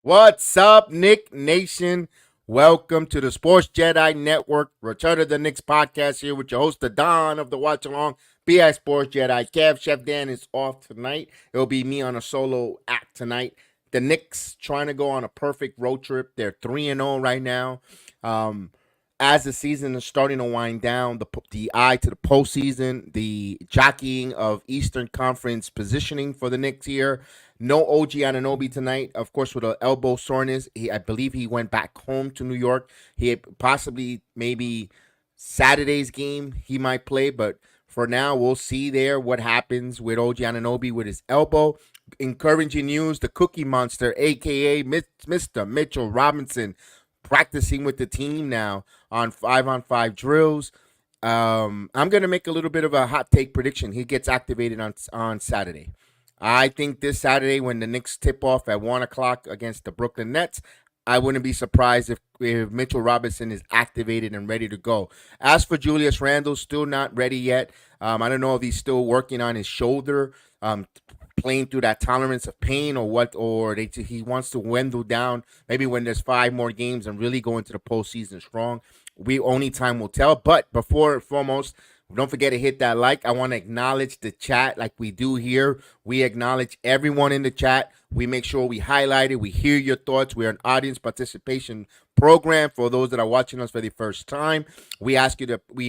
What's up, Nick Nation? Welcome to the Sports Jedi Network, Return of the Knicks podcast here with your host, the Don of the Watch Along, BI Sports Jedi. Kev, Chef Dan is off tonight. It'll be me on a solo act tonight. The Knicks trying to go on a perfect road trip. They're 3-0 right now. As the season is starting to wind down, the eye to the postseason, the jockeying of Eastern Conference positioning for the Knicks here. No OG Anunoby tonight, of course, with an elbow soreness. I believe he went back home to New York. He possibly, maybe Saturday's game he might play, but for now, we'll see there what happens with OG Anunoby with his elbow. Encouraging news, the Cookie Monster, a.k.a. Mr. Mitchell Robinson, practicing with the team now on 5-on-5 drills. I'm going to make a little bit of a hot take prediction. He gets activated on Saturday. I think this Saturday when the Knicks tip off at 1 o'clock against the Brooklyn Nets, I wouldn't be surprised if Mitchell Robinson is activated and ready to go. As for Julius Randle, still not ready yet. I don't know if he's still working on his shoulder, playing through that tolerance of pain or what, or he wants to dwindle down maybe when there's 5 more games and really go into the postseason strong. Only time will tell. But before and foremost, don't forget to hit that like. I want to acknowledge the chat like we do here. We acknowledge everyone in the chat. We make sure we highlight it. We hear your thoughts. We're an audience participation program for those that are watching us for the first time. We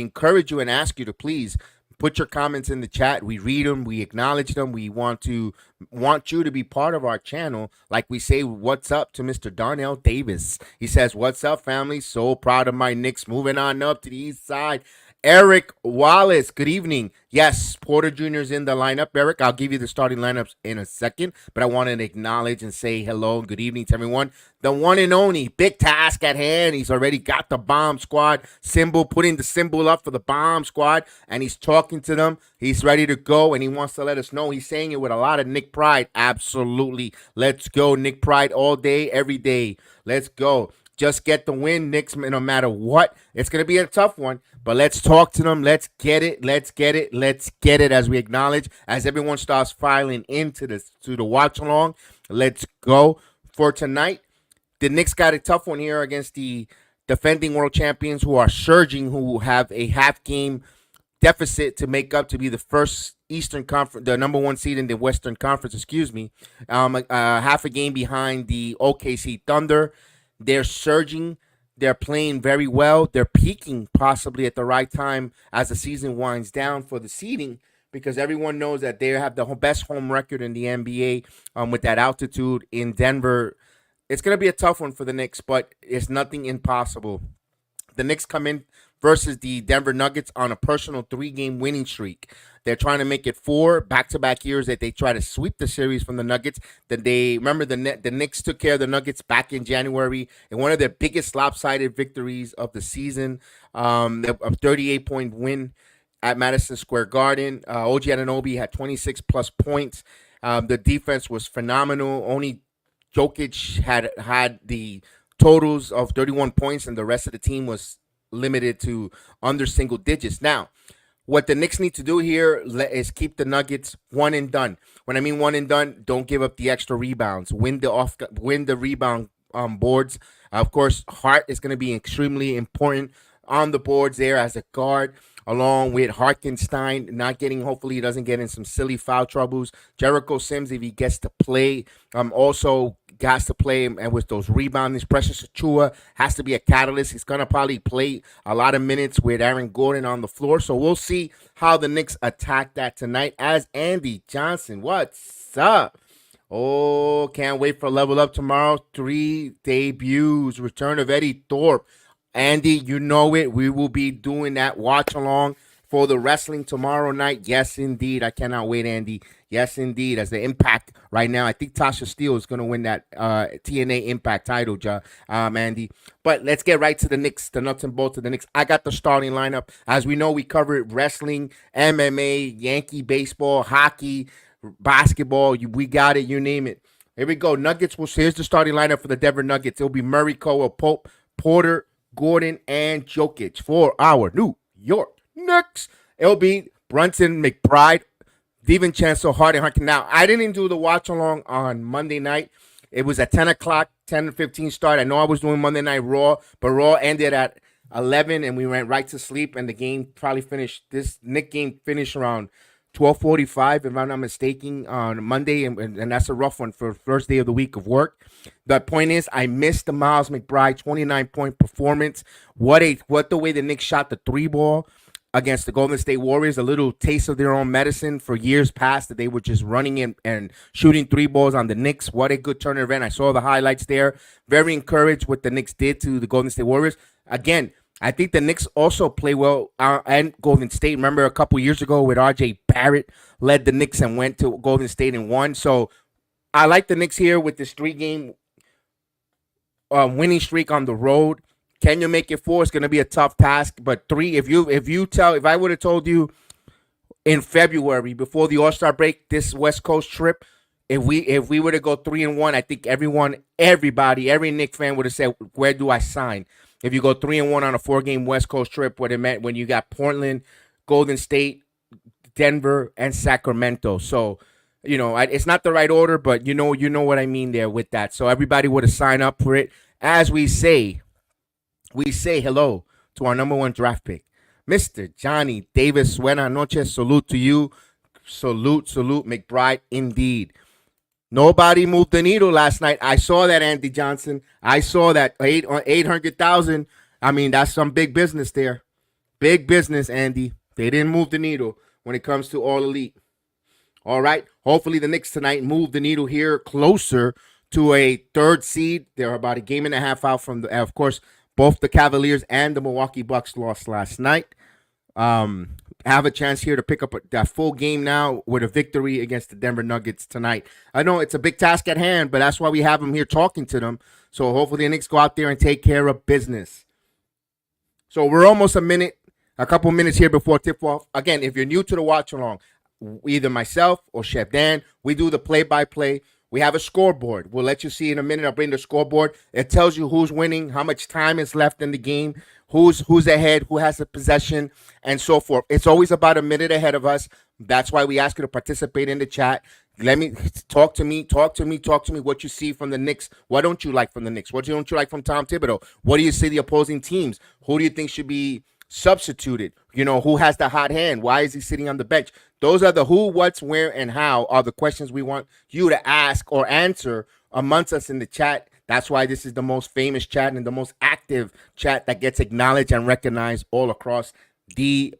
encourage you and ask you to please put your comments in the chat. We read them. We acknowledge them. We want you to be part of our channel. Like we say, what's up to Mr. Darnell Davis. He says, what's up, family? So proud of my Knicks moving on up to the east side. Eric Wallace, good evening. Yes, Porter Jr. is in the lineup. Eric, I'll give you the starting lineups in a second, but I want to acknowledge and say hello and good evening to everyone. The one and only, big task at hand. He's already got the bomb squad symbol, putting the symbol up for the bomb squad, and he's talking to them. He's ready to go, and he wants to let us know. He's saying it with a lot of Nick pride. Absolutely. Let's go, Nick pride, all day, every day. Let's go. Just get the win, Knicks, no matter what. It's going to be a tough one, but let's talk to them. Let's get it. Let's get it. Let's get it as we acknowledge, as everyone starts filing into the watch along. Let's go. For tonight, the Knicks got a tough one here against the defending world champions who are surging, who have a half game deficit to make up to be the first Eastern Conference, the number one seed in the Western Conference, half a game behind the OKC Thunder. They're surging. They're playing very well. They're peaking possibly at the right time as the season winds down for the seeding, because everyone knows that they have the best home record in the NBA with that altitude in Denver. It's going to be a tough one for the Knicks, but it's nothing impossible. The Knicks come in versus the Denver Nuggets on a personal 3-game winning streak. They're trying to make it 4 back-to-back years that they try to sweep the series from the Nuggets. That they remember the Knicks took care of the Nuggets back in January in one of their biggest lopsided victories of the season, a 38-point win at Madison Square Garden. OG Anunoby had 26-plus points. The defense was phenomenal. Only Jokic had the totals of 31 points, and the rest of the team was limited to under single digits. Now, what the Knicks need to do here is keep the Nuggets one and done. When I mean one and done, don't give up the extra rebounds. Win the rebound boards. Of course, Hart is going to be extremely important on the boards there as a guard, along with Hartenstein hopefully he doesn't get in some silly foul troubles. Jericho Sims, if he gets to play, also has to play, and with those reboundings. Precious Achiuwa has to be a catalyst. He's going to probably play a lot of minutes with Aaron Gordon on the floor, so we'll see how the Knicks attack that tonight. As Andy Johnson, what's up? Oh, can't wait for Level Up tomorrow. 3 debuts, return of Eddie Thorpe. Andy, you know it. We will be doing that watch along for the wrestling tomorrow night. Yes, indeed. I cannot wait, Andy. Yes, indeed. As the Impact right now, I think Tasha Steele is going to win that TNA Impact title, Andy. But let's get right to the Knicks, the nuts and bolts of the Knicks. I got the starting lineup. As we know, we covered wrestling, MMA, Yankee baseball, hockey, basketball. We got it. You name it. Here we go. Nuggets. Here's the starting lineup for the Denver Nuggets. It'll be Murray, Cole, Pope, Porter, Gordon, and Jokic for our New York Knicks. It'll be Brunson, McBride, DiVincenzo, Harden, Harkin. Now, I didn't do the watch along on Monday night. It was at 10 o'clock, 10 to 15 start. I know I was doing Monday Night Raw, but Raw ended at 11, and we went right to sleep, and the game probably finished. This Knicks game finished around 12:45, if I'm not mistaken, on Monday, and that's a rough one for first day of the week of work. The point is, I missed the Miles McBride 29-point performance. What the way the Knicks shot the 3-ball against the Golden State Warriors, a little taste of their own medicine for years past, that they were just running in and shooting 3 balls on the Knicks. What a good turn event. I saw the highlights there. Very encouraged what the Knicks did to the Golden State Warriors. Again, I think the Knicks also play well, and Golden State. Remember a couple years ago with R.J. Barrett led the Knicks and went to Golden State and won. So I like the Knicks here with this 3-game winning streak on the road. Can you make it 4? It's going to be a tough task, but 3. If I would have told you in February before the All-Star break, this West Coast trip, if we were to go 3-1, I think every Knicks fan would have said, "Where do I sign?" If you go 3-1 on a 4-game West Coast trip, what it meant when you got Portland, Golden State, Denver, and Sacramento. So, it's not the right order, but you know what I mean there with that. So everybody would have signed up for it. As we say hello to our number 1 draft pick, Mr. Johnny Davis. Buenas noches. Salute to you. Salute, McBride, indeed. Nobody moved the needle last night. I saw that, Andy Johnson. I saw that 800,000. I mean, that's some big business there. Big business, Andy. They didn't move the needle when it comes to All Elite. All right. Hopefully the Knicks tonight move the needle here closer to a 3rd seed. They're about a game and a half out from of course, both the Cavaliers and the Milwaukee Bucks lost last night. have a chance here to pick up that full game now with a victory against the Denver Nuggets tonight. I know it's a big task at hand, but that's why we have them here talking to them. So hopefully the Knicks go out there and take care of business. So we're almost a couple minutes here before tip-off. Again, if you're new to the watch-along, either myself or Chef Dan, we do the play-by-play. We have a scoreboard. We'll let you see in a minute. I'll bring the scoreboard. It tells you who's winning, how much time is left in the game, who's ahead, who has the possession, and so forth. It's always about a minute ahead of us. That's why we ask you to participate in the chat. Let me talk to me. What you see from the Knicks. What don't you like from the Knicks? What don't you like from Tom Thibodeau? What do you see the opposing teams? Who do you think should be substituted? Who has the hot hand? Why is he sitting on the bench? Those are the who, what's, where, and how are the questions we want you to ask or answer amongst us in the chat. That's why this is the most famous chat and the most active chat that gets acknowledged and recognized all across the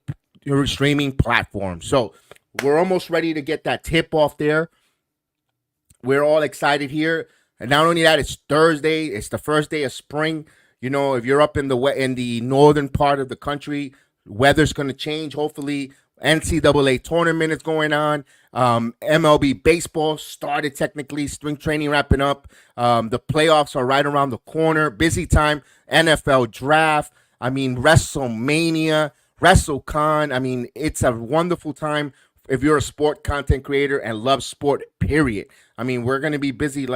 streaming platform. So we're almost ready to get that tip off there. We're all excited here. And not only that, it's Thursday. It's the first day of spring. If you're up in the northern part of the country, weather's going to change. Hopefully, NCAA tournament is going on. MLB baseball started technically. Spring training wrapping up. The playoffs are right around the corner. Busy time. NFL draft. WrestleMania, WrestleCon. It's a wonderful time if you're a sport content creator and love sport, period. We're going to be busy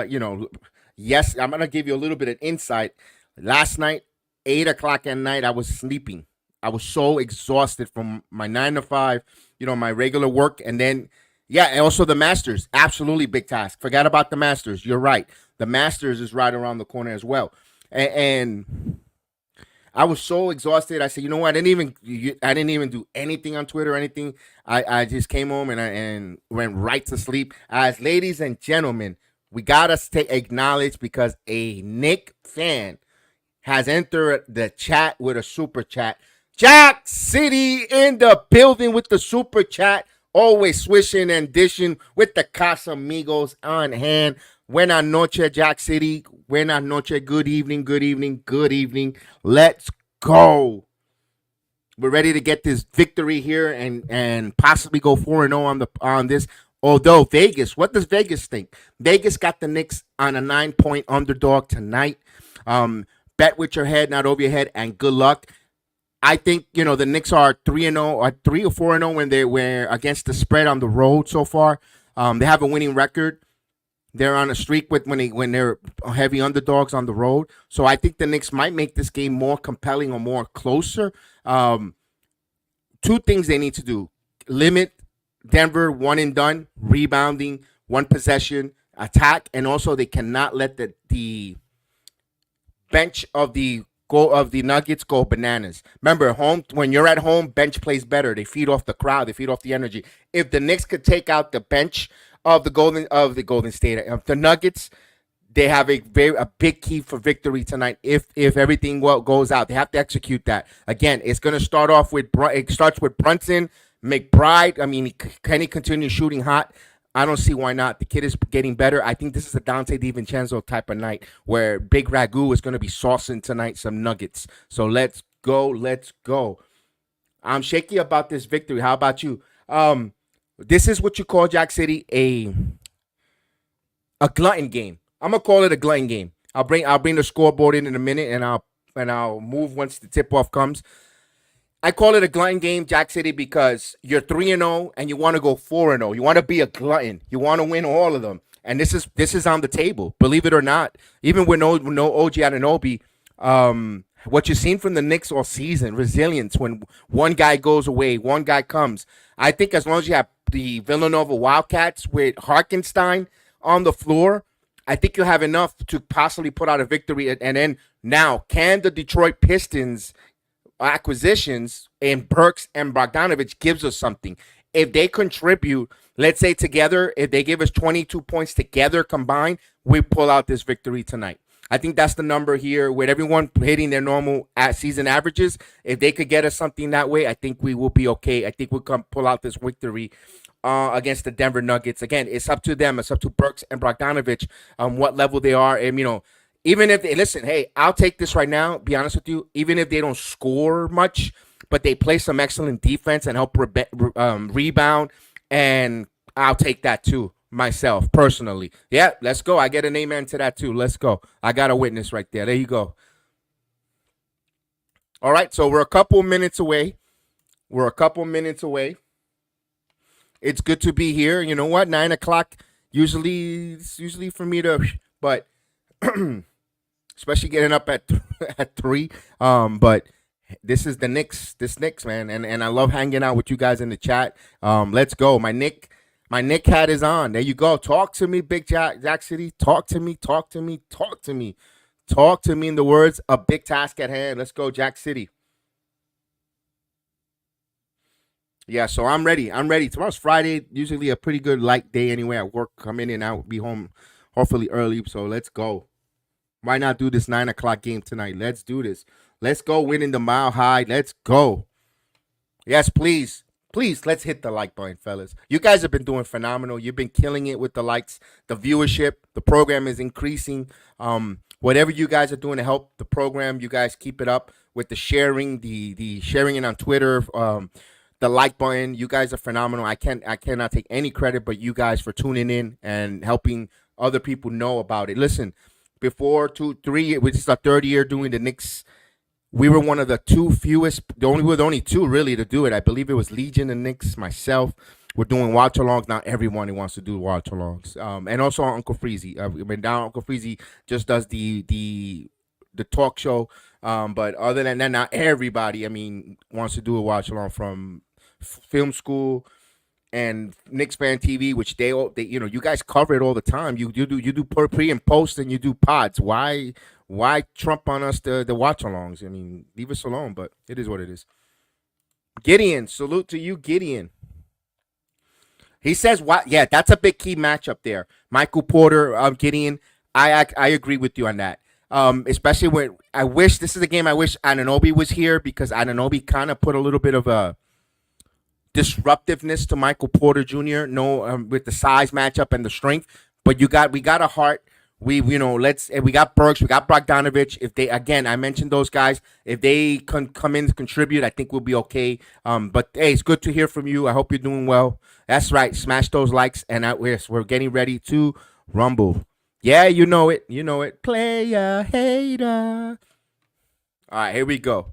yes, I'm going to give you a little bit of insight. Last night, 8 o'clock at night, I was sleeping. I was so exhausted from my 9 to 5, my regular work. And then, and also the Masters. Absolutely big task. Forgot about the Masters. You're right. The Masters is right around the corner as well. And I was so exhausted. I said, you know what? I didn't even do anything on Twitter or anything. I just came home and went right to sleep. As ladies and gentlemen, we got to acknowledge because a Knick fan has entered the chat with a super chat. Jack City in the building with the super chat. Always swishing and dishing with the Casamigos on hand. Buenas noches, Jack City. Buenas noches. Good evening, good evening, good evening. Let's go. We're ready to get this victory here and possibly go 4-0 on this. Although Vegas, what does Vegas think? Vegas got the Knicks on a 9-point underdog tonight. Bet with your head, not over your head, and good luck. I think, the Knicks are 3-0 or 3 or 4-0 when they were against the spread on the road so far. They have a winning record. They're on a streak when they're heavy underdogs on the road. So I think the Knicks might make this game more compelling or more closer. Two things they need to do. Limit Denver one and done, rebounding, one possession, attack, and also they cannot let the bench of the Nuggets go bananas. Remember, when you're at home, bench plays better. They feed off the crowd, they feed off the energy. If the Knicks could take out the bench of the Golden State of the Nuggets, they have a big key for victory tonight. If everything goes out, they have to execute that. Again, it's going to start off with Brunson, McBride. Can he continue shooting hot? I don't see why not. The kid is getting better. I think this is a Dante DiVincenzo type of night where Big Ragu is going to be saucing tonight some Nuggets. So let's go. I'm shaky about this victory. How about you? This is what you call, Jack City, a glutton game. I'm gonna call it a glutton game. I'll bring the scoreboard in a minute, and I'll move once the tip off comes. I call it a glutton game, Jack City, because you're 3-0 and you want to go 4-0. You want to be a glutton. You want to win all of them, and this is on the table. Believe it or not, even with no OG Anunoby, what you've seen from the Knicks all season, resilience. When one guy goes away, one guy comes. I think as long as you have the Villanova Wildcats with Harkenstein on the floor, I think you'll have enough to possibly put out a victory. And then now, can the Detroit Pistons acquisitions in Burks and Bogdanovich gives us something? If they contribute, let's say together, if they give us 22 points together combined, we pull out this victory tonight. I think that's the number here with everyone hitting their normal season averages. If they could get us something that way, I think we will be okay. I think we'll come pull out this victory against the Denver Nuggets. Again, it's up to them. It's up to Burks and Bogdanovich on what level they are. And, even if they listen, hey, I'll take this right now, be honest with you, even if they don't score much, but they play some excellent defense and help rebound. And I'll take that too myself personally. Yeah, let's go. I get an amen to that too. Let's go. I got a witness right there. There you go. All right, so we're a couple minutes away. It's good to be here. You know what? 9 o'clock it's usually for me to, but especially getting up at at 3. But this is the Knicks. This Knicks, man, and I love hanging out with you guys in the chat. Let's go. My Nick hat is on. There you go. Talk to me, Big Jack City. Talk to me. Talk to me. Talk to me. Talk to me in the words of big task at hand. Let's go, Jack City. Yeah, so I'm ready. Tomorrow's Friday. Usually a pretty good light day anyway at work. Come in and out. Be home hopefully early. So let's go. Why not do this 9 o'clock game tonight? Let's do this. Let's go winning the mile high. Let's go. Yes, please. Please, let's hit the like button, fellas. You guys have been doing phenomenal. You've been killing it with the likes, the viewership. The program is increasing. Whatever you guys are doing to help the program, you guys keep it up with the sharing, the sharing it on Twitter, the like button. You guys are phenomenal. I cannot take any credit but you guys for tuning in and helping other people know about it. Listen, before 2-3, which is our third year doing the Knicks. We were one of the only two really to do it. I believe it was Legion and Knicks, myself. We're doing watch-alongs. Not everyone who wants to do watch-alongs. And also Uncle Freezy. Now Uncle Freezy just does the talk show. But other than that, not everybody, wants to do a watch-along from film school and Knicks Fan TV, which they you guys cover it all the time. You do pre and post, and you do pods. Why trump on us the watch-alongs? Leave us alone, but it is what it is. Gideon, salute to you, Gideon. He says, "What? Yeah, that's a big key matchup there." Michael Porter, Gideon. I agree with you on that. Especially when this is a game I wish Anunoby was here, because Anunoby kind of put a little bit of a disruptiveness to Michael Porter Jr. With the size matchup and the strength, but we got a heart. We got Burks, we got Bogdanovich. If they, again, I mentioned those guys. If they can come in to contribute, I think we'll be okay. But hey, it's good to hear from you. I hope you're doing well. That's right. Smash those likes, and we're getting ready to rumble. Yeah, you know it. Player hater. All right, here we go.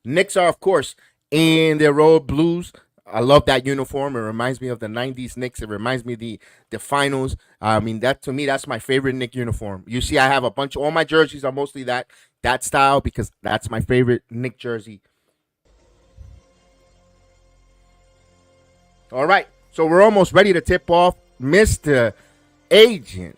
Knicks are, of course, in their road blues. I love that uniform. It reminds me of the 90s Knicks. It reminds me of the finals. That to me, that's my favorite Knick uniform. You see, I have all my jerseys are mostly that style, because that's my favorite Knick jersey. All right, so we're almost ready to tip off. Mr. Agent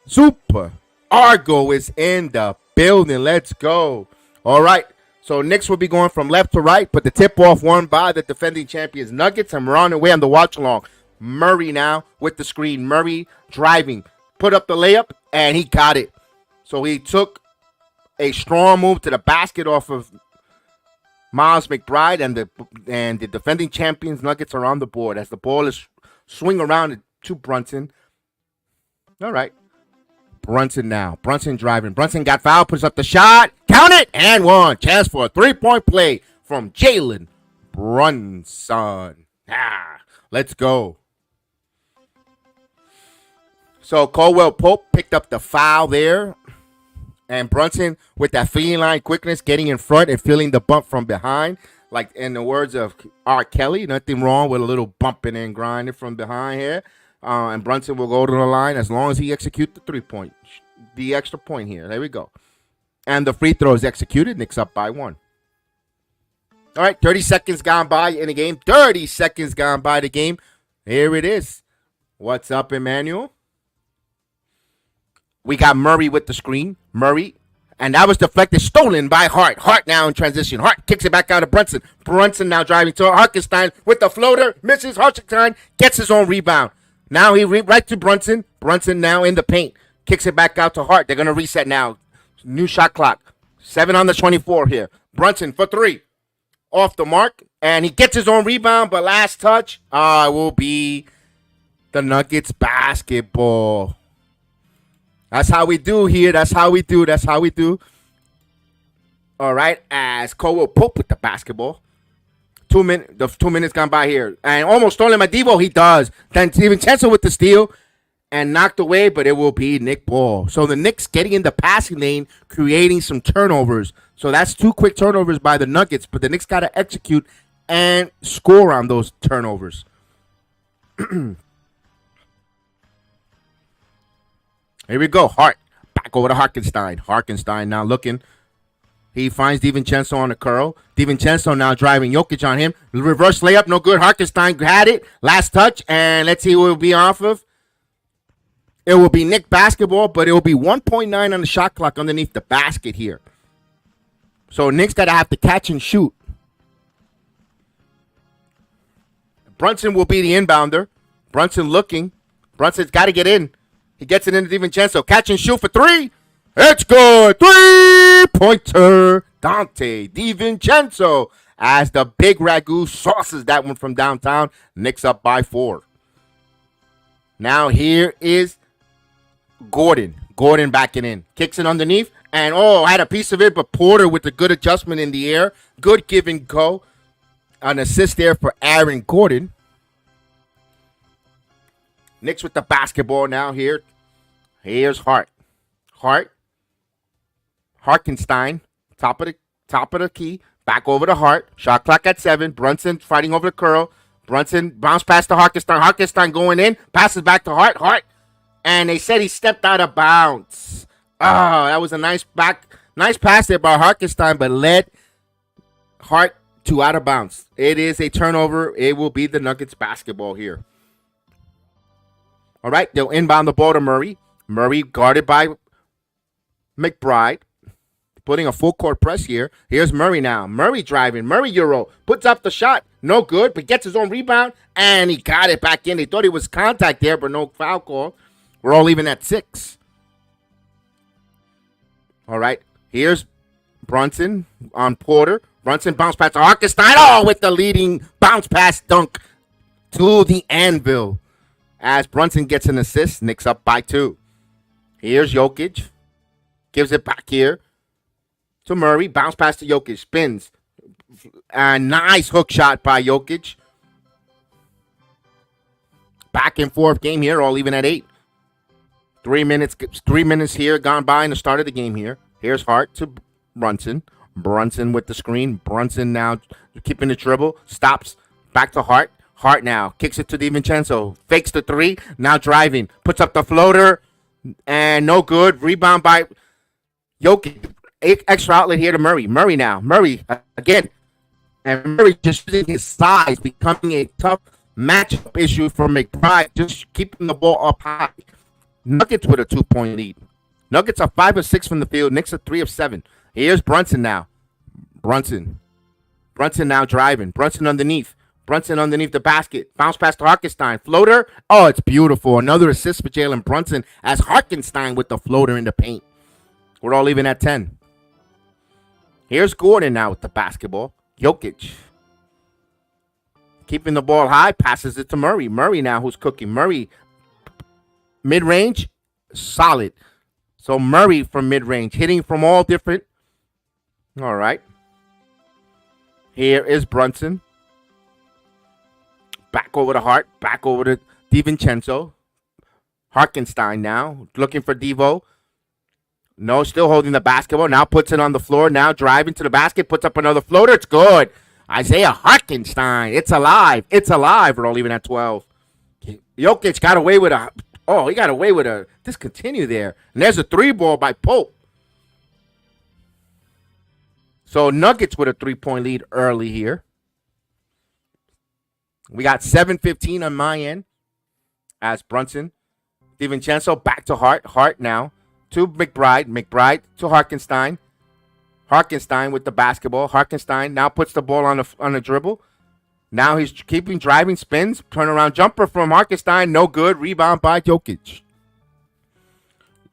Super Argo is in the building. Let's go. All right. So Knicks will be going from left to right, but the tip-off won by the defending champions Nuggets, and we're on the way on the watch-along. Murray now with the screen. Murray driving. Put up the layup, and he got it. So he took a strong move to the basket off of Miles McBride, and the defending champions Nuggets are on the board as the ball is swing around to Brunson. All right. Brunson now. Brunson driving. Brunson got fouled, puts up the shot. Count it! And one. Chance for a three-point play from Jalen Brunson. Let's go. So Caldwell Pope picked up the foul there. And Brunson, with that feline quickness, getting in front and feeling the bump from behind. Like in the words of R. Kelly, nothing wrong with a little bumping and grinding from behind here. And Brunson will go to the line as long as he executes the extra point here. There we go. And the free throw is executed. Knicks up by 1. All right, 30 seconds gone by in the game. 30 seconds gone by the game. Here it is. What's up, Emmanuel? We got Murray with the screen. Murray. And that was deflected, stolen by Hart. Hart now in transition. Hart kicks it back out to Brunson. Brunson now driving to Hartenstein with the floater. Misses. Hartenstein gets his own rebound. Now he right to Brunson. Brunson now in the paint. Kicks it back out to Hart. They're going to reset now. New shot clock. 7 on the 24 here. Brunson for 3. Off the mark. And he gets his own rebound, but last touch will be the Nuggets basketball. That's how we do here. That's how we do. All right, as Cole Pope with the basketball. 2 minutes. The 2 minutes gone by here, and almost stolen by Devo. He does. Then Steven Chancellor with the steal and knocked away, but it will be Nick Ball. So the Knicks getting in the passing lane, creating some turnovers. So that's 2 quick turnovers by the Nuggets, but the Knicks got to execute and score on those turnovers. Here we go. Hart back over to Hartenstein. Hartenstein now looking. He finds DiVincenzo on the curl. DiVincenzo now driving Jokic on him. Reverse layup, no good. Hartenstein had it. Last touch, and let's see what it will be off of. It will be Knick basketball, but it will be 1.9 on the shot clock underneath the basket here. So Knicks got to have to catch and shoot. Brunson will be the inbounder. Brunson looking. Brunson's got to get in. He gets it into DiVincenzo. Catch and shoot for 3. It's good. 3-pointer. Dante DiVincenzo as the big Ragu sauces that one from downtown. Knicks up by 4. Now here is Gordon. Gordon backing in. Kicks it underneath. And, had a piece of it, but Porter with a good adjustment in the air. Good give and go. An assist there for Aaron Gordon. Knicks with the basketball now here. Here's Hart. Hartenstein. Top of the key. Back over to Hart. Shot clock at 7. Brunson fighting over the curl. Brunson bounce pass to Hartenstein. Hartenstein going in. Passes back to Hart. And they said he stepped out of bounds. That was a nice pass there by Hartenstein, but led Hart to out of bounds. It is a turnover. It will be the Nuggets basketball here. All right, they'll inbound the ball to Murray. Murray guarded by McBride. Putting a full court press here. Here's Murray now. Murray driving. Murray Euro. Puts up the shot. No good, but gets his own rebound. And he got it back in. They thought it was contact there, but no foul call. We're all even at 6. All right. Here's Brunson on Porter. Brunson bounce pass to Hartenstein. With the leading bounce pass dunk to the anvil. As Brunson gets an assist. Knicks up by 2. Here's Jokic. Gives it back here to Murray. Bounce pass to Jokic. Spins. A nice hook shot by Jokic. Back and forth game here. All even at 8. 3 minutes here gone by in the start of the game here. Here's Hart to Brunson. Brunson with the screen. Brunson now keeping the dribble. Stops. Back to Hart. Hart now kicks it to DiVincenzo. Fakes the 3. Now driving. Puts up the floater. And no good. Rebound by Jokic. Extra outlet here to Murray. Murray now. Murray again. And Murray just using his size, becoming a tough matchup issue for McBride. Just keeping the ball up high. Nuggets with a 2-point lead. Nuggets are 5 of 6 from the field. Knicks are 3 of 7. Here's Brunson now. Brunson now driving. Brunson underneath the basket. Bounce pass to Hartenstein. Floater. It's beautiful. Another assist for Jalen Brunson as Hartenstein with the floater in the paint. We're all even at 10. Here's Gordon now with the basketball. Jokic. Keeping the ball high. Passes it to Murray. Murray now who's cooking. Murray. Mid-range. Solid. So Murray from mid-range. Hitting from all different. All right. Here is Brunson. Back over to Hart. Back over to DiVincenzo. Hartenstein now. Looking for Devo. No, still holding the basketball. Now puts it on the floor. Now driving to the basket. Puts up another floater. It's good. Isaiah Hartenstein. It's alive. We're all even at 12. Jokic got away with a... he got away with a discontinue there. And there's a 3-ball by Pope. So Nuggets with a 3-point lead early here. We got 7:15 on my end. As Brunson. DiVincenzo back to Hart. Hart now to McBride. McBride to Hartenstein. Hartenstein with the basketball. Hartenstein now puts the ball on the dribble. Now he's keeping driving, spins, turnaround jumper from Hartenstein. No good. Rebound by Jokic.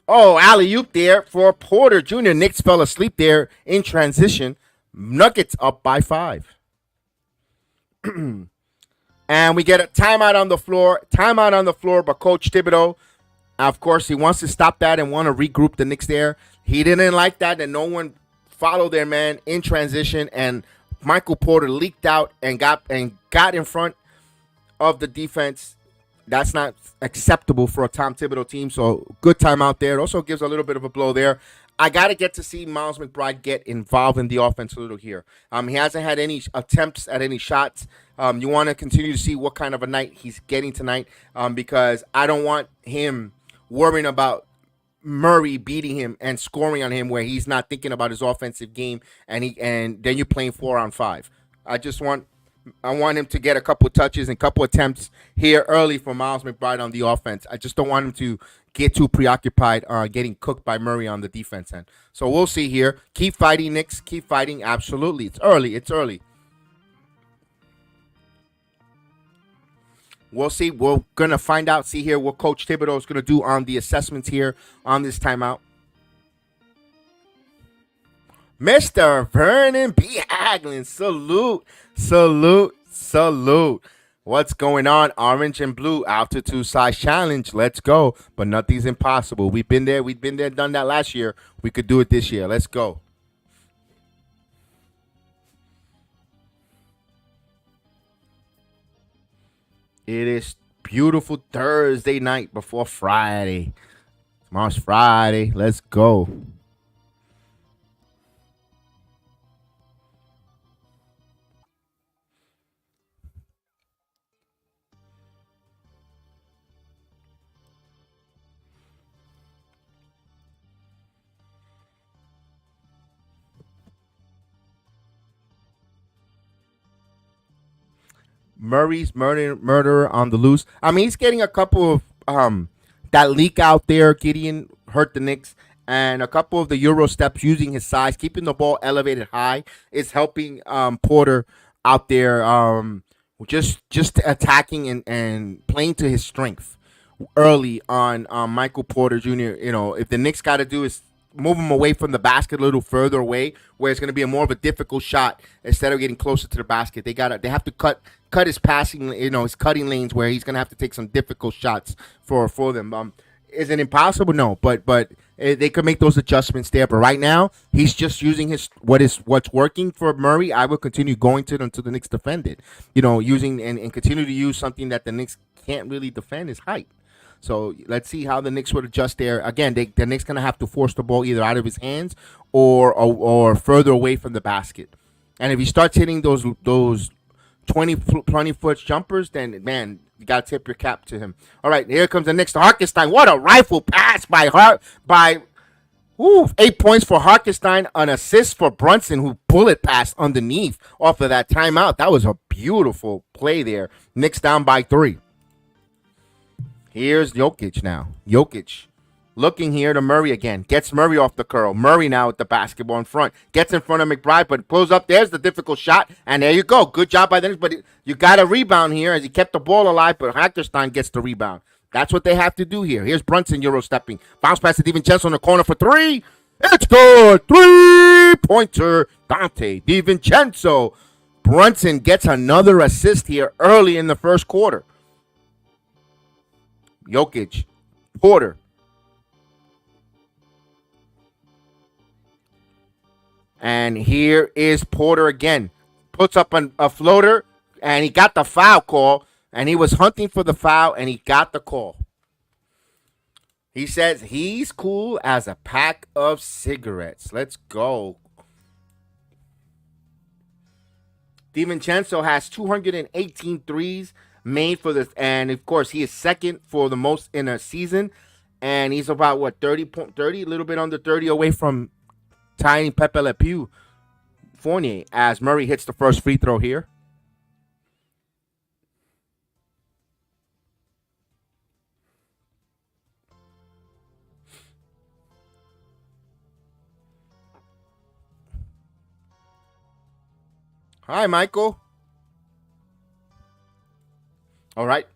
Alley-oop there for Porter Jr. Knicks fell asleep there in transition. Nuggets up by 5. And we get a timeout on the floor. Timeout on the floor by Coach Thibodeau. Of course, he wants to stop that and want to regroup the Knicks there. He didn't like that no one follow their man in transition, and Michael Porter leaked out and got in front of the defense. That's not acceptable for a Tom Thibodeau team. So good time out there. It also gives a little bit of a blow there. I got to get to see Miles McBride get involved in the offense a little here. He hasn't had any attempts at any shots. You want to continue to see what kind of a night he's getting tonight, because I don't want him worrying about Murray beating him and scoring on him where he's not thinking about his offensive game, and then you're playing 4-on-5. I want him to get a couple touches and couple attempts here early for Miles McBride on the offense. I just don't want him to get too preoccupied getting cooked by Murray on the defense end. So we'll see here. Keep fighting, Knicks. Keep fighting. Absolutely. It's early. It's early. We'll see. We're going to find out, see here what Coach Thibodeau is going to do on the assessments here on this timeout. Mr. Vernon B. Haglin, salute. What's going on? Orange and blue, altitude size challenge. Let's go. But nothing's impossible. We've been there, done that last year. We could do it this year. Let's go. It is beautiful Thursday night before Friday. Tomorrow's Friday. Let's go. Murray's murder on the loose. I mean, he's getting a couple of that leak out there. Gideon hurt the Knicks, and a couple of the Euro steps using his size, keeping the ball elevated high, is helping Porter out there. Just attacking and playing to his strength early on. Michael Porter Jr. If the Knicks got to do is move him away from the basket a little further away, where it's going to be a more of a difficult shot instead of getting closer to the basket. They have to cut his passing, his cutting lanes, where he's going to have to take some difficult shots for them. Is it impossible? No, but they could make those adjustments there. But right now, he's just using what's working for Murray. I will continue going to it until the Knicks defend it. Using and continue to use something that the Knicks can't really defend, is height. So let's see how the Knicks would adjust there. Again, the Knicks going to have to force the ball either out of his hands or further away from the basket. And if he starts hitting those 20-foot jumpers, then, man, you got to tip your cap to him. All right, here comes the Knicks to Hartenstein. What a rifle pass by 8 points for Hartenstein, an assist for Brunson, who bullet passed underneath off of that timeout. That was a beautiful play there. Knicks down by 3. Here's Jokic now. Jokic looking here to Murray again. Gets Murray off the curl. Murray now with the basketball in front. Gets in front of McBride, but pulls up. There's the difficult shot. And there you go. Good job by the Knicks. But you got a rebound here as he kept the ball alive, but Hartenstein gets the rebound. That's what they have to do here. Here's Brunson Euro stepping. Bounce pass to DiVincenzo in the corner for 3. It's good. 3-pointer. Dante DiVincenzo. Brunson gets another assist here early in the first quarter. Jokic, Porter. And here is Porter again. Puts up a floater, and he got the foul call, and he was hunting for the foul, and he got the call. He says he's cool as a pack of cigarettes. Let's go. DiVincenzo has 218 threes made for this, and of course he is second for the most in a season, and he's about 30, a little bit under 30 away from tying Pepe Le Pew Fournier as Murray hits the first free throw here. Hi, Michael. All right.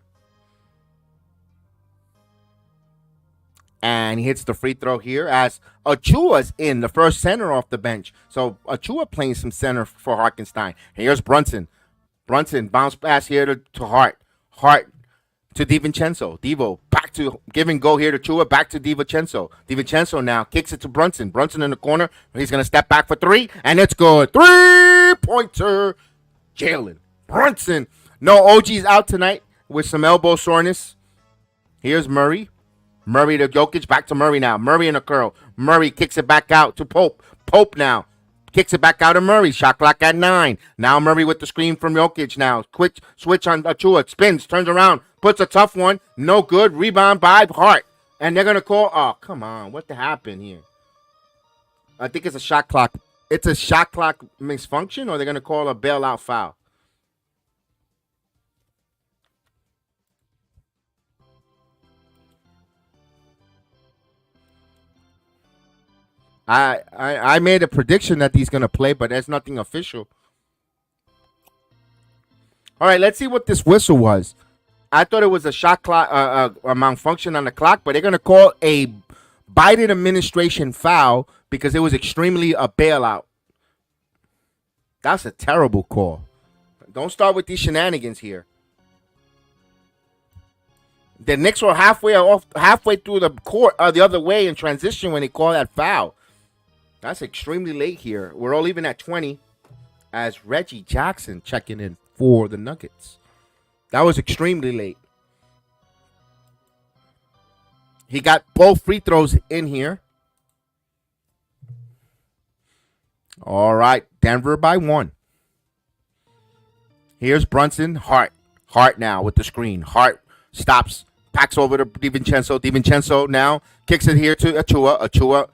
And he hits the free throw here as Achua's in, the first center off the bench. So Achua playing some center for Hartenstein. Here's Brunson. Brunson bounce pass here to Hart. Hart to DiVincenzo. Devo back back to give and go here to Chua. Back to DiVincenzo. DiVincenzo now kicks it to Brunson. Brunson in the corner. He's going to step back for three, and it's good. 3-pointer. Jalen Brunson. No, OG's out tonight with some elbow soreness. Here's Murray. Murray to Jokic. Back to Murray now. Murray in a curl. Murray kicks it back out to Pope. Pope now kicks it back out to Murray. Shot clock at 9. Now Murray with the screen from Jokic now. Quick switch on Achua. Spins. Turns around. Puts a tough one. No good. Rebound by Hart. And they're going to call. Oh, come on. What happened here? I think it's a shot clock. It's a shot clock misfunction, or they're going to call a bailout foul. I made a prediction that he's going to play, but there's nothing official. All right, let's see what this whistle was. I thought it was a shot clock, a malfunction on the clock, but they're going to call a Biden administration foul because it was extremely a bailout. That's a terrible call. Don't start with these shenanigans here. The Knicks were halfway through the court, the other way in transition when they call that foul. That's extremely late here. We're all even at 20 as Reggie Jackson checking in for the Nuggets. That was extremely late. He got both free throws in here. All right, Denver by 1. Here's Brunson. Hart now with the screen. Hart stops, packs over to DiVincenzo. DiVincenzo now kicks it here to Achua. Achua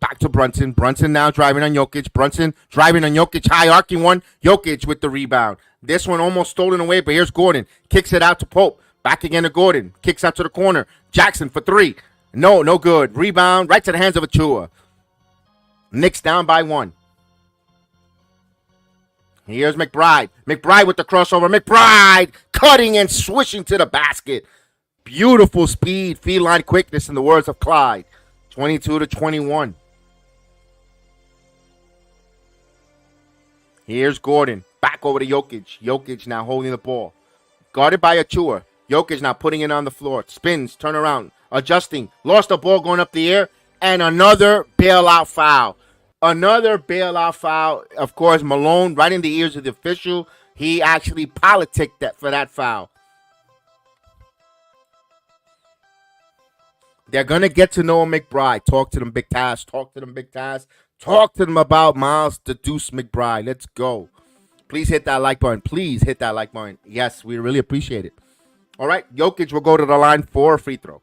back to Brunson. Brunson now driving on Jokic. Brunson driving on Jokic. High arcing one. Jokic with the rebound. This one almost stolen away, but here's Gordon. Kicks it out to Pope. Back again to Gordon. Kicks out to the corner. Jackson for 3. No good. Rebound right to the hands of Achua. Knicks down by 1. Here's McBride. McBride with the crossover. McBride cutting and swishing to the basket. Beautiful speed, feline quickness in the words of Clyde. 22-21. Here's Gordon. Back over to Jokic. Jokic now holding the ball. Guarded by Achua. Jokic now putting it on the floor. Spins, turn around, adjusting. Lost the ball going up the air. And another bailout foul. Another bailout foul. Of course, Malone right in the ears of the official. He actually politicked that for that foul. They're going to get to know McBride. Talk to them, Big Taz. Talk to them, Big Taz. Talk to them about Miles the Deuce McBride. Let's go. Please hit that like button. Please hit that like button. Yes, we really appreciate it. All right, Jokic will go to the line for a free throw.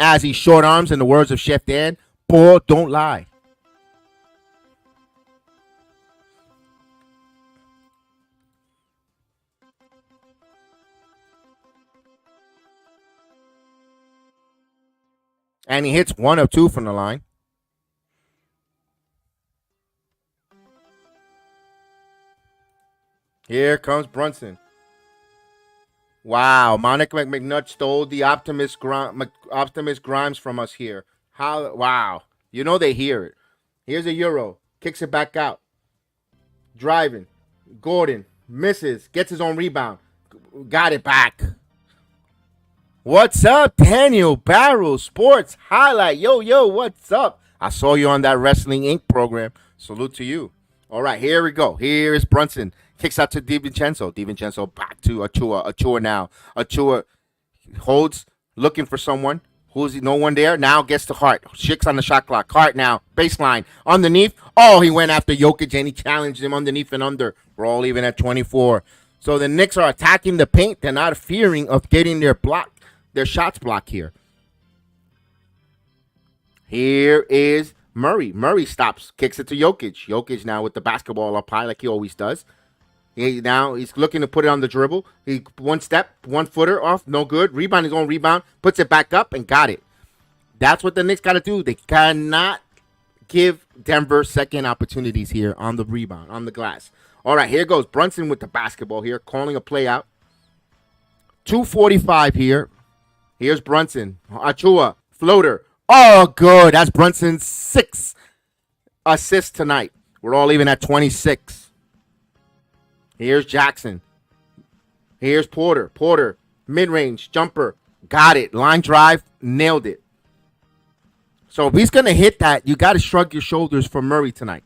As he short arms, in the words of Chef Dan, ball don't lie. And he hits 1 of 2 from the line. Here comes Brunson. Wow, Monica McNutt stole the Optimus Grimes from us here. How? Wow. You know they hear it. Here's a Euro. Kicks it back out. Driving. Gordon misses. Gets his own rebound. Got it back. What's up, Daniel Barrow Sports Highlight? Yo, what's up? I saw you on that Wrestling Inc. program. Salute to you. All right, here we go. Here is Brunson. Kicks out to DiVincenzo. DiVincenzo back to Achua. Achua now. Achua holds, looking for someone. Who's no one there? Now gets to Hart. Shicks on the shot clock. Hart now. Baseline. Underneath. Oh, he went after Jokic and he challenged him underneath and under. We're all even at 24. So the Knicks are attacking the paint. They're not fearing of getting their shots blocked here. Here is Murray. Murray stops. Kicks it to Jokic. Jokic now with the basketball up high like he always does. Now he's looking to put it on the dribble. He one step, 1 footer off, no good. Rebound, his own rebound, puts it back up and got it. That's what the Knicks got to do. They cannot give Denver second opportunities here on the rebound, on the glass. All right, here goes Brunson with the basketball here, calling a play out. 2:45 here. Here's Brunson. Achua, floater. Oh, good. That's Brunson's 6th assist tonight. We're all even at 26. Here's Jackson. Here's Porter. Porter Mid-range, jumper, got it. Line drive, nailed it. So if he's going to hit that, you got to shrug your shoulders for Murray tonight.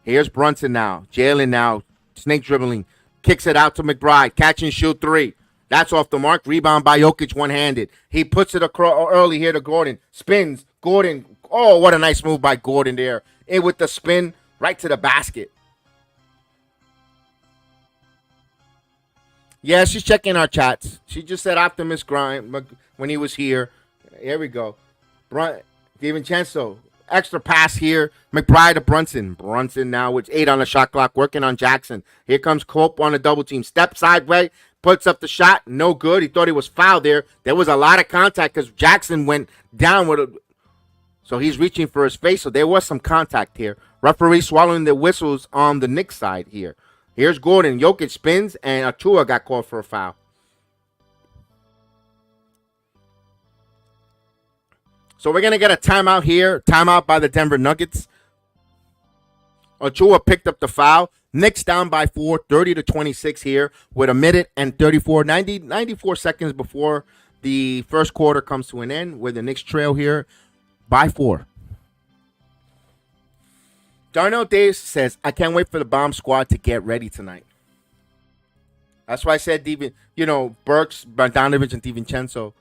Here's Brunson now. Jalen now. Snake dribbling. Kicks it out to McBride. Catch and shoot three. That's off the mark. Rebound by Jokic one-handed. He puts it across early here to Gordon. Spins. Gordon. Oh, what a nice move by Gordon there. In with the spin right to the basket. Yeah, she's checking our chats. She just said Optimus Grind when he was here. Here we go. DiVincenzo. Extra pass here. McBride to Brunson. Brunson now with 8 on the shot clock, working on Jackson. Here comes Cope on a double team. Step sideways, puts up the shot. No good. He thought he was fouled there. There was a lot of contact because Jackson went down with a. So he's reaching for his face. So there was some contact here. Referee swallowing the whistles on the Knicks side here. Here's Gordon. Jokic spins, and Achua got called for a foul. So we're going to get a timeout here. Timeout by the Denver Nuggets. Achua picked up the foul. Knicks down by 4, 30-26 here with a minute and 94 seconds before the first quarter comes to an end, with the Knicks trail here by 4. Darnell Davis says, I can't wait for the bomb squad to get ready tonight. That's why I said, Burks, Bogdanovich, and DiVincenzo.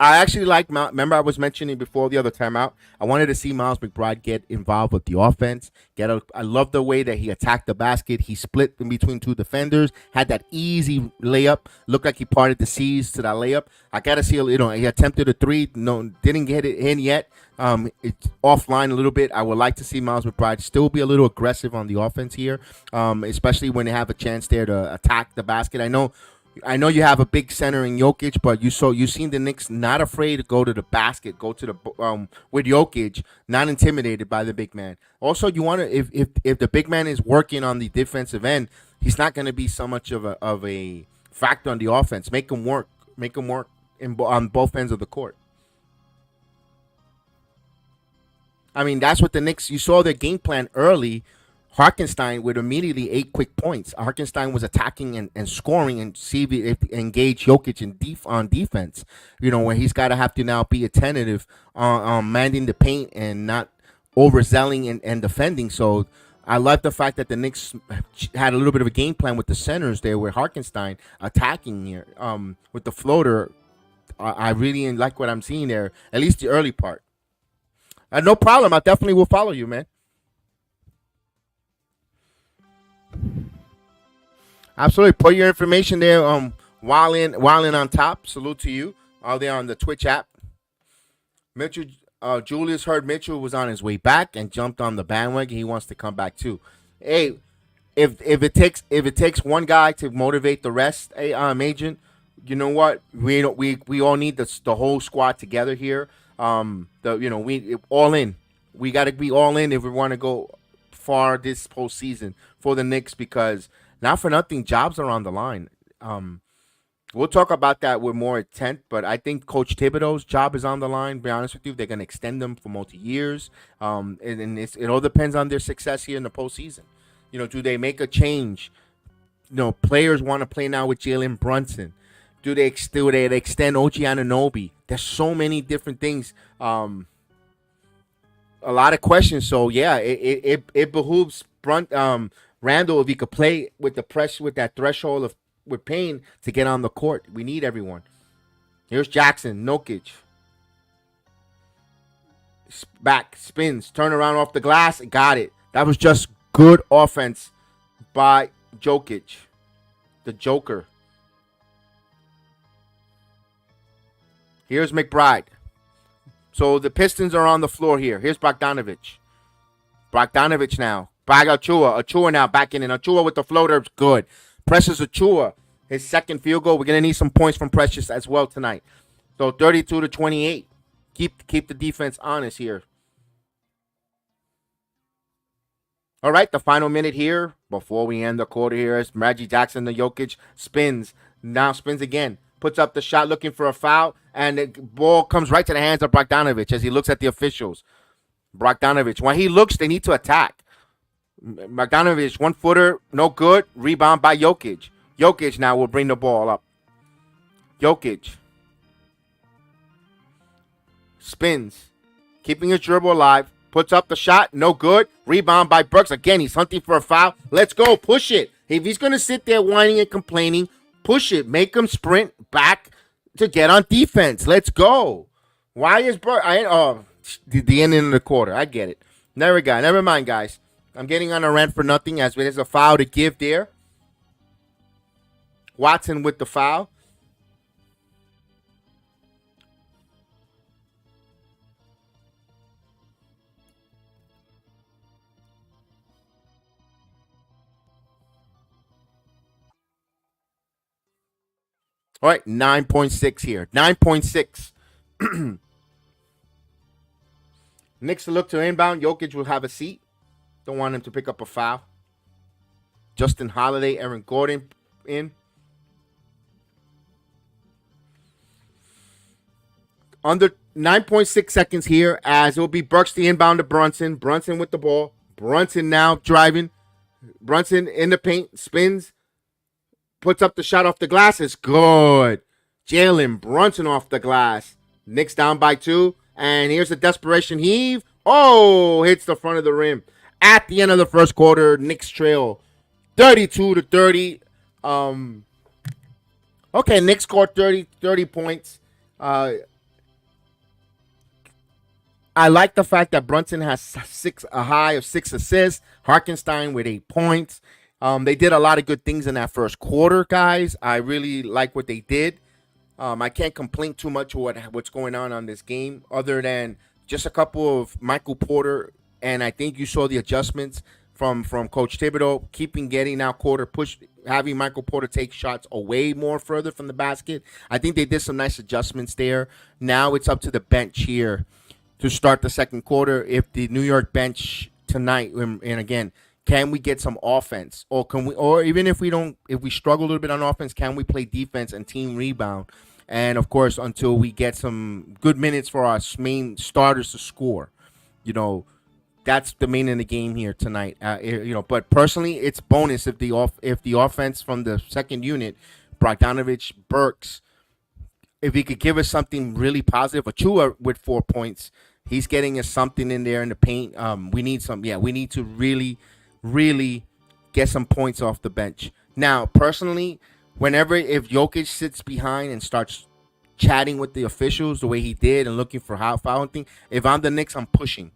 I actually remember I was mentioning before the other timeout, I wanted to see Miles McBride get involved with the offense. I love the way that he attacked the basket. He split in between 2 defenders, had that easy layup. Looked like he parted the seas to that layup. I got to see, he attempted a 3. No, didn't get it in yet. It's offline a little bit. I would like to see Miles McBride still be a little aggressive on the offense here, especially when they have a chance there to attack the basket. I know you have a big center in Jokic, but you've seen the Knicks not afraid to go to the basket, go to the with Jokic, not intimidated by the big man. Also, you want to if the big man is working on the defensive end, he's not going to be so much of a factor on the offense. Make him work on both ends of the court. I mean, that's what the Knicks. You saw their game plan early. Hartenstein with immediately 8 quick points. Hartenstein was attacking and scoring and engage Jokic on defense. Where he's got to have to now be attentive on manning the paint and not overzealing and defending. So I love the fact that the Knicks had a little bit of a game plan with the centers there, with Hartenstein attacking here with the floater. I really like what I'm seeing there, at least the early part. No problem. I definitely will follow you, man. Absolutely. Put your information there. While in on top. Salute to you out there on the Twitch app. Mitchell, Julius heard Mitchell was on his way back and jumped on the bandwagon. He wants to come back too. Hey, if it takes one guy to motivate the rest, agent, you know what? We all need the whole squad together here. We all in. We got to be all in if we want to go far this postseason for the Knicks, because not for nothing, jobs are on the line. We'll talk about that with more intent, but I think Coach Thibodeau's job is on the line. To be honest with you, they're going to extend them for multi-years. And it all depends on their success here in the postseason. Do they make a change? Players want to play now with Jalen Brunson. Do they extend OG Anunoby? There's so many different things. A lot of questions. So yeah, it behooves Randall, if he could play with the press, with that threshold with pain, to get on the court. We need everyone. Here's Jackson, Jokic. Back, spins, turn around off the glass, got it. That was just good offense by Jokic, the Joker. Here's McBride. So the Pistons are on the floor here. Here's Bogdanovich. Bogdanovich now. Achua now back in. Achua with the floater. Good. Precious Achua. His second field goal. We're going to need some points from Precious as well tonight. So 32-28. Keep the defense honest here. All right, the final minute here before we end the quarter here is Reggie Jackson, the Jokic, spins. Now spins again. Puts up the shot looking for a foul. And the ball comes right to the hands of Bogdanovich as he looks at the officials. Bogdanovich. When he looks, they need to attack. Bogdanovich, 1-footer, no good. Rebound by Jokic. Jokic now will bring the ball up. Jokic spins, keeping his dribble alive. Puts up the shot, no good. Rebound by Burks. Again, he's hunting for a foul. Let's go, push it. If he's going to sit there whining and complaining, push it. Make him sprint back to get on defense. Let's go. Why is Burks? The ending of the quarter. I get it. Never mind, guys. I'm getting on a rant for nothing as there's a foul to give there. Watson with the foul. All right, 9.6 here. 9.6. Knicks to look to inbound. Jokic will have a seat. Don't want him to pick up a foul. Justin Holiday, Aaron Gordon in. Under 9.6 seconds here as it will be Burks the inbound to Brunson. Brunson with the ball. Brunson now driving. Brunson in the paint. Spins. Puts up the shot off the glass. It's good. Jalen Brunson off the glass. Knicks down by 2. And here's a desperation heave. Oh, hits the front of the rim. At the end of the first quarter, Knicks trail 32-30. Okay, Knicks scored 30 points. I like the fact that Brunson has a high of 6 assists. Harkenstein with 8 points. They did a lot of good things in that first quarter, guys. I really like what they did. I can't complain too much what's going on this game, other than just a couple of Michael Porter, and I think you saw the adjustments from Coach Thibodeau, getting out quarter push, having Michael Porter take shots away more further from the basket. I think they did some nice adjustments there. Now it's up to the bench here to start the second quarter. If the New York bench tonight, and again, can we get some offense, or even if we struggle a little bit on offense, can we play defense and team rebound? And of course, until we get some good minutes for our main starters to score, that's the main in the game here tonight. But personally, it's bonus if the offense from the second unit, Bogdanovich, Burks, if he could give us something really positive. Achua with 4 points, he's getting us something in there in the paint. We need some. Yeah, we need to really get some points off the bench. Now, personally, if Jokic sits behind and starts chatting with the officials the way he did and looking for foul thing, if I'm the Knicks, I'm pushing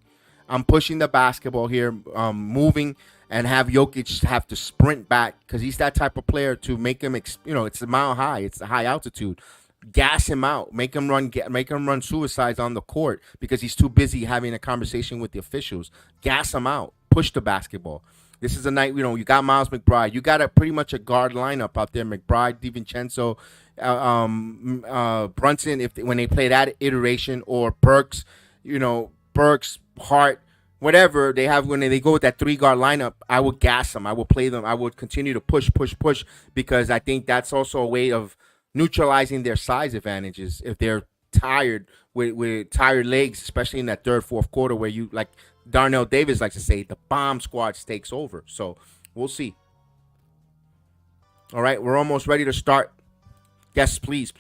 the basketball here, moving, and have Jokic have to sprint back because he's that type of player to make him, it's a mile high, it's a high altitude. Gas him out, make him run suicides on the court because he's too busy having a conversation with the officials. Gas him out, push the basketball. This is a night, you got Miles McBride. You got pretty much a guard lineup out there. McBride, DiVincenzo, Brunson, when they play that iteration, or Burks, Burks, Hart, whatever they have when they go with that 3-guard lineup, I would gas them. I will play them. I would continue to push because I think that's also a way of neutralizing their size advantages if they're tired with tired legs, especially in that third, fourth quarter where you, like Darnell Davis likes to say, the bomb squad takes over. So we'll see. All right, we're almost ready to start. Yes, please.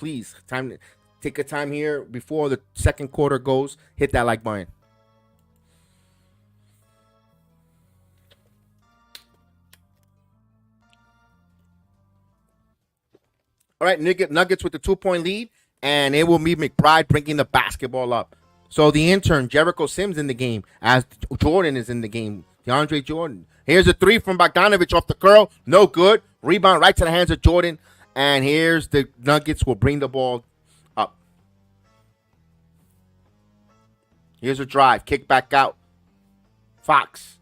Take a time here before the second quarter goes. Hit that like button. All right, Nuggets with the 2-point lead, and it will be McBride bringing the basketball up. So the intern, Jericho Sims, in the game, as Jordan is in the game. DeAndre Jordan. Here's a 3 from Bogdanovich off the curl. No good. Rebound right to the hands of Jordan. And here's the Nuggets will bring the ball up. Here's a drive. Kick back out. Fox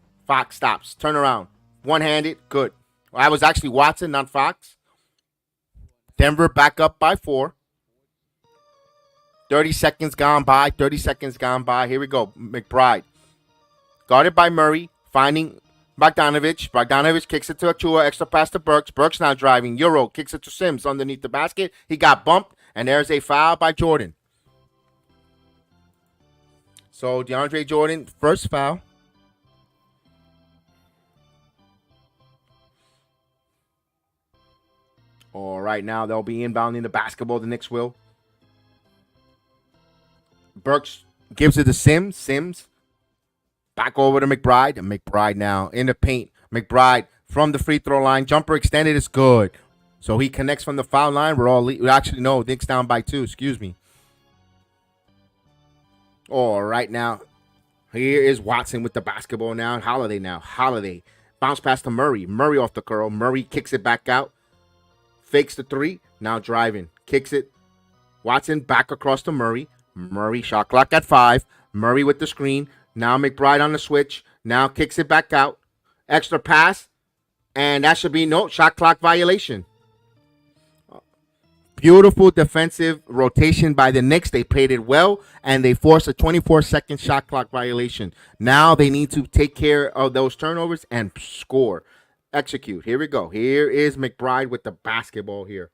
stops. Turn around. One-handed. Good. Well, that was actually Watson, not Fox. Denver back up by 4. 30 seconds gone by. Here we go. McBride. Guarded by Murray. Finding Bogdanovich. Bogdanovich kicks it to Achua. Extra pass to Burks. Burks now driving. Euro kicks it to Sims underneath the basket. He got bumped. And there's a foul by Jordan. So DeAndre Jordan, first foul. All right, now they'll be inbounding the basketball. The Knicks will. Burks gives it to Sims. Sims back over to McBride. And McBride now in the paint. McBride from the free throw line. Jumper extended is good. So he connects from the foul line. Actually, no, Knicks down by 2. Excuse me. All right, now here is Watson with the basketball now. Holiday now. Holiday. Bounce pass to Murray. Murray off the curl. Murray kicks it back out. Fakes the 3. Now driving. Kicks it. Watson back across to Murray. Murray shot clock at 5. Murray with the screen. Now McBride on the switch. Now kicks it back out. Extra pass. And that should be no shot clock violation. Beautiful defensive rotation by the Knicks. They played it well, and they forced a 24-second shot clock violation. Now they need to take care of those turnovers and score. Execute. Here we go. Here is McBride with the basketball here.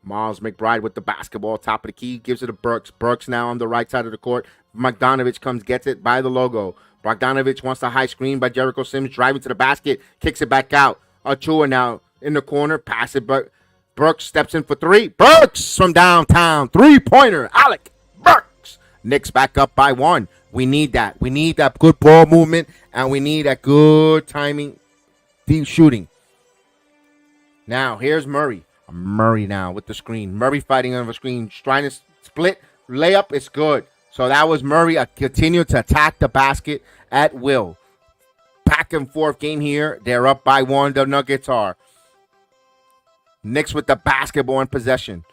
Miles McBride with the basketball, top of the key, gives it to Burks. Burks now on the right side of the court. Bogdanovich comes, gets it by the logo. Bogdanovich wants the high screen by Jericho Sims, driving to the basket, kicks it back out. Achua now in the corner, pass it, but Burks steps in for 3. Burks from downtown, 3-pointer. Alec Burks. Knicks back up by 1. We need that. We need that good ball movement, and we need that good timing, deep shooting. Now, here's Murray. Murray now with the screen. Murray fighting on the screen, trying to split. Layup is good. So that was Murray. Continue to attack the basket at will. Back and forth game here. They're up by 1. The Nuggets are. Knicks with the basketball in possession.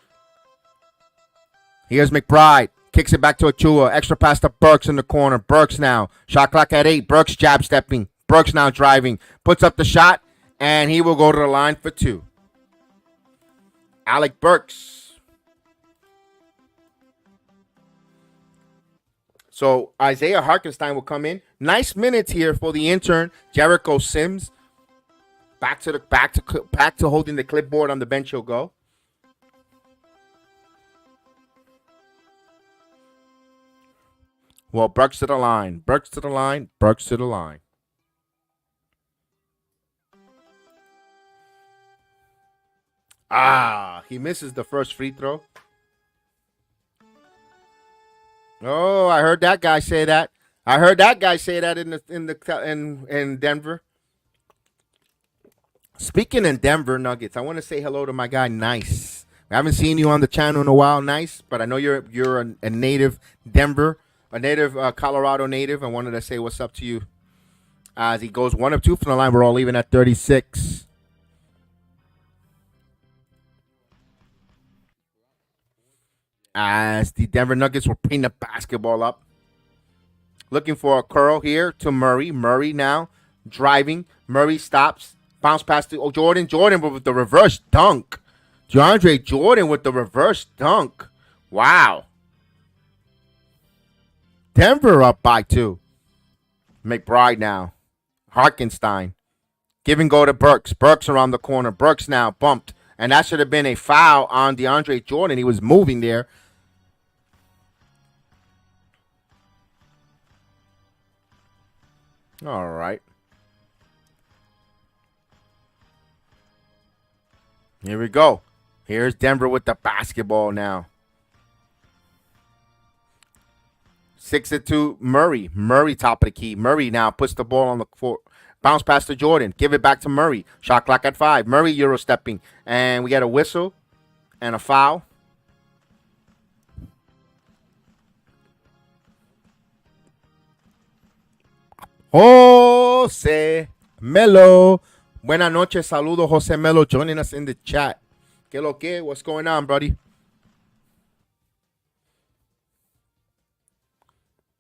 Here's McBride. Kicks it back to Achua. Extra pass to Burks in the corner. Burks now. Shot clock at 8. Burks jab stepping. Burks now driving. Puts up the shot. And he will go to the line for 2. Alec Burks. So Isaiah Hartenstein will come in. Nice minutes here for the intern Jericho Sims. Back to holding the clipboard on the bench. He'll go. Well, Burks to the line. Burks to the line. Burks to the line. He misses the first free throw. Oh, I heard that guy say that. I heard that guy say that in Denver. Speaking in Denver Nuggets, I want to say hello to my guy Nice. I haven't seen you on the channel in a while, Nice, but I know you're a native Denver, a native Colorado native. I wanted to say what's up to you. As he goes 1 of 2 from the line, we're all leaving at 36. As the Denver Nuggets will bring the basketball up. Looking for a curl here to Murray. Murray now driving. Murray stops. Bounce pass to Jordan. Jordan with the reverse dunk. DeAndre Jordan with the reverse dunk. Wow. Denver up by 2. McBride now. Hartenstein. Give and go to Burks. Burks around the corner. Burks now bumped. And that should have been a foul on DeAndre Jordan. He was moving there. All right. Here we go. Here's Denver with the basketball now. 6-2 Murray. Murray top of the key. Murray now puts the ball on the floor. Bounce pass to Jordan. Give it back to Murray. Shot clock at 5. Murray Euro stepping. And we got a whistle and a foul. Jose Melo. Buenas noches. Saludos, Jose Melo, joining us in the chat. ¿Qué lo que? What's going on, buddy?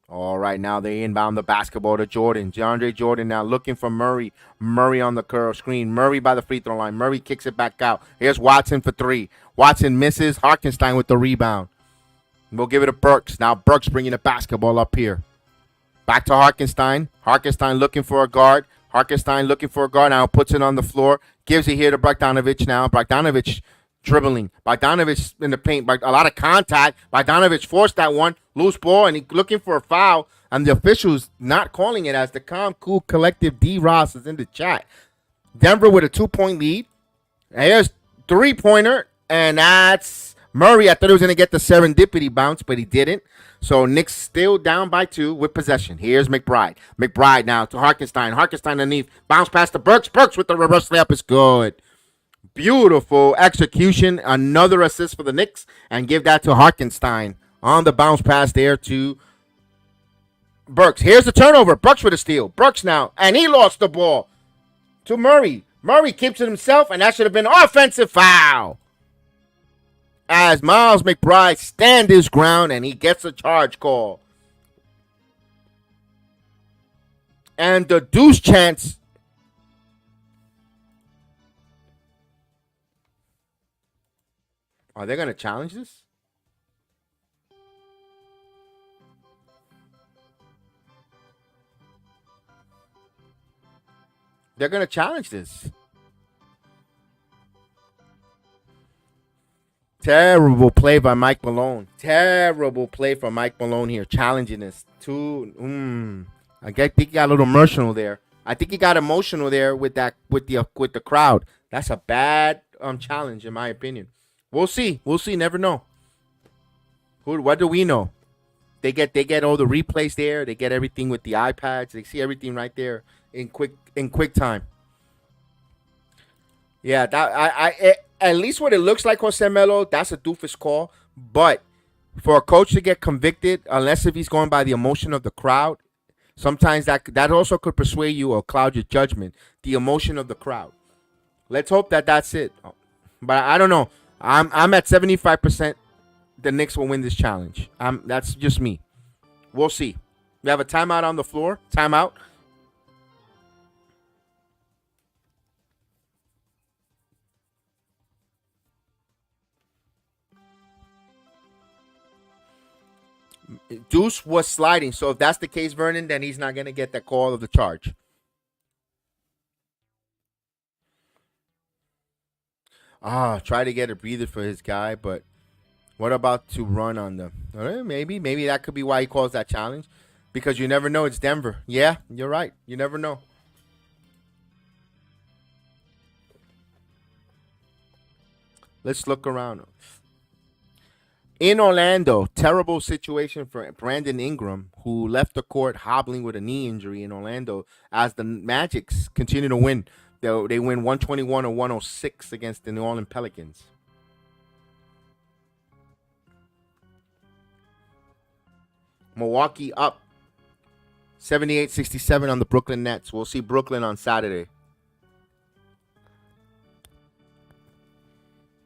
All right, now they inbound the basketball to Jordan. DeAndre Jordan now looking for Murray. Murray on the curl screen. Murray by the free throw line. Murray kicks it back out. Here's Watson for 3. Watson misses. Hartenstein with the rebound. We'll give it to Burks. Now Burks bringing the basketball up here. Back to Hartenstein. Hartenstein looking for a guard. Hartenstein looking for a guard. Now puts it on the floor. Gives it here to Bogdanovich now. Bogdanovich dribbling. Bogdanovich in the paint. A lot of contact. Bogdanovich forced that one. Loose ball, and he's looking for a foul. And the officials not calling it as the Calm Cool Collective D. Ross is in the chat. Denver with a 2-point lead. Here's three-pointer, and that's Murray. I thought he was going to get the serendipity bounce, but he didn't. So Knicks still down by 2 with possession. Here's McBride. McBride now to Hartenstein. Hartenstein underneath. Bounce past to Burks. Burks with the reverse layup is good. Beautiful execution. Another assist for the Knicks, and give that to Hartenstein on the bounce pass there to Burks. Here's the turnover. Burks with a steal. Burks now, and he lost the ball to Murray. Murray keeps it himself, and that should have been an offensive foul. As Miles McBride stands his ground, and he gets a charge call. And the deuce chance. Are they going to challenge this? They're going to challenge this. Terrible play by Mike Malone. Terrible play from Mike Malone here, challenging this. I think he got a little emotional there. I think he got emotional there with the crowd. That's a bad challenge in my opinion. We'll see. We'll see. Never know. What do we know? They get all the replays there. They get everything with the iPads. They see everything right there in quick time. Yeah, at least what it looks like, Jose Melo, that's a doofus call. But for a coach to get convicted, unless if he's going by the emotion of the crowd, sometimes that also could persuade you or cloud your judgment. The emotion of the crowd. Let's hope that's it. But I don't know. I'm at 75%. The Knicks will win this challenge. That's just me. We'll see. We have a timeout on the floor. Timeout. Deuce was sliding. So if that's the case, Vernon, then he's not going to get that call of the charge. Try to get a breather for his guy, but what about to run on them? Maybe that could be why he calls that challenge, because you never know. It's Denver. Yeah, you're right. You never know. Let's look around. In Orlando, terrible situation for Brandon Ingram, who left the court hobbling with a knee injury in Orlando as the Magics continue to win. They win 121 or 106 against the New Orleans Pelicans. Milwaukee up 78-67 on the Brooklyn Nets. We'll see Brooklyn on Saturday.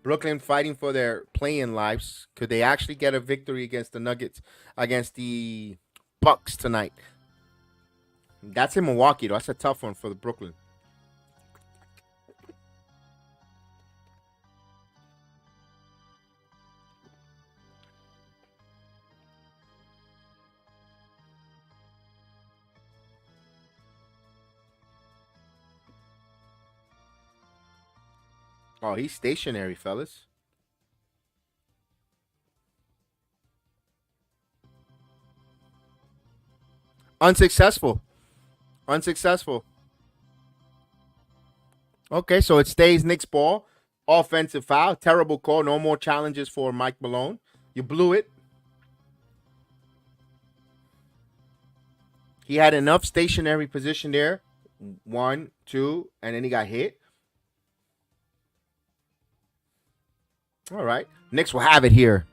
Brooklyn fighting for their play-in lives. Could they actually get a victory against the Nuggets, against the Bucks tonight? That's in Milwaukee, though. That's a tough one for the Brooklyn. Oh, he's stationary, fellas. Unsuccessful. Unsuccessful. Okay, so it stays Knicks ball. Offensive foul. Terrible call. No more challenges for Mike Malone. You blew it. He had enough stationary position there. 1, 2, and then he got hit. All right. Knicks will have it here.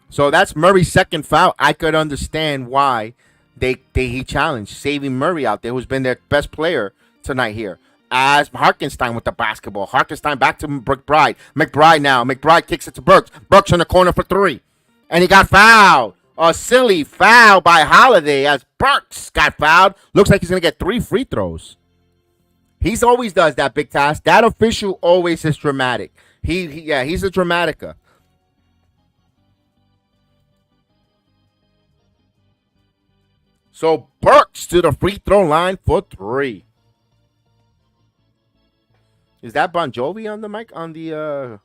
So that's Murray's second foul. I could understand why he challenged, saving Murray out there, who's been their best player tonight here. As Hartenstein with the basketball. Hartenstein back to McBride. McBride now. McBride kicks it to Burks. Burks in the corner for 3. And he got fouled. A silly foul by Holiday as Burks got fouled. Looks like he's going to get 3 free throws. He's always does that, Big Task. That official always is dramatic. He's a dramatica. So Burks to the free throw line for 3. Is that Bon Jovi on the mic on the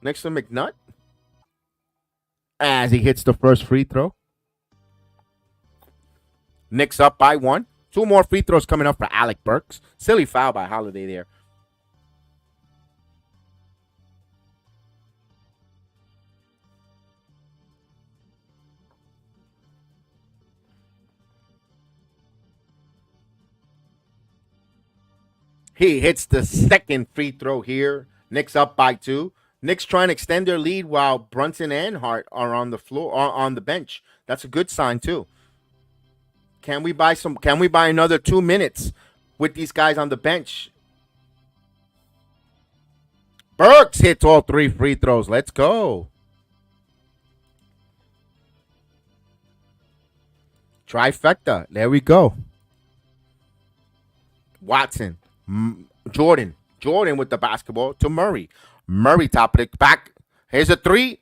next to McNutt? As he hits the first free throw. Knicks up by 1. 2 more free throws coming up for Alec Burks. Silly foul by Holiday there. He hits the second free throw here. Knicks up by 2. Knicks trying to extend their lead while Brunson and Hart are on the floor, are on the bench. That's a good sign too. Can we buy another 2 minutes with these guys on the bench? Burks hits all 3 free throws. Let's go. Trifecta. There we go. Watson. Jordan with the basketball to Murray. Murray top of the back. Here's a 3.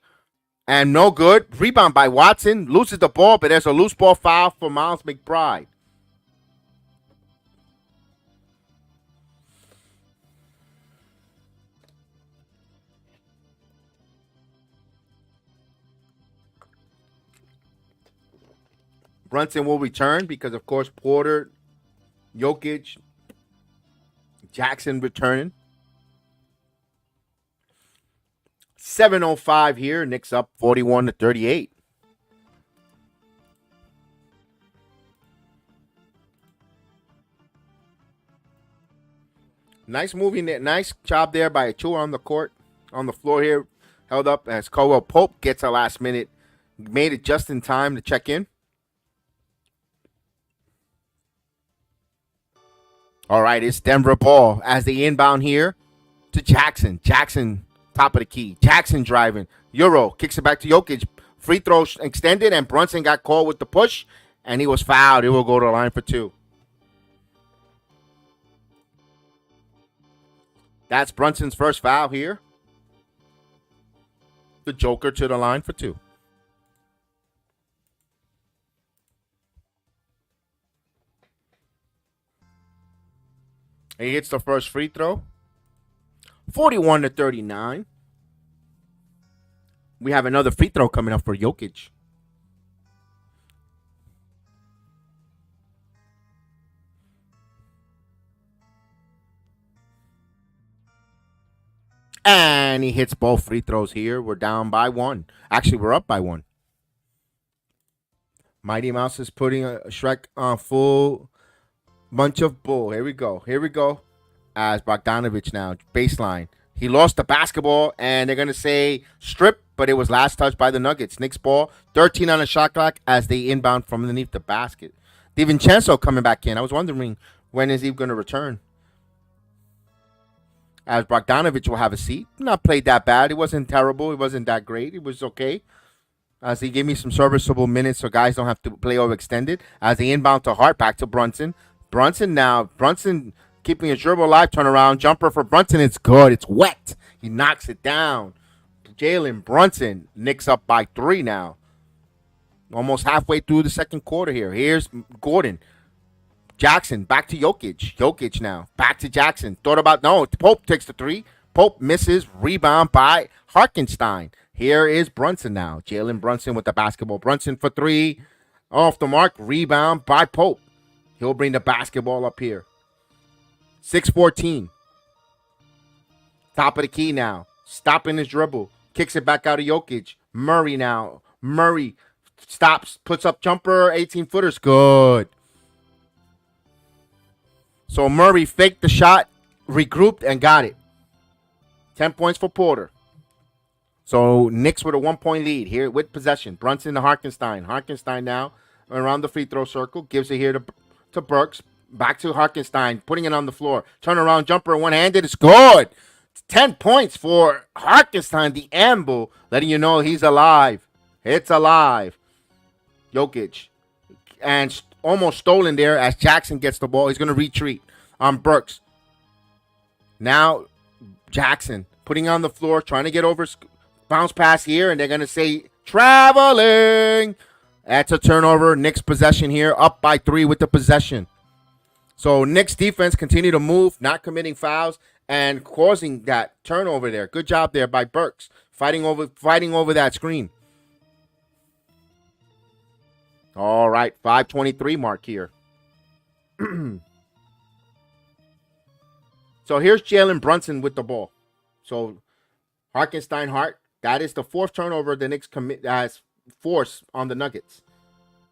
And no good. Rebound by Watson. Loses the ball, but there's a loose ball foul for Miles McBride. Brunson will return because, of course, Porter, Jokic, Jackson returning. 7:05 here. Knicks up 41-38. Nice moving there. Nice job there by Achua on the court, on the floor here. Held up as Caldwell Pope gets a last minute. Made it just in time to check in. All right, it's Denver ball as they inbound here to Jackson. Jackson, top of the key. Jackson driving. Euro kicks it back to Jokic. Free throw extended, and Brunson got called with the push, and he was fouled. He will go to the line for 2. That's Brunson's first foul here. The Joker to the line for 2. He hits the first free throw. 41-39. We have another free throw coming up for Jokic. And he hits both free throws here. We're down by 1. Actually, we're up by 1. Mighty Mouse is putting a Shrek on full bunch of bull. Here we go. As Bogdanovich now, baseline. He lost the basketball, and they're going to say strip, but it was last touched by the Nuggets. Knicks ball, 13 on the shot clock as they inbound from underneath the basket. DiVincenzo coming back in. I was wondering, when is he going to return? As Bogdanovich will have a seat. Not played that bad. It wasn't terrible. It wasn't that great. It was okay. As he gave me some serviceable minutes so guys don't have to play overextended. As they inbound to Hart, back to Brunson. Brunson keeping his dribble alive, turnaround jumper for Brunson. It's good. It's wet. He knocks it down. Jalen Brunson. Knicks up by 3 now. Almost halfway through the second quarter here. Here's Gordon. Jackson back to Jokic. Jokic now. Back to Jackson. Pope takes the 3. Pope misses. Rebound by Hartenstein. Here is Brunson now. Jalen Brunson with the basketball. Brunson for 3. Off the mark. Rebound by Pope. He'll bring the basketball up here. 6:14. Top of the key now. Stopping his dribble. Kicks it back out of Jokic. Murray now. Murray stops. Puts up jumper. 18-footers. Good. So Murray faked the shot, regrouped, and got it. 10 points for Porter. So Knicks with a 1-point lead here with possession. Brunson to Hartenstein. Hartenstein now around the free throw circle. Gives it here to Burks. Back to Hartenstein. Putting it on the floor. Turnaround jumper one-handed. It's good. 10 points for Hartenstein. The amble. Letting you know he's alive. It's alive. Jokic. And almost stolen there as Jackson gets the ball. He's going to retreat on Burks. Now Jackson putting on the floor, trying to get over, bounce pass here, and they're going to say traveling. That's a turnover. Knicks possession here, up by 3 with the possession. So Knicks defense continue to move, not committing fouls and causing that turnover there. Good job there by Burks, fighting over that screen. All right, 5:23 mark here. So here's Jalen Brunson with the ball. So Hartenstein Hart. That is the fourth turnover the Knicks has forced on the Nuggets.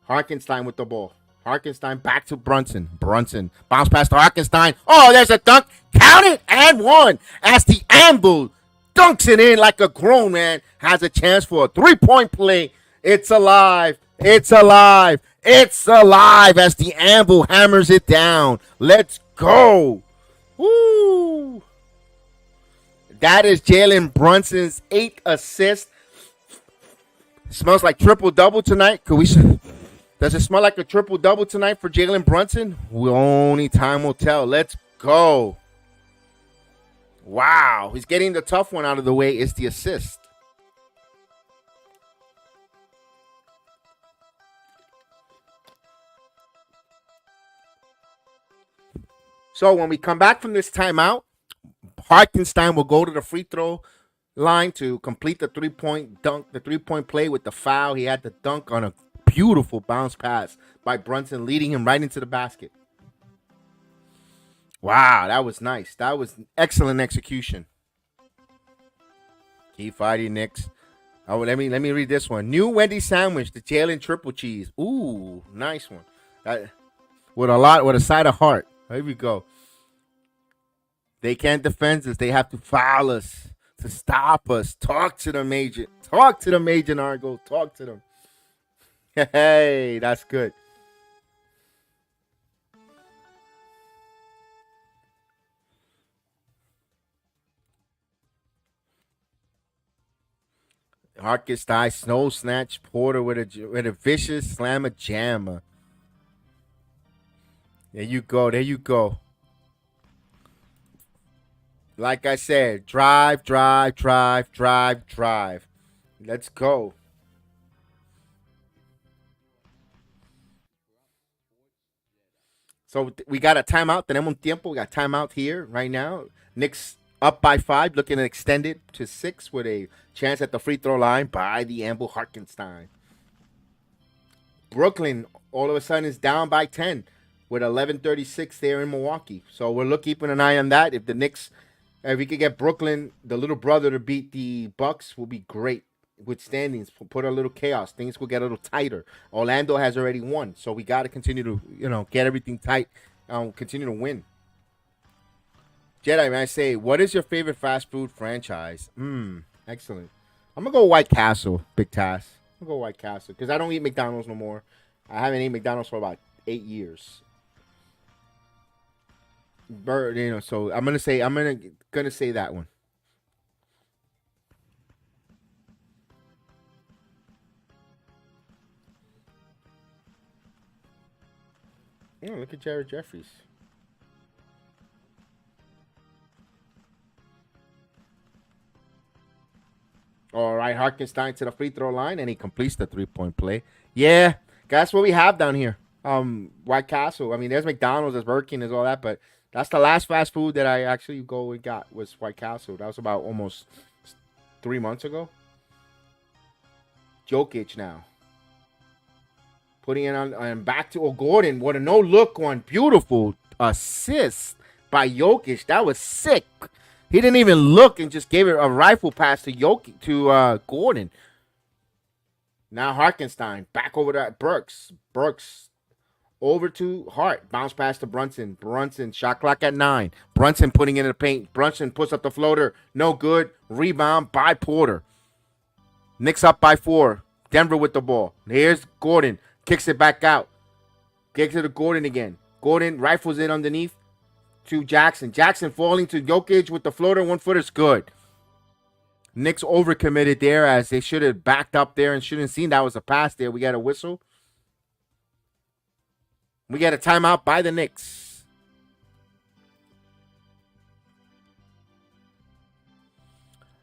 Hartenstein with the ball. Hartenstein back to Brunson. Brunson bounce past to Hartenstein. Oh, there's a dunk. Count it and one as the Anvil dunks it in like a grown man. Has a chance for a 3-point play. It's alive. It's alive. It's alive as the Anvil hammers it down. Let's go. Woo. That is Jalen Brunson's 8th assist. Smells like triple-double tonight. Does it smell like a triple-double tonight for Jalen Brunson? Only time will tell. Let's go. Wow. He's getting the tough one out of the way. It's the assist. So when we come back from this timeout, Hartenstein will go to the free throw line to complete the 3-point dunk, the 3-point play with the foul. He had the dunk on a beautiful bounce pass by Brunson, leading him right into the basket. Wow, that was nice. That was excellent execution. Keep fighting, Knicks. Oh, let me read this one. New Wendy's sandwich, the Jalen triple cheese. Ooh, nice one. With a side of heart. Here we go. They can't defend us. They have to foul us to stop us. Talk to them, agent. Talk to them, Agent Argo. Talk to them. Hey, that's good. Hartenstein snow snatch Porter with a vicious slammer jammer. There you go. There you go. Like I said, drive. Let's go. So we got a timeout. Tenemos un tiempo. We got timeout here right now. Knicks up by 5, looking to extend it to 6 with a chance at the free throw line by the Amble Hartenstein. Brooklyn all of a sudden is down by 10 with 11:36 there in Milwaukee. So we're keeping an eye on that. If the Knicks, if we could get Brooklyn, the little brother, to beat the Bucks, will be great. With standings, put a little chaos. Things will get a little tighter. Orlando has already won, so we got to continue to, get everything tight. Continue to win. Jedi, man, I say, what is your favorite fast food franchise? Excellent. I'm gonna go White Castle, Big Task. I'm gonna go White Castle because I don't eat McDonald's no more. I haven't eaten McDonald's for about 8 years. So I'm gonna say that one. Yeah, look at Jared Jeffries. All right, Hartenstein to the free throw line, and he completes the 3-point play. Yeah, that's what we have down here. White Castle. I mean, there's McDonald's, there's Burger King, there's all that, but that's the last fast food that I actually go and got was White Castle. That was about almost 3 months ago. Jokic now. Putting it on and back to Gordon. What a no-look one. Beautiful assist by Jokic. That was sick. He didn't even look and just gave it a rifle pass to Gordon. Now Hartenstein back over to Burks. Burks over to Hart. Bounce pass to Brunson. Brunson shot clock at 9. Brunson putting it in the paint. Brunson puts up the floater. No good. Rebound by Porter. Knicks up by 4. Denver with the ball. Here's Gordon. Kicks it back out. Gets it to Gordon again. Gordon rifles it underneath to Jackson. Jackson falling to Jokic with the floater. 1 footer's good. Knicks overcommitted there as they should have backed up there and shouldn't have seen that was a pass there. We got a whistle. We got a timeout by the Knicks.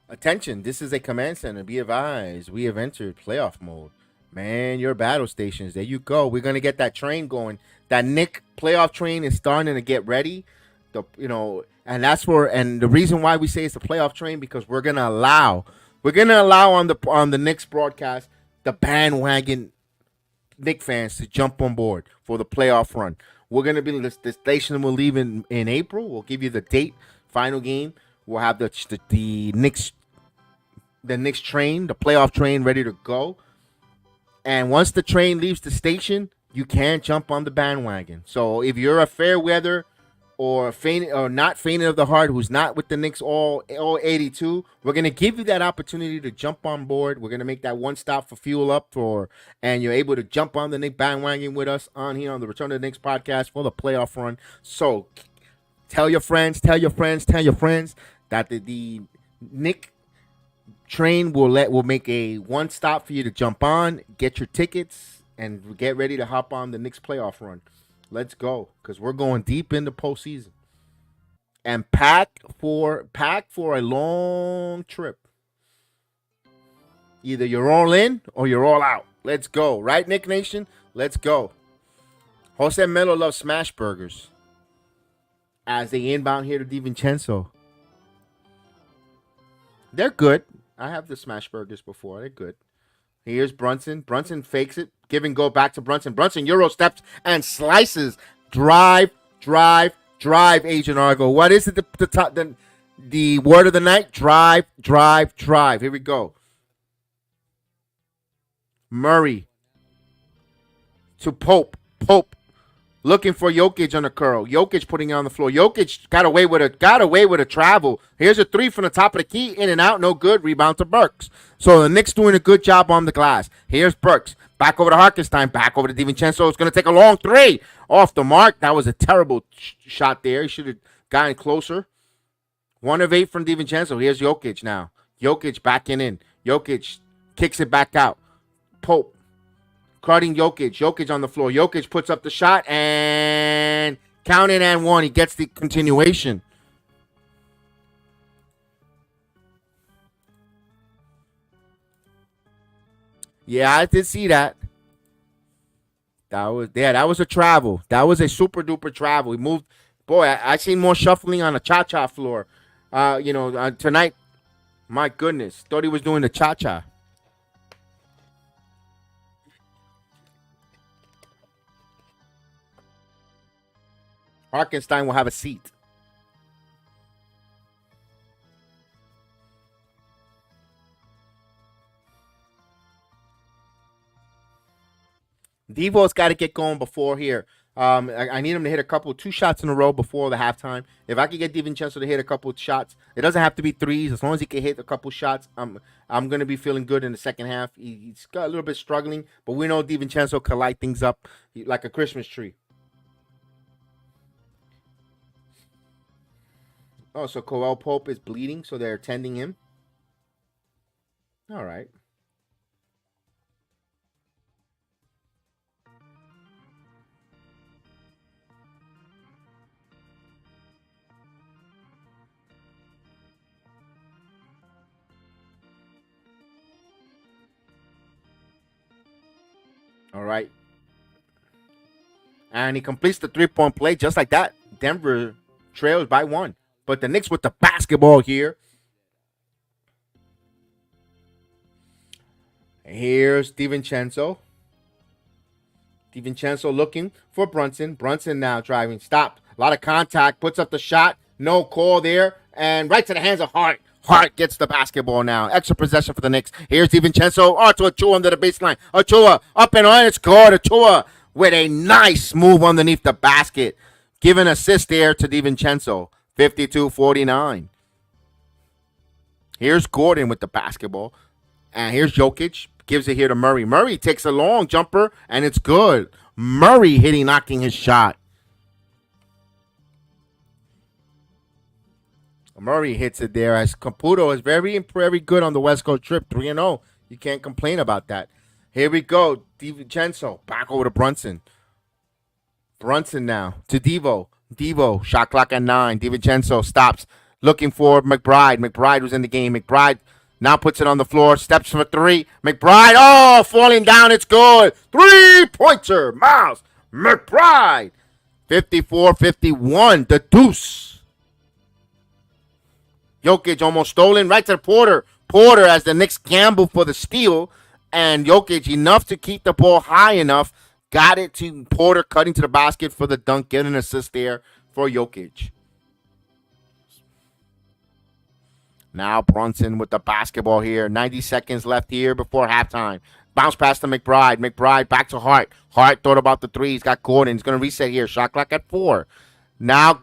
Attention, this is a command center. Be advised, we have entered playoff mode. Man, your battle stations. There you go. We're going to get that train going. That Knick playoff train is starting to get ready. And that's and the reason why we say it's a playoff train because we're going to allow on the Knicks broadcast the bandwagon Knick fans to jump on board for the playoff run. We're gonna be the station will leave in April. We'll give you the date, final game. We'll have the Knicks train, the playoff train, ready to go. And once the train leaves the station, you can't jump on the bandwagon. So if you're a fair weather or not fainting of the heart, who's not with the Knicks all 82, we're gonna give you that opportunity to jump on board. We're gonna make that one stop for fuel up and you're able to jump on the Knicks bandwagon with us on here on the Return to the Knicks podcast for the playoff run. So tell your friends that the Knicks train will make a one stop for you to jump on, get your tickets, and get ready to hop on the Knicks playoff run. Let's go, because we're going deep into postseason. And pack for a long trip. Either you're all in or you're all out. Let's go. Right, Nick Nation? Let's go. Jose Melo loves smash burgers as they inbound here to DiVincenzo. They're good. I have the smash burgers before. They're good. Here's Brunson. Brunson fakes it. Give and go back to Brunson. Brunson Euro steps and slices. Drive, Agent Argo. What is it? The word of the night? Drive. Here we go. Murray to Pope. Looking for Jokic on the curl. Jokic putting it on the floor. Jokic got away with a travel. Here's a three from the top of the key. In and out. No good. Rebound to Burks. So the Knicks doing a good job on the glass. Here's Burks. Back over to Hartenstein. Back over to DiVincenzo. It's going to take a long three. Off the mark. That was a terrible shot there. He should have gotten closer. 1 of 8 from DiVincenzo. Here's Jokic now. Jokic backing in. Jokic kicks it back out. Pope. Guarding Jokic. Jokic on the floor. Jokic puts up the shot and count it and 1. He gets the continuation. Yeah, I did see that. That was a travel. That was a super duper travel. He moved. Boy, I seen more shuffling on the cha-cha floor. Tonight. My goodness. Thought he was doing the cha-cha. Hartenstein will have a seat. Devo's got to get going before here. I need him to hit 2 shots in a row before the halftime. If I could get DiVincenzo to hit a couple of shots, it doesn't have to be threes. As long as he can hit a couple shots, I'm going to be feeling good in the second half. He's got a little bit struggling, but we know DiVincenzo can light things up like a Christmas tree. Oh, so Coel Pope is bleeding, so they're tending him. All right. All right. And he completes the 3-point play just like that. Denver trails by 1. But the Knicks with the basketball here. Here's DiVincenzo. DiVincenzo looking for Brunson. Brunson now driving. Stopped. A lot of contact. Puts up the shot. No call there. And right to the hands of Hart. Hart gets the basketball now. Extra possession for the Knicks. Here's DiVincenzo. Oh, to Achua under the baseline. Achua up and on. It's good. Achua with a nice move underneath the basket. Give an assist there to DiVincenzo. 52-49. Here's Gordon with the basketball. And here's Jokic. Gives it here to Murray. Murray takes a long jumper, and it's good. Murray knocking his shot. Murray hits it there as Caputo is very good on the West Coast trip. 3-0. You can't complain about that. Here we go. DiVincenzo. Back over to Brunson. Brunson now to Devo. Devo, shot clock at 9. DiVincenzo stops, looking for McBride. McBride was in the game. McBride now puts it on the floor, steps for 3. McBride, falling down. It's good. 3-pointer. Miles McBride. 54-51. The deuce. Jokic almost stolen right to the Porter. Porter as the Knicks gamble for the steal. And Jokic enough to keep the ball high enough. got it to Porter, cutting to the basket for the dunk, getting an assist there for Jokic. Now Brunson with the basketball here. 90 seconds left here before halftime. Bounce pass to McBride. McBride back to Hart. Hart thought about the three. He's got Gordon. He's going to reset here. Shot clock at 4. Now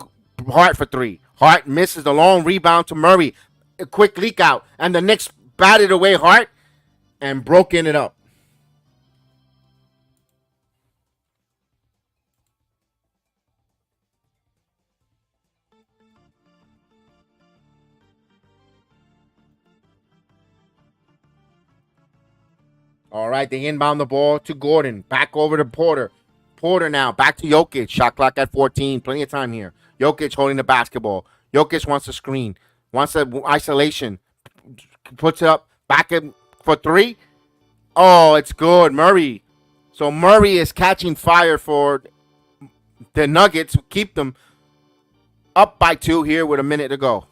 Hart for 3. Hart misses the long rebound to Murray. A quick leak out. And the Knicks batted away Hart and broken it up. All right, they inbound the ball to Gordon. Back over to Porter. Porter now back to Jokic. Shot clock at 14. Plenty of time here. Jokic holding the basketball. Jokic wants a screen. Wants an isolation. Puts it up. Back in for 3. Oh, it's good. Murray. So Murray is catching fire for the Nuggets. Keep them up by 2 here with a minute to go.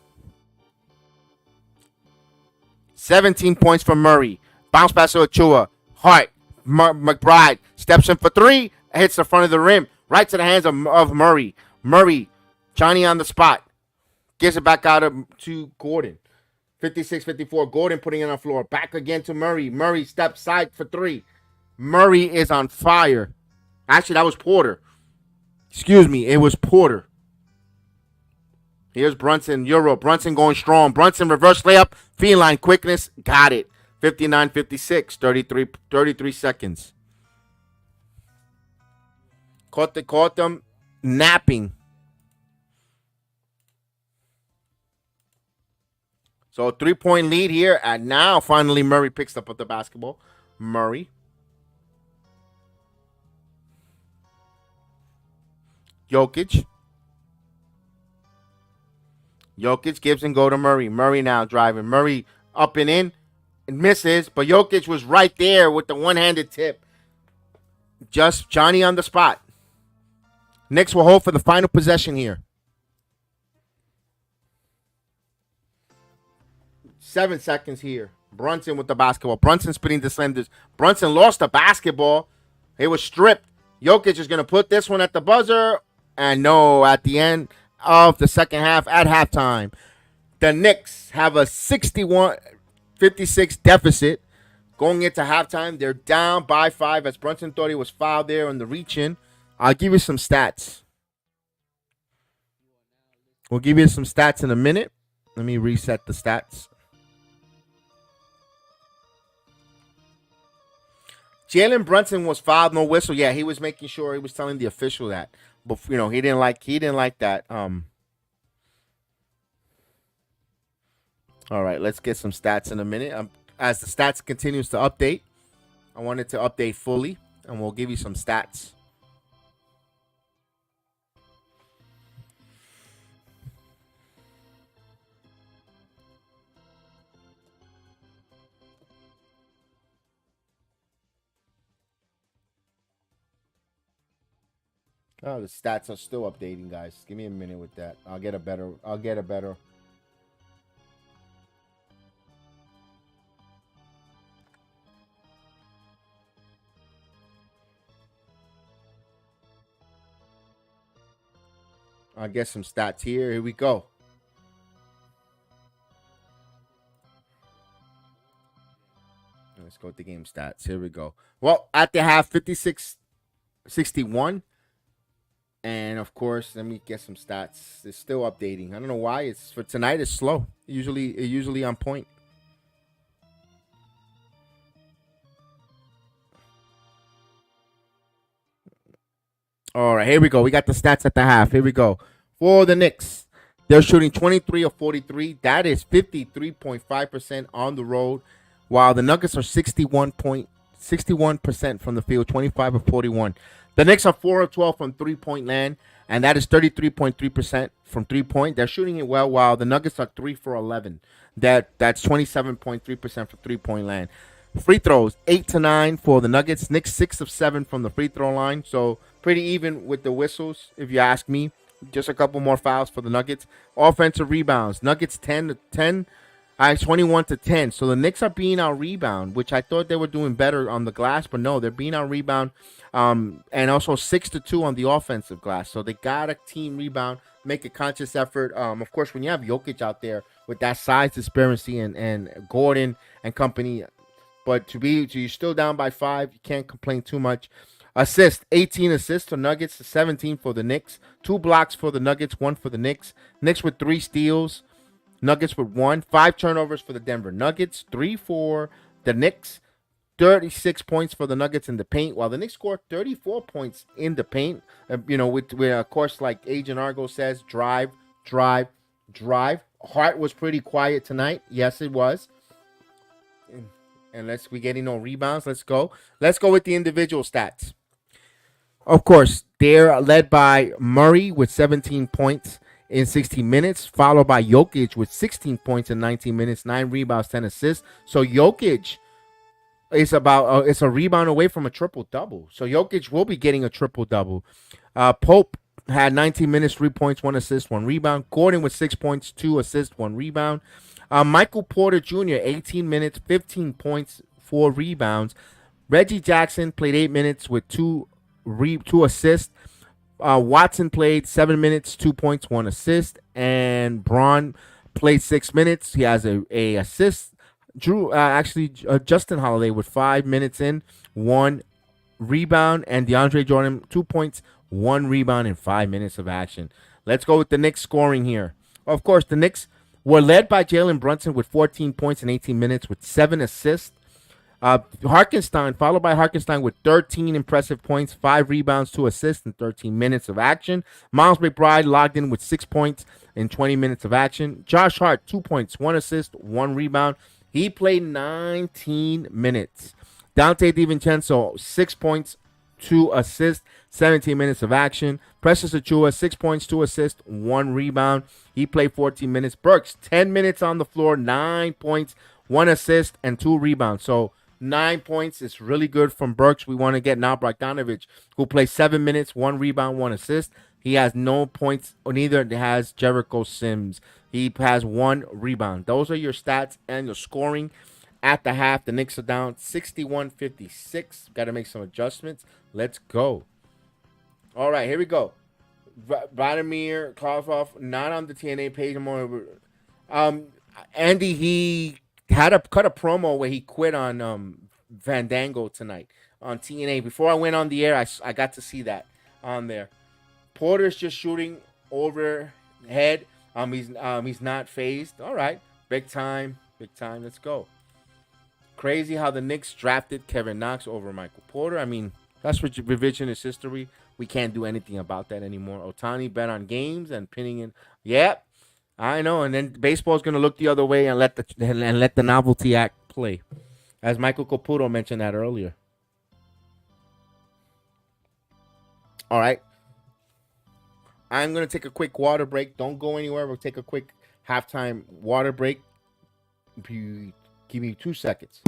17 points for Murray. Bounce pass to Achua. Hart. McBride steps in for 3. Hits the front of the rim. Right to the hands of Murray. Murray. Johnny on the spot. Gives it back out to Gordon. 56-54. Gordon putting it on the floor. Back again to Murray. Murray steps side for 3. Murray is on fire. Actually, that was Porter. Excuse me. It was Porter. Here's Brunson. Brunson going strong. Brunson reverse layup. Feline quickness. Got it. 59-56, 33 seconds. Caught them napping. So 3-point lead here. And now finally Murray picks up with the basketball. Murray. Jokic. Jokic gives and go to Murray. Murray now driving. Murray up and in. Misses, but Jokic was right there with the one-handed tip. Just Johnny on the spot. Knicks will hold for the final possession here. 7 seconds here. Brunson with the basketball. Brunson spinning the slenders. Brunson lost the basketball. It was stripped. Jokic is going to put this one at the buzzer. And no, at the end of the second half, at halftime, the Knicks have a 61-56 deficit. Going into halftime, they're down by 5 as Brunson thought he was fouled there on the reach-in. I'll give you some stats. We'll give you some stats in a minute. Let me reset the stats. Jalen Brunson was fouled, no whistle. Yeah, he was making sure he was telling the official that. But he didn't like that. All right, let's get some stats in a minute. As the stats continues to update, I wanted to update fully, and we'll give you some stats. Oh, the stats are still updating, guys. Give me a minute with that. I'll get a better. I'll get some stats here. Here we go. Let's go with the game stats. Here we go. Well, at the half, 56-61. And, of course, let me get some stats. It's still updating. I don't know why. It's for tonight. It's slow. Usually on point. All right, here we go. We got the stats at the half. Here we go. For the Knicks, they're shooting 23 of 43. That is 53.5% on the road, while the Nuggets are 61% from the field, 25 of 41. The Knicks are 4 of 12 from three-point land, and that is 33.3% from three-point. They're shooting it well, while the Nuggets are 3 for 11. That's 27.3% from three-point land. Free throws, 8 to 9 for the Nuggets. Knicks 6 of 7 from the free throw line. So pretty even with the whistles, if you ask me. Just a couple more fouls for the Nuggets. Offensive rebounds, Nuggets 10 All right, 21-10. So the Knicks are being out rebound, which I thought they were doing better on the glass, but no, they're being out rebound. And also 6-2 on the offensive glass. So they got a team rebound, make a conscious effort. Of course, when you have Jokic out there with that size disparity and Gordon and company, but you're still down by 5, you can't complain too much. 18 assists for Nuggets, 17 for the Knicks. 2 blocks for the Nuggets, 1 for the Knicks. Knicks with 3 steals. Nuggets with 1. 5 turnovers for the Denver Nuggets. 3 for the Knicks. 36 points for the Nuggets in the paint, while the Knicks scored 34 points in the paint. With of course, like Agent Argo says, drive. Hart was pretty quiet tonight. Yes, it was. And we getting no rebounds. Let's go with the individual stats. Of course, they're led by Murray with 17 points in 16 minutes, followed by Jokic with 16 points in 19 minutes, 9 rebounds, 10 assists. So Jokic is it's a rebound away from a triple-double. So Jokic will be getting a triple-double. Pope had 19 minutes, 3 points, 1 assist, 1 rebound. Gordon with 6 points, 2 assists, 1 rebound. Michael Porter Jr., 18 minutes, 15 points, 4 rebounds. Reggie Jackson played 8 minutes with 2 assists. Watson played 7 minutes, 2 points, 1 assist. And Braun played 6 minutes. He has a assist. Justin Holiday with 5 minutes in, 1 rebound. And DeAndre Jordan, 2 points, 1 rebound in 5 minutes of action. Let's go with the Knicks scoring here. Of course, the Knicks were led by Jalen Brunson with 14 points in 18 minutes with 7 assists. Hartenstein, followed by Hartenstein with 13 impressive points, 5 rebounds, 2 assists in 13 minutes of action. Miles McBride logged in with 6 points in 20 minutes of action. Josh Hart, 2 points, 1 assist, 1 rebound. He played 19 minutes. Dante DiVincenzo, 6 points, 2 assists, 17 minutes of action. Precious Achiuwa, 6 points, 2 assists, 1 rebound. He played 14 minutes. Burks, 10 minutes on the floor, 9 points, 1 assist, and 2 rebounds. So 9 points is really good from Burks. We want to get now Bogdanovic, who plays 7 minutes, 1 rebound, 1 assist. He has no points, or neither has Jericho Sims. He has 1 rebound. Those are your stats and your scoring. At the half, the Knicks are down 61-56. Got to make some adjustments. Let's go. All right, here we go. Vladimir Kozlov, not on the TNA page anymore. Andy, he cut a promo where he quit on Fandango tonight on TNA. Before I went on the air, I got to see that on there. Porter's just shooting overhead. He's not phased. All right, big time. Let's go. Crazy how the Knicks drafted Kevin Knox over Michael Porter. I mean, that's revisionist history. We can't do anything about that anymore. Ohtani bet on games and pinning in. Yep, I know. And then baseball's gonna look the other way and let the novelty act play, as Michael Caputo mentioned that earlier. All right, I'm gonna take a quick water break. Don't go anywhere. We'll take a quick halftime water break. Give me 2 seconds.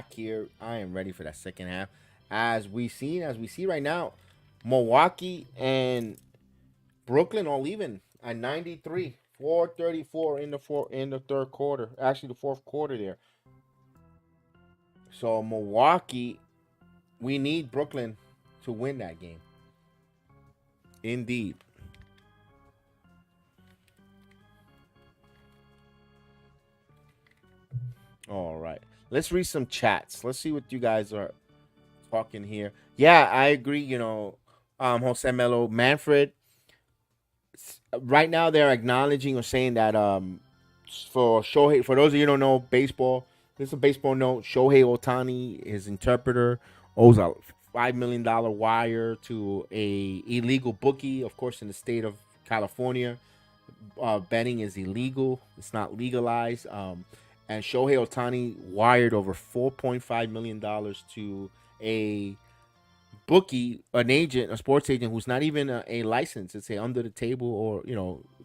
back here. I am ready for that second half. As we see right now, Milwaukee and Brooklyn all even at 93, 434 in the third quarter. Actually, the fourth quarter there. So Milwaukee, we need Brooklyn to win that game. Indeed. All right. Let's read some chats. Let's see what you guys are talking here. Yeah, I agree. Jose Melo, Manfred. Right now, they're acknowledging or saying that for Shohei, for those of you who don't know baseball, this is a baseball note. Shohei Otani, his interpreter, owes a $5 million wire to a illegal bookie, of course, in the state of California. Betting is illegal; it's not legalized. And Shohei Otani wired over $4.5 million to a bookie, an agent, a sports agent who's not even a license. It's a under the table or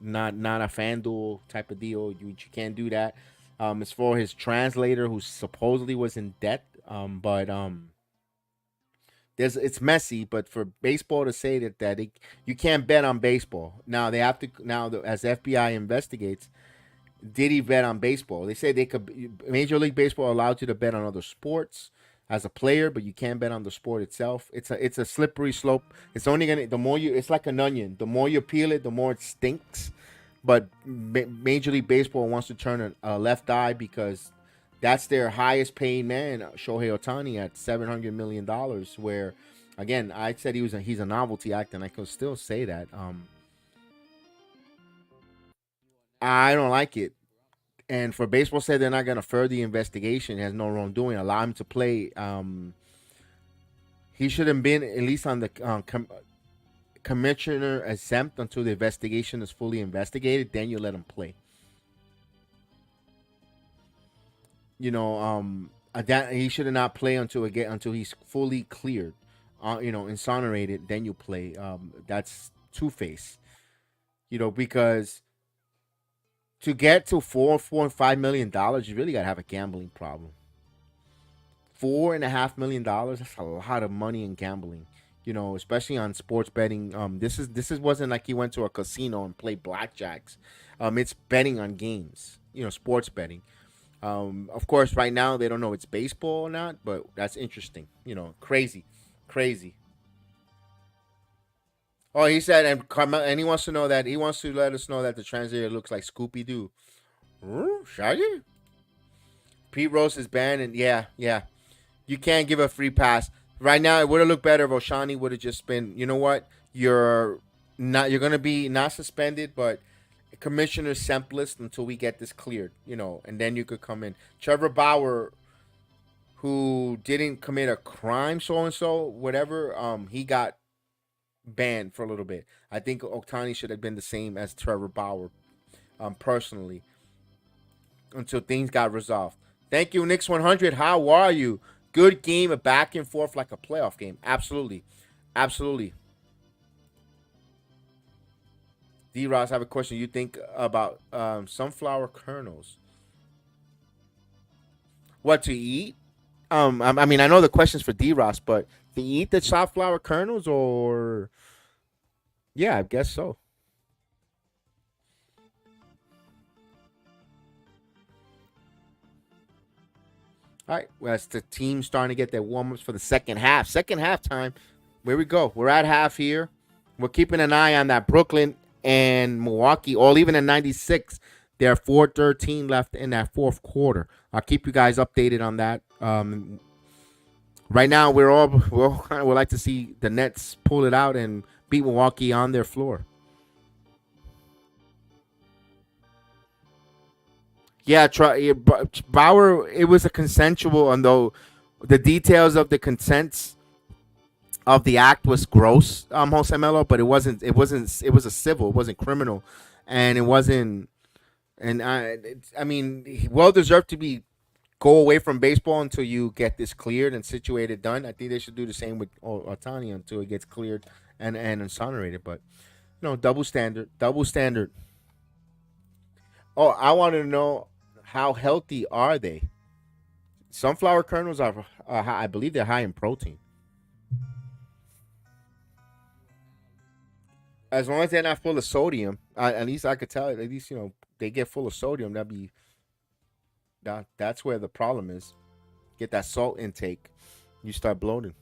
not a FanDuel type of deal. You can't do that. It's for his translator who supposedly was in debt. But there's it's messy. But for baseball to say you can't bet on baseball now, they have to as FBI investigates. Did he bet on baseball? They say they could. Major League Baseball allowed you to bet on other sports as a player, but you can't bet on the sport itself. It's a slippery slope. It's only gonna the more you. It's like an onion. The more you peel it, the more it stinks. But Major League Baseball wants to turn a left eye because that's their highest paying man, Shohei Otani, at $700 million. Where, again, I said he's a novelty act, and I can still say that. I don't like it. And for baseball, said they're not going to further the investigation. He has no wrongdoing. Allow him to play. He should have been at least on the commissioner exempt until the investigation is fully investigated. Then you let him play. That he should have not play until he's fully cleared. Incinerated. Then you play. That's two face. Because to get to $4.5 million, you really gotta have a gambling problem. $4.5 million, that's a lot of money in gambling. Especially on sports betting. This is wasn't like he went to a casino and played blackjacks. It's betting on games. Sports betting. Of course, right now they don't know it's baseball or not, but that's interesting. Crazy, crazy. Oh, he said, and he wants to know that he wants to let us know that the translator looks like Scooby Doo. Shaggy? Pete Rose is banned, and yeah, you can't give a free pass right now. It would have looked better if Oshani would have just been. You know what? You're gonna be not suspended, but commissioner simplest until we get this cleared. And then you could come in. Trevor Bauer, who didn't commit a crime, so and so, whatever. He got banned for a little bit. I think Otani should have been the same as Trevor Bauer, personally, until things got resolved. Thank you, Knicks 100. How are you? Good game, a back and forth like a playoff game. Absolutely, absolutely. D. Ross, I have a question. You think about sunflower kernels? What to eat? I mean, I know the question's for D. Ross, but to eat the sunflower kernels, or yeah, I guess so. All right, well, that's the team starting to get their warm ups for the second half. Second half time. Where we go? We're at half here. We're keeping an eye on that Brooklyn and Milwaukee, all even at 96. There are 4:13 left in that fourth quarter. I'll keep you guys updated on that. Right now, we all kind of would like to see the Nets pull it out and beat Milwaukee on their floor. Yeah, Bauer. It was a consensual, and though the details of the consents of the act was gross, Jose Melo, but it wasn't. It wasn't. It was a civil. It wasn't criminal, and it wasn't. And I mean, well deserved to be go away from baseball until you get this cleared and situated done. I think they should do the same with Otani until it gets cleared and exonerated. But double standard, double standard. Oh, I want to know how healthy are they? Sunflower kernels are, I believe, they're high in protein. As long as they're not full of sodium, at least I could tell. At least they get full of sodium. That's where the problem is. Get that salt intake, you start bloating.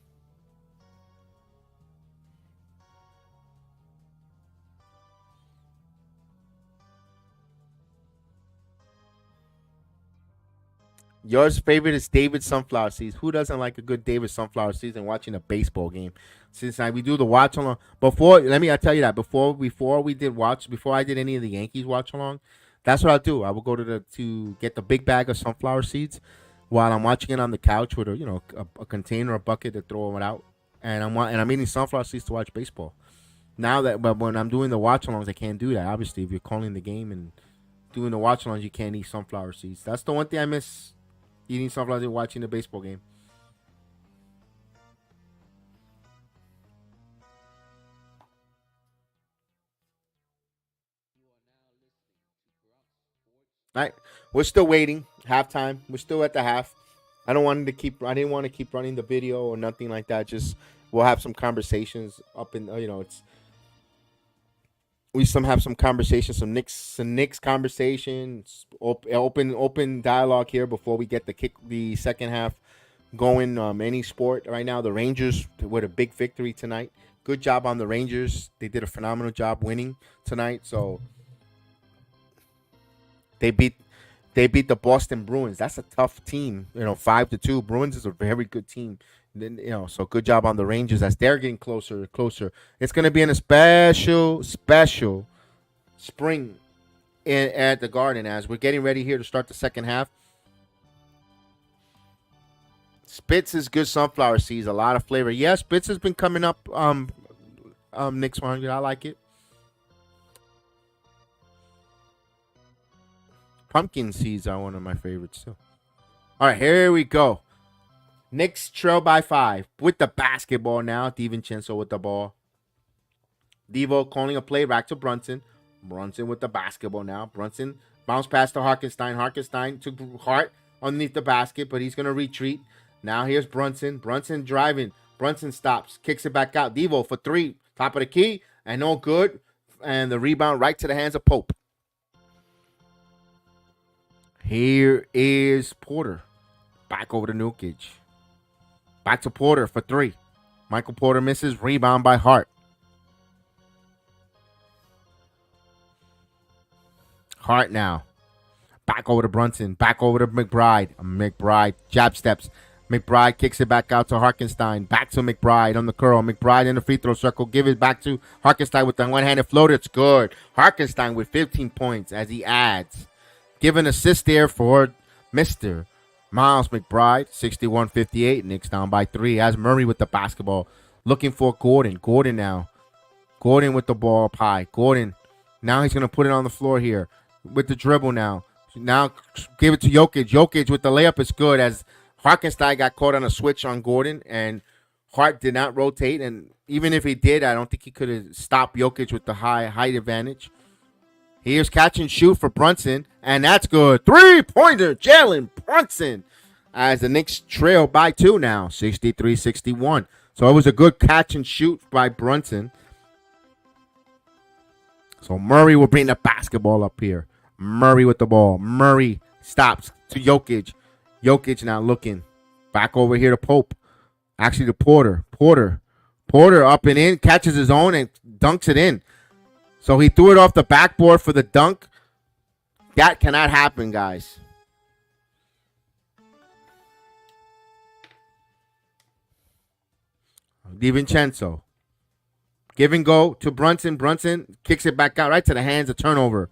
Yours favorite is David Sunflower Seeds. Who doesn't like a good David Sunflower Seeds and watching a baseball game? Since we do the watch along before, I tell you that before we did watch before I did any of the Yankees watch along, that's what I do. I will go to get the big bag of sunflower seeds while I'm watching it on the couch with a container, a bucket to throw it out, and I'm eating sunflower seeds to watch baseball. Now that but when I'm doing the watch alongs, I can't do that. Obviously, if you're calling the game and doing the watch alongs, you can't eat sunflower seeds. That's the one thing I miss eating sunflower seeds watching the baseball game. All right, we're still waiting. Halftime. We're still at the half. I didn't want to keep running the video or nothing like that. Just we'll have some conversations up in. It's we some have some conversations, some Knicks conversations, open dialogue here before we get the second half going. Any sport right now, the Rangers with a big victory tonight. Good job on the Rangers. They did a phenomenal job winning tonight. So they beat they beat the Boston Bruins. That's a tough team. 5-2. Bruins is a very good team. Then so good job on the Rangers as they're getting closer and closer. It's gonna be in a special spring at the Garden as we're getting ready here to start the second half. Spitz is good sunflower seeds, a lot of flavor. Yeah, Spitz has been coming up. Knicks 100. I like it. Pumpkin seeds are one of my favorites too. All right, here we go. Knicks trail by 5 with the basketball now. DiVincenzo with the ball. Devo calling a play back to Brunson. Brunson with the basketball now. Brunson bounce pass to Harkenstein. Harkenstein to Hart underneath the basket, but he's going to retreat. Now here's Brunson. Brunson driving. Brunson stops. Kicks it back out. Devo for 3. Top of the key. And no good. And the rebound right to the hands of Pope. Here is Porter. Back over to Nukic. Back to Porter for 3. Michael Porter misses. Rebound by Hart. Hart now. Back over to Brunson. Back over to McBride. McBride jab steps. McBride kicks it back out to Harkenstein. Back to McBride on the curl. McBride in the free throw circle. Give it back to Harkenstein with the one-handed floater. It's good. Harkenstein with 15 points as he adds. Give an assist there for Mr. Miles McBride. 61-58. Knicks down by 3. As Murray with the basketball. Looking for Gordon. Gordon now. Gordon with the ball up high. Gordon. Now he's going to put it on the floor here with the dribble now. Now give it to Jokic. Jokic with the layup is good as Harkenstein got caught on a switch on Gordon and Hart did not rotate. And even if he did, I don't think he could have stopped Jokic with the high height advantage. Here's catch and shoot for Brunson, and that's good. 3-pointer, Jalen Brunson, as the Knicks trail by 2 now, 63-61. So it was a good catch and shoot by Brunson. So Murray will bring the basketball up here. Murray with the ball. Murray stops to Jokic. Jokic now looking. Back over here to Pope. Actually to Porter. Porter up and in, catches his own and dunks it in. So he threw it off the backboard for the dunk. That cannot happen, guys. DiVincenzo. Give and go to Brunson. Brunson kicks it back out right to the hands of turnover.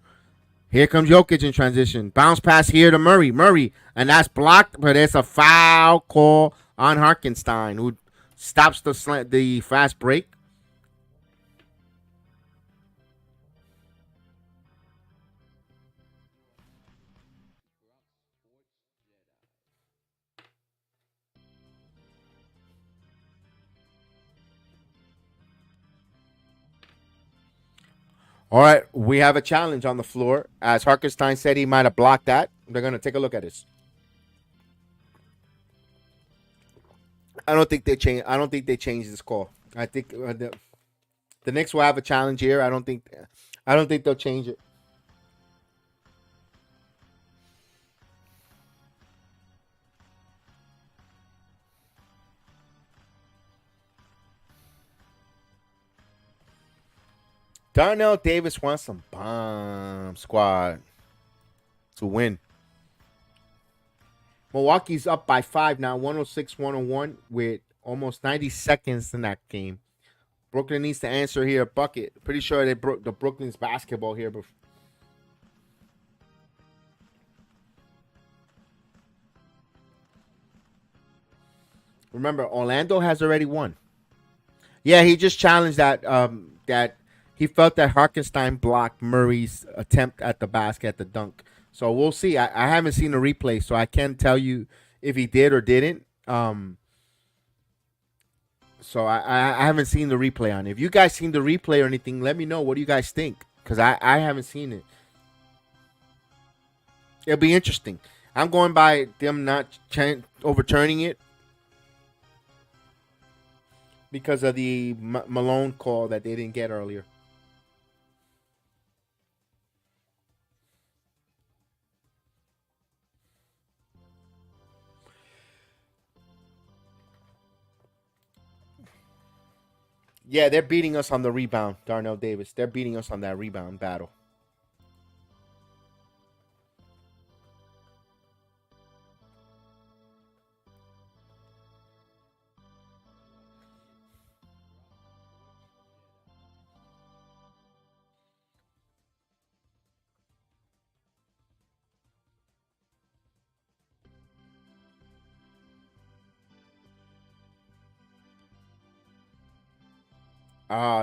Here comes Jokic in transition. Bounce pass here to Murray. Murray. And that's blocked, but it's a foul call on Harkenstein, who stops the fast break. All right, we have a challenge on the floor. As Harkenstein said, he might have blocked that. They're going to take a look at this. I don't think they change. I don't think they change this call. I think the Knicks will have a challenge here. I don't think. I don't think they'll change it. Darnell Davis wants some bomb squad to win. Milwaukee's up by 5 now, 106-101 with almost 90 seconds in that game. Brooklyn needs to answer here a bucket. Pretty sure they broke the Brooklyn's basketball here. But remember, Orlando has already won. Yeah, he just challenged that he felt that Hartenstein blocked Murray's attempt at the basket at the dunk. So we'll see. I haven't seen the replay, so I can't tell you if he did or didn't. So I haven't seen the replay on it. If you guys seen the replay or anything, let me know. What do you guys think? Because I haven't seen it. It'll be interesting. I'm going by them not overturning it because of the Malone call that they didn't get earlier. Yeah, they're beating us on the rebound, Darnell Davis. They're beating us on that rebound battle.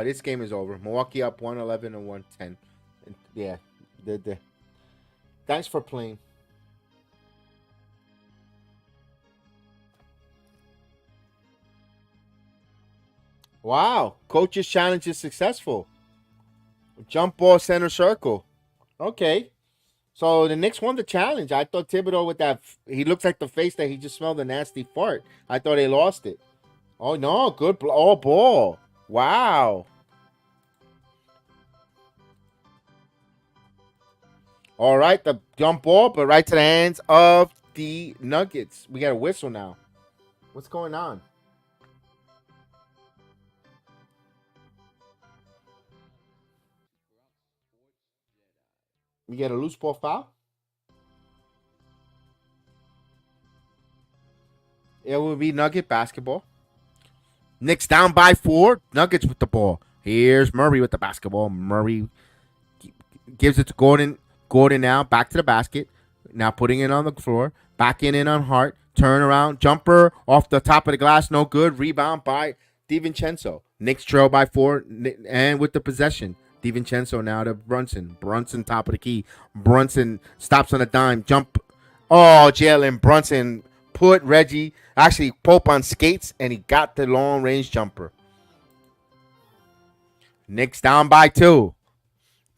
This game is over. Milwaukee up 111 and 110. Yeah, the thanks for playing. Wow, coach's challenge is successful. Jump ball center circle. Okay. So the Knicks won the challenge. I thought Thibodeau with that, he looks like the face that he just smelled a nasty fart. I thought they lost it. Oh, no. Good. All ball. Wow. All right. The jump ball, but right to the hands of the Nuggets. We got a whistle now. What's going on? We get a loose ball foul. It will be Nugget basketball. Knicks down by 4. Nuggets with the ball. Here's Murray with the basketball. Murray gives it to Gordon. Gordon now back to the basket. Now putting it on the floor. Back in on Hart. Turn around. Jumper off the top of the glass. No good. Rebound by DiVincenzo. Knicks trail by 4. And with the possession. DiVincenzo now to Brunson. Brunson top of the key. Brunson stops on a dime. Jump. Oh, Jalen Brunson put Reggie, actually Pope on skates, and he got the long range jumper. Knicks down by 2.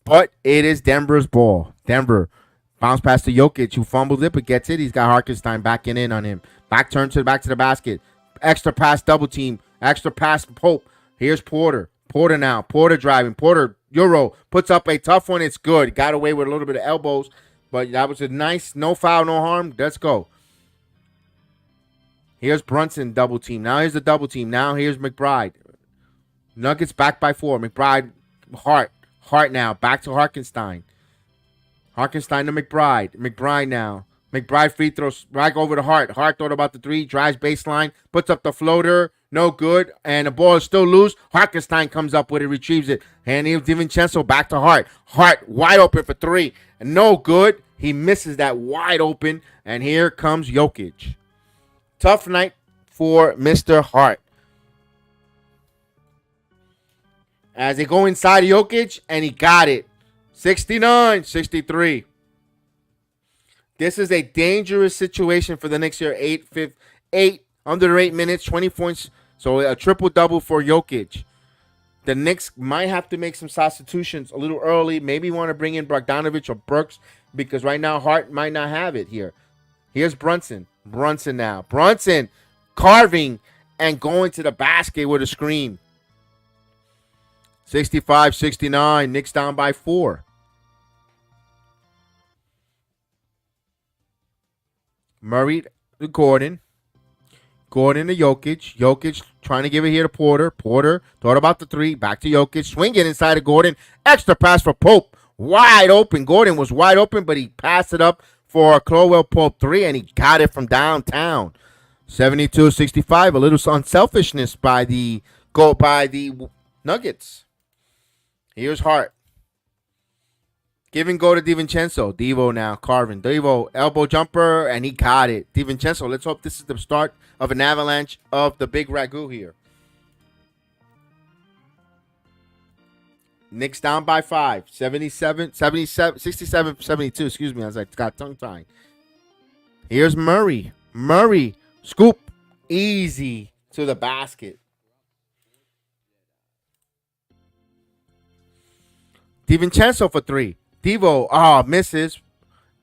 But it is Denver's ball. Denver bounce pass to Jokic, who fumbled it but gets it. He's got Hartenstein backing in on him. Back turn to the basket. Extra pass, double team. Extra pass, Pope. Here's Porter. Porter now. Porter driving. Porter, Euro, puts up a tough one. It's good. Got away with a little bit of elbows, but that was a nice, no foul, no harm. Let's go. Here's Brunson double team. Now here's the double team. Now here's McBride. Nuggets back by 4. McBride, Hart. Hart now. Back to Hartenstein. Hartenstein to McBride. McBride now. McBride free throws right over to Hart. Hart thought about the 3. Drives baseline. Puts up the floater. No good. And the ball is still loose. Hartenstein comes up with it. Retrieves it. And here's DiVincenzo back to Hart. Hart wide open for 3. No good. He misses that wide open. And here comes Jokic. Tough night for Mr. Hart. As they go inside Jokic, and he got it. 69-63. This is a dangerous situation for the Knicks here. 8 under 8 minutes, 20 points. So a triple-double for Jokic. The Knicks might have to make some substitutions a little early. Maybe want to bring in Bogdanovich or Burks because right now Hart might not have it here. Here's Brunson. Brunson now. Brunson carving and going to the basket with a screen. 65-69. Knicks down by 4. Murray to Gordon. Gordon to Jokic. Jokic trying to give it here to Porter. Porter thought about the 3. Back to Jokic. Swing it inside of Gordon. Extra pass for Pope. Wide open. Gordon was wide open, but he passed it up for a Crowell Pope 3, and he got it from downtown. 72-65. A little unselfishness by the Nuggets. Here's Hart. Give and go to DiVincenzo. Devo now carving. Devo elbow jumper, and he got it. DiVincenzo, let's hope this is the start of an avalanche of the big ragu here. Knicks down by 5. 67-72. Excuse me, as I got tongue-tied. Here's Murray. Murray. Scoop. Easy to the basket. DiVincenzo for 3. Devo, misses.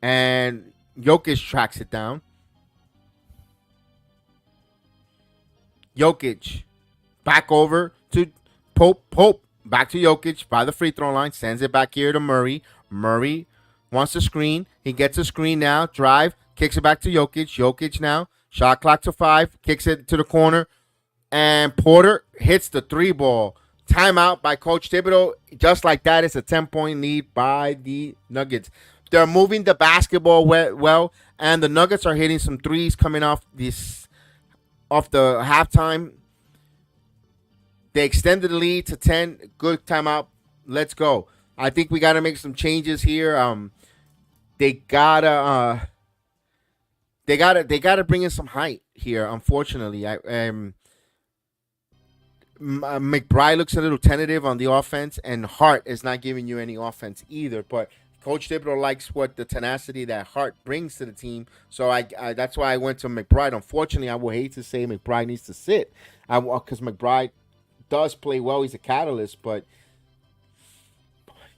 And Jokic tracks it down. Jokic. Back over to Pope. Pope. Back to Jokic by the free throw line. Sends it back here to Murray. Murray wants a screen. He gets a screen now. Drive. Kicks it back to Jokic. Jokic now. Shot clock to 5. Kicks it to the corner. And Porter hits the 3 ball. Timeout by Coach Thibodeau. Just like that, it's a 10-point lead by the Nuggets. They're moving the basketball well, and the Nuggets are hitting some 3s coming off the halftime. They extended the lead to 10. Good timeout. Let's go. I think we got to make some changes here. They gotta bring in some height here. Unfortunately, McBride looks a little tentative on the offense, and Hart is not giving you any offense either. But Coach Thibodeau likes what the tenacity that Hart brings to the team. So I that's why I went to McBride. Unfortunately, I would hate to say McBride needs to sit, because McBride does play well. He's a catalyst, but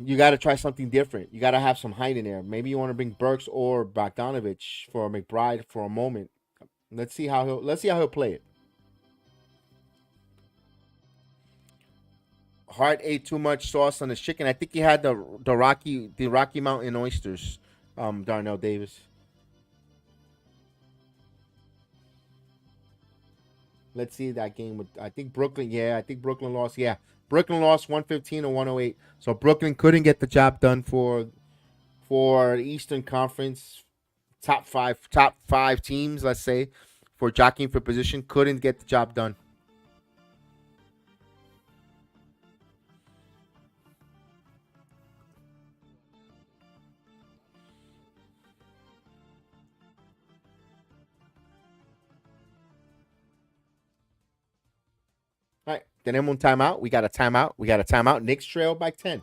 you got to try something different. You got to have some height in there. Maybe you want to bring Burks or Bogdanovich for McBride for a moment. Let's see how he'll play it. Hart ate too much sauce on his chicken. I think he had the Rocky Mountain oysters. Darnell Davis. Let's see that game with. I think Brooklyn. Yeah, I think Brooklyn lost. Yeah, Brooklyn lost 115-108. So Brooklyn couldn't get the job done for the Eastern Conference top five teams. Let's say for jockeying for position, couldn't get the job done. All right, tenemos un timeout. We got a timeout. Knicks trail by 10.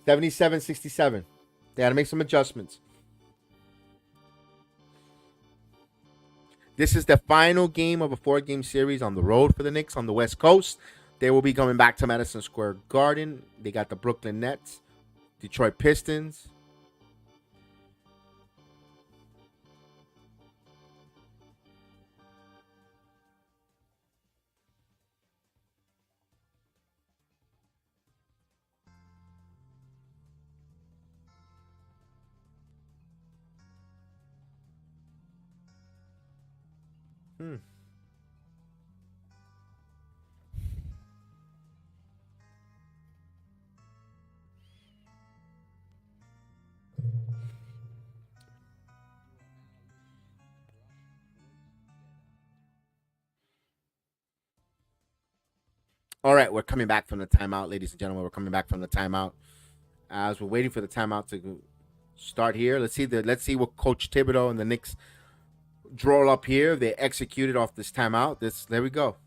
77-67. They had to make some adjustments. This is the final game of a 4-game series on the road for the Knicks on the West Coast. They will be coming back to Madison Square Garden. They got the Brooklyn Nets, Detroit Pistons. All right, we're coming back from the timeout, ladies and gentlemen. We're coming back from the timeout. As we're waiting for the timeout to start here, let's see what Coach Thibodeau and the Knicks draw up here. They executed off this timeout. There we go.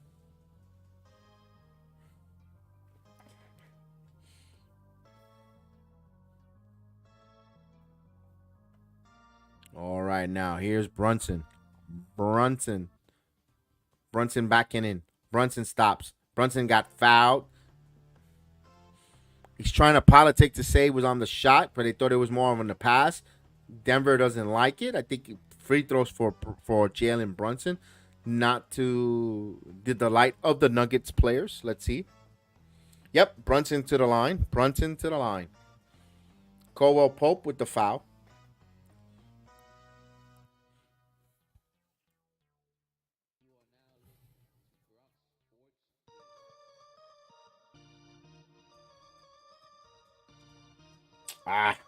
All right, now here's Brunson. Brunson backing in. Brunson stops. Brunson got fouled. He's trying to politic to say it was on the shot, but they thought it was more on the pass. Denver doesn't like it. I think free throws for Jalen Brunson. not to the delight of the Nuggets players. Let's see. Yep, Brunson to the line. Brunson to the line. Caldwell Pope with the foul.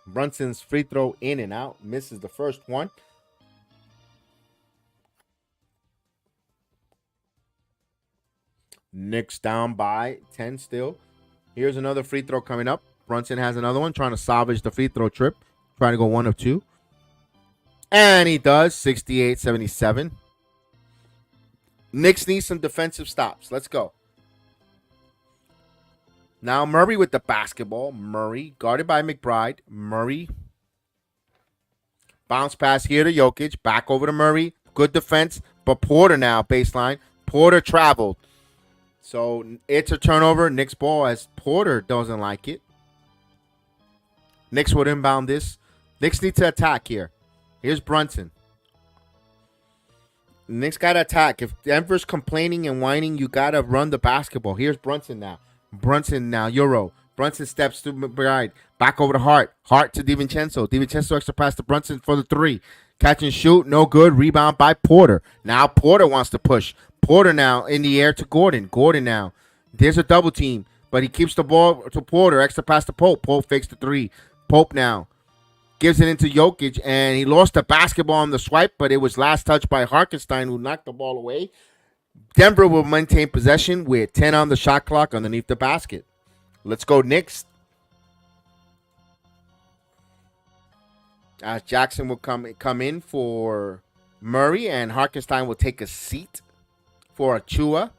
Brunson's free throw in and out. Misses the first one. Knicks down by 10 still. Here's another free throw coming up. Brunson has another one, trying to salvage the free throw trip. Trying to go 1 of 2. And he does, 68-77. Knicks need some defensive stops. Let's go. Now Murray with the basketball. Murray guarded by McBride. Murray. Bounce pass here to Jokic. Back over to Murray. Good defense. But Porter now, baseline. Porter traveled. So it's a turnover. Knicks ball as Porter doesn't like it. Knicks would inbound this. Knicks need to attack here. Here's Brunson. Knicks got to attack. If Denver's complaining and whining, you got to run the basketball. Here's Brunson now. Brunson now, Euro. Brunson steps to McBride. Back over to Hart. Hart to DiVincenzo. DiVincenzo extra pass to Brunson for the 3. Catch and shoot. No good. Rebound by Porter. Now Porter wants to push. Porter now in the air to Gordon. Gordon now. There's a double team, but he keeps the ball to Porter. Extra pass to Pope. Pope fakes the 3. Pope now gives it into Jokic, and he lost the basketball on the swipe, but it was last touched by Hartenstein, who knocked the ball away. Denver will maintain possession with 10 on the shot clock underneath the basket. Let's go Knicks. As Jackson will come in for Murray, and Hartenstein will take a seat for Achua.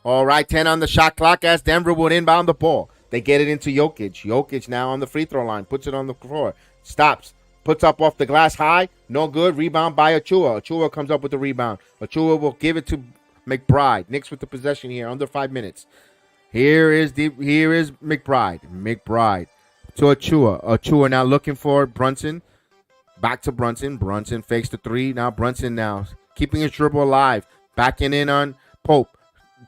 All right, 10 on the shot clock as Denver will inbound the ball. They get it into Jokic. Jokic now on the free throw line. Puts it on the floor. Stops. Puts up off the glass high. No good. Rebound by Achua. Achua comes up with the rebound. Achua will give it to McBride. Knicks with the possession here. Under 5 minutes. Here is McBride. McBride to Achua. Achua now looking for Brunson. Back to Brunson. Brunson fakes the 3. Now Brunson now keeping his dribble alive. Backing in on Pope.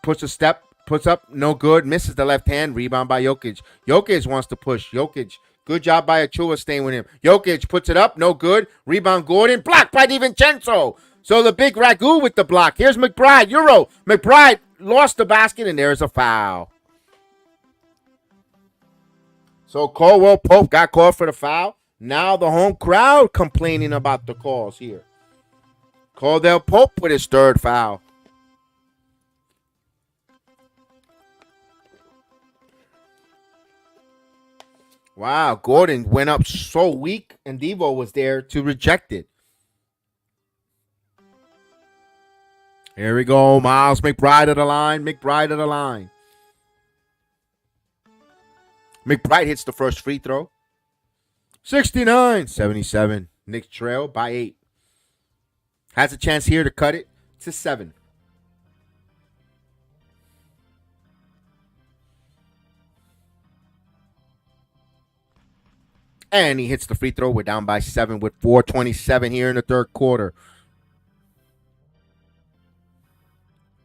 Puts a step. Puts up. No good. Misses the left hand. Rebound by Jokic. Jokic wants to push. Jokic. Good job by Achua staying with him. Jokic puts it up. No good. Rebound Gordon. Blocked by DiVincenzo. So the big ragu with the block. Here's McBride. Euro. McBride lost the basket, and there's a foul. So Caldwell Pope got called for the foul. Now the home crowd complaining about the calls here. Caldwell Pope with his 3rd foul. Wow, Gordon went up so weak, and Devo was there to reject it. Here we go. Miles McBride at the line. McBride at the line. McBride hits the first free throw. 69-77. Knicks trail by 8. Has a chance here to cut it to 7. And he hits the free throw. We're down by 7 with 4:27 here in the 3rd quarter.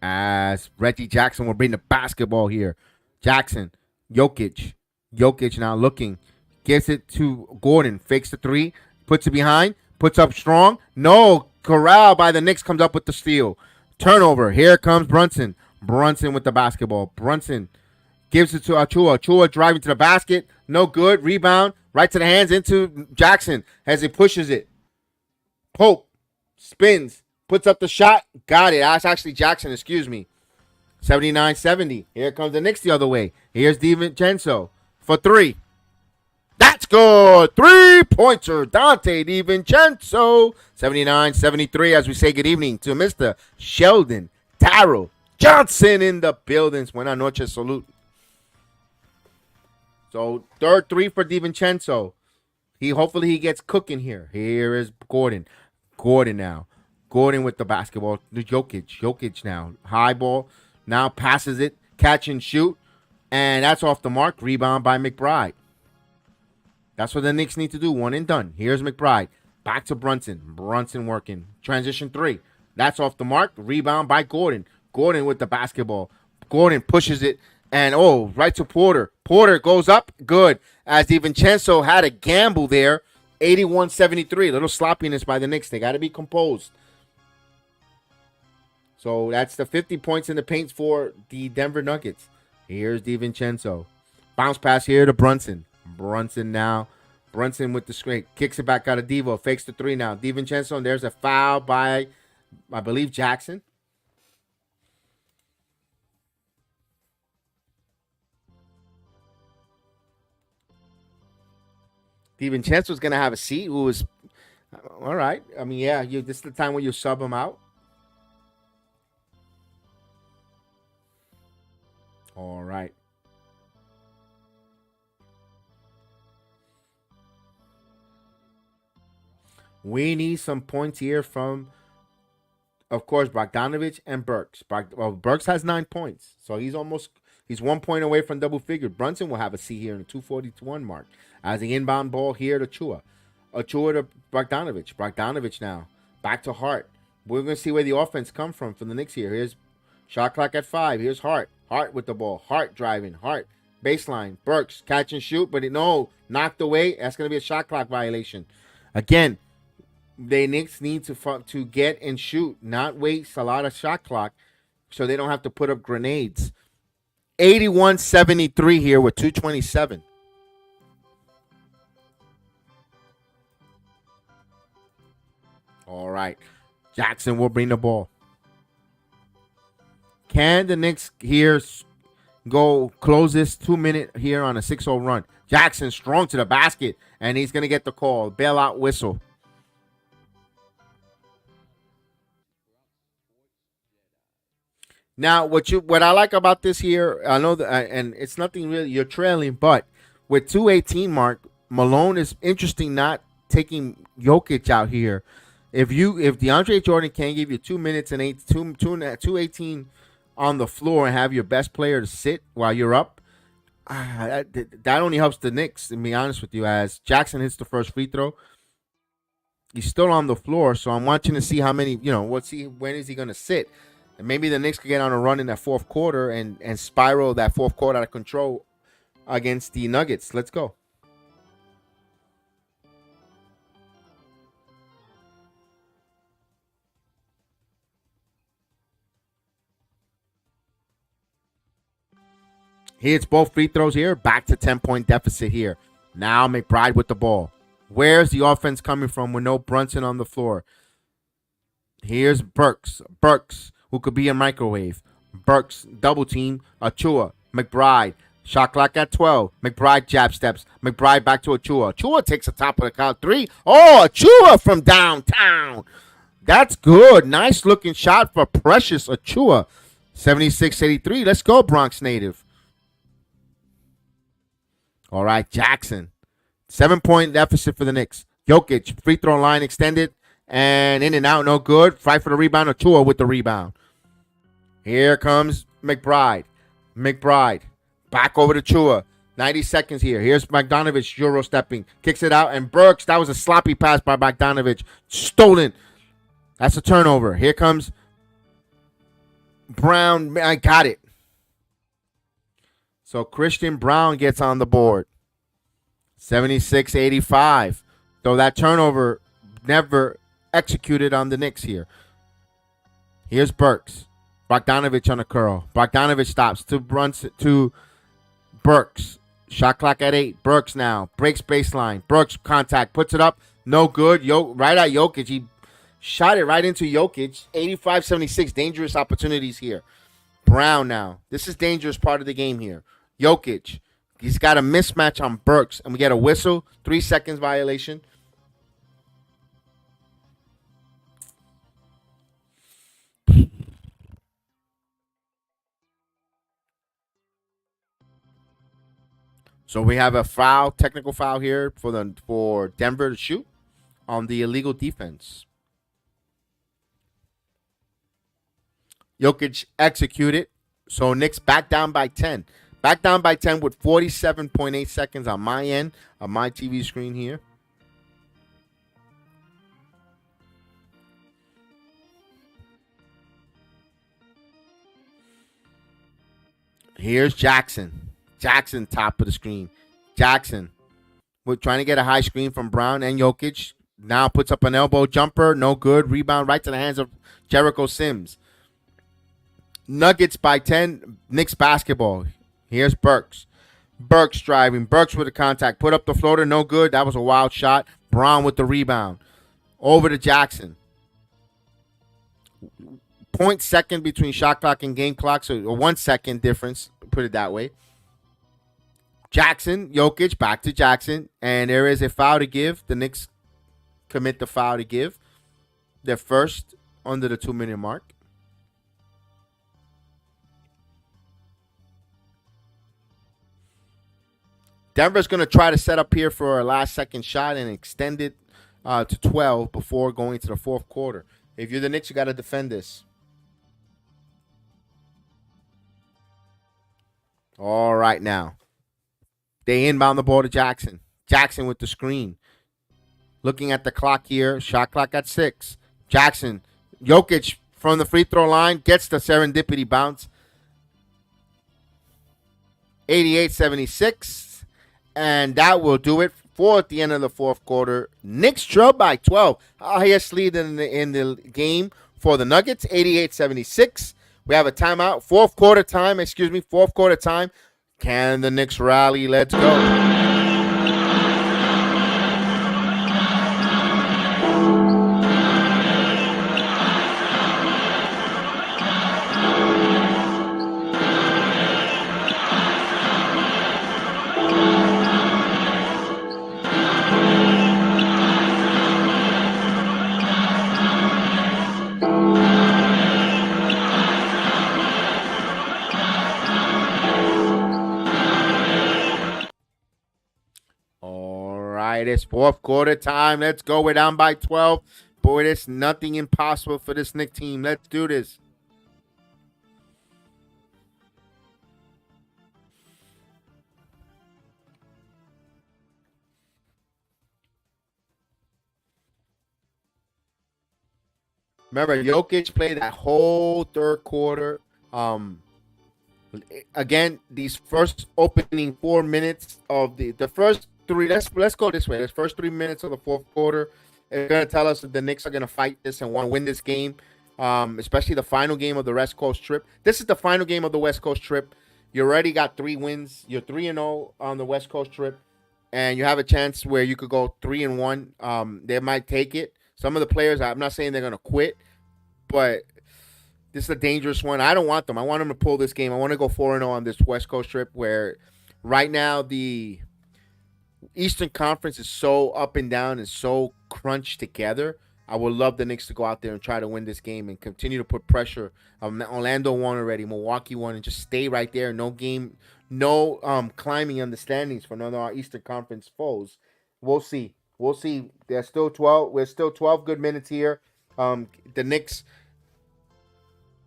As Reggie Jackson will bring the basketball here. Jackson, Jokic. Jokic now looking. Gives it to Gordon. Fakes the 3. Puts it behind. Puts up strong. No. Corral by the Knicks comes up with the steal. Turnover. Here comes Brunson. Brunson with the basketball. Brunson gives it to Achua. Achua driving to the basket. No good. Rebound. Right to the hands into Jackson as he pushes it. Pope spins. Puts up the shot. Got it. That's actually Jackson. Excuse me. 79-70. Here comes the Knicks the other way. Here's DiVincenzo for 3. That's good. 3-pointer. Dante DiVincenzo. 79-73 as we say good evening to Mr. Sheldon Darrell Johnson in the buildings. Buenas noches. Salute. So 3rd 3 for DiVincenzo. Hopefully he gets cooking here. Here is Gordon. Gordon now. Gordon with the basketball. The Jokic. Jokic now. High ball. Now passes it. Catch and shoot. And that's off the mark. Rebound by McBride. That's what the Knicks need to do. 1 and done. Here's McBride. Back to Brunson. Brunson working. Transition 3. That's off the mark. Rebound by Gordon. Gordon with the basketball. Gordon pushes it. And, right to Porter. Porter goes up. Good. As DiVincenzo had a gamble there. 81-73. A little sloppiness by the Knicks. They got to be composed. So that's the 50 points in the paint for the Denver Nuggets. Here's DiVincenzo. Bounce pass here to Brunson. Brunson now. Brunson with the screen. Kicks it back out of Devo. Fakes the three now. DiVincenzo, and there's a foul by, I believe, Jackson. DiVincenzo's going to have a seat. Who was, all right. I mean, yeah, this is the time when you sub him out. All right. We need some points here from, of course, Bogdanovich and Burks. Burks has 9 points, so he's 1 point away from double figure. Brunson will have a C here in the 241 mark. As the inbound ball here to Chua. Chua to Bogdanovich. Bogdanovich now. Back to Hart. We're going to see where the offense come from the Knicks here. Here's shot clock at 5. Here's Hart. Hart with the ball. Hart driving. Hart. Baseline. Burks. Catch and shoot. But knocked away. That's going to be a shot clock violation. Again, the Knicks need to get and shoot. Not waste a lot of shot clock so they don't have to put up grenades. 81-73 here with 2:27. All right. Jackson will bring the ball. Can the Knicks here go close this 2-minute here on a 6-0 run? Jackson strong to the basket, and he's going to get the call. Bailout whistle. Now, what I like about this here, I know that, and it's nothing really, you're trailing, but with 2:18 mark, Malone is interesting not taking Jokic out here. If DeAndre Jordan can't give you 2 minutes and 2:18 on the floor and have your best player to sit while you're up, that only helps the Knicks, to be honest with you. As Jackson hits the first free throw, he's still on the floor, so I'm watching to see how many, when is he going to sit? And maybe the Knicks could get on a run in that fourth quarter and spiral that fourth quarter out of control against the Nuggets. Let's go. He hits both free throws here. Back to 10-point deficit here. Now McBride with the ball. Where's the offense coming from with no Brunson on the floor? Here's Burks. Burks, who could be a microwave. Burks, double team. Achua. McBride. Shot clock at 12. McBride jab steps. McBride back to Achua. Achua takes the top of the count. 3. Oh, Achua from downtown. That's good. Nice looking shot for Precious Achua. 76-83. Let's go, Bronx native. All right, Jackson. 7-point deficit for the Knicks. Jokic, free throw line extended. And in and out, no good. Fight for the rebound. Achua with the rebound. Here comes McBride. McBride. Back over to Chua. 90 seconds here. Here's Bogdanovich, Euro stepping. Kicks it out. And Burks, that was a sloppy pass by Bogdanovich. Stolen. That's a turnover. Here comes Brown. I got it. So Christian Brown gets on the board. 76-85. Though that turnover never executed on the Knicks here. Here's Burks. Bogdanovich on a curl. Bogdanovich stops to Burks. Shot clock at 8. Burks now. Breaks baseline. Burks contact. Puts it up. No good. Right at Jokic. He shot it right into Jokic. 85-76. Dangerous opportunities here. Brown now. This is dangerous part of the game here. Jokic. He's got a mismatch on Burks. And we get a whistle. 3 seconds violation. So we have a foul, technical foul here for Denver to shoot on the illegal defense. Jokic executed. So Knicks back down by 10. Back down by 10 with 47.8 seconds on my end of my TV screen here. Here's Jackson. Jackson, top of the screen. Jackson, we're trying to get a high screen from Brown and Jokic. Now puts up an elbow jumper. No good. Rebound right to the hands of Jericho Sims. Nuggets by 10. Knicks basketball. Here's Burks. Burks driving. Burks with the contact. Put up the floater. No good. That was a wild shot. Brown with the rebound. Over to Jackson. 0.2 between shot clock and game clock. So a 1 second difference. Put it that way. Jackson, Jokic, back to Jackson. And there is a foul to give. The Knicks commit the foul to give. They're first under the 2-minute mark. Denver's going to try to set up here for a last-second shot and extend it to 12 before going to the fourth quarter. If you're the Knicks, you got to defend this. All right, now. They inbound the ball to Jackson. Jackson with the screen. Looking at the clock here. Shot clock at 6. Jackson. Jokic from the free throw line. Gets the serendipity bounce. 88-76. And that will do it for at the end of the fourth quarter. Knicks trail by 12. Highest lead in the game for the Nuggets. 88-76. We have a timeout. Fourth quarter time. Can the Knicks rally? Let's go. It's fourth quarter time. Let's go. We're down by 12. Boy, there's nothing impossible for this Knicks team. Let's do this. Remember, Jokic played that whole third quarter. Again, these first opening 4 minutes of the first three. Let's go this way. The first 3 minutes of the fourth quarter is going to tell us that the Knicks are going to fight this and want to win this game, especially the final game of the West Coast trip. This is the final game of the West Coast trip. You already got 3 wins. You're 3-0 on the West Coast trip, and you have a chance where you could go 3-1. They might take it. Some of the players, I'm not saying they're going to quit, but this is a dangerous one. I don't want them. I want them to pull this game. I want to go 4-0 on this West Coast trip where right now the Eastern Conference is so up and down and so crunched together. I would love the Knicks to go out there and try to win this game and continue to put pressure. Orlando won already. Milwaukee won, and just stay right there. No climbing on the standings for none of our Eastern Conference foes. We'll see. There's still 12. We're still 12 good minutes here. The Knicks,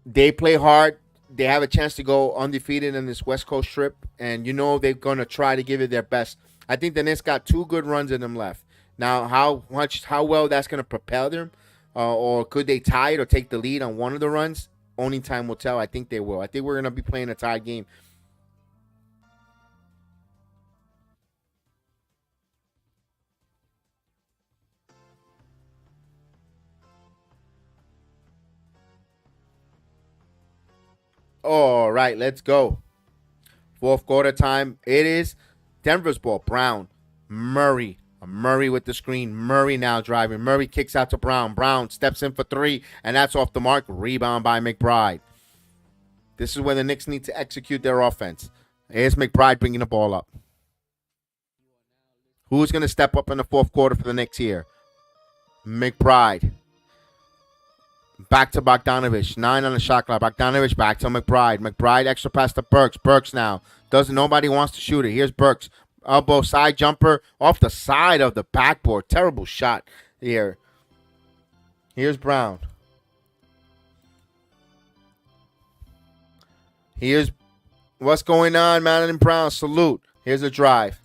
they play hard. They have a chance to go undefeated in this West Coast trip, and they're going to try to give it their best. I think the Knicks got 2 good runs in them left. Now, how well that's going to propel them, or could they tie it or take the lead on one of the runs? Only time will tell. I think they will. I think we're going to be playing a tie game. All right, let's go. Fourth quarter time. It is Denver's ball. Brown, Murray with the screen. Murray now driving. Murray kicks out to Brown. Brown steps in for 3, and that's off the mark. Rebound by McBride. This is where the Knicks need to execute their offense. Here's McBride bringing the ball up. Who's going to step up in the fourth quarter for the Knicks here? McBride. Back to Bogdanovich. 9 on the shot clock. Bogdanovich back to McBride. McBride extra pass to Burks. Burks now. Nobody wants to shoot it. Here's Burks. Elbow side jumper off the side of the backboard. Terrible shot here. Here's Brown. Here's what's going on, Madeline Brown. Salute. Here's a drive.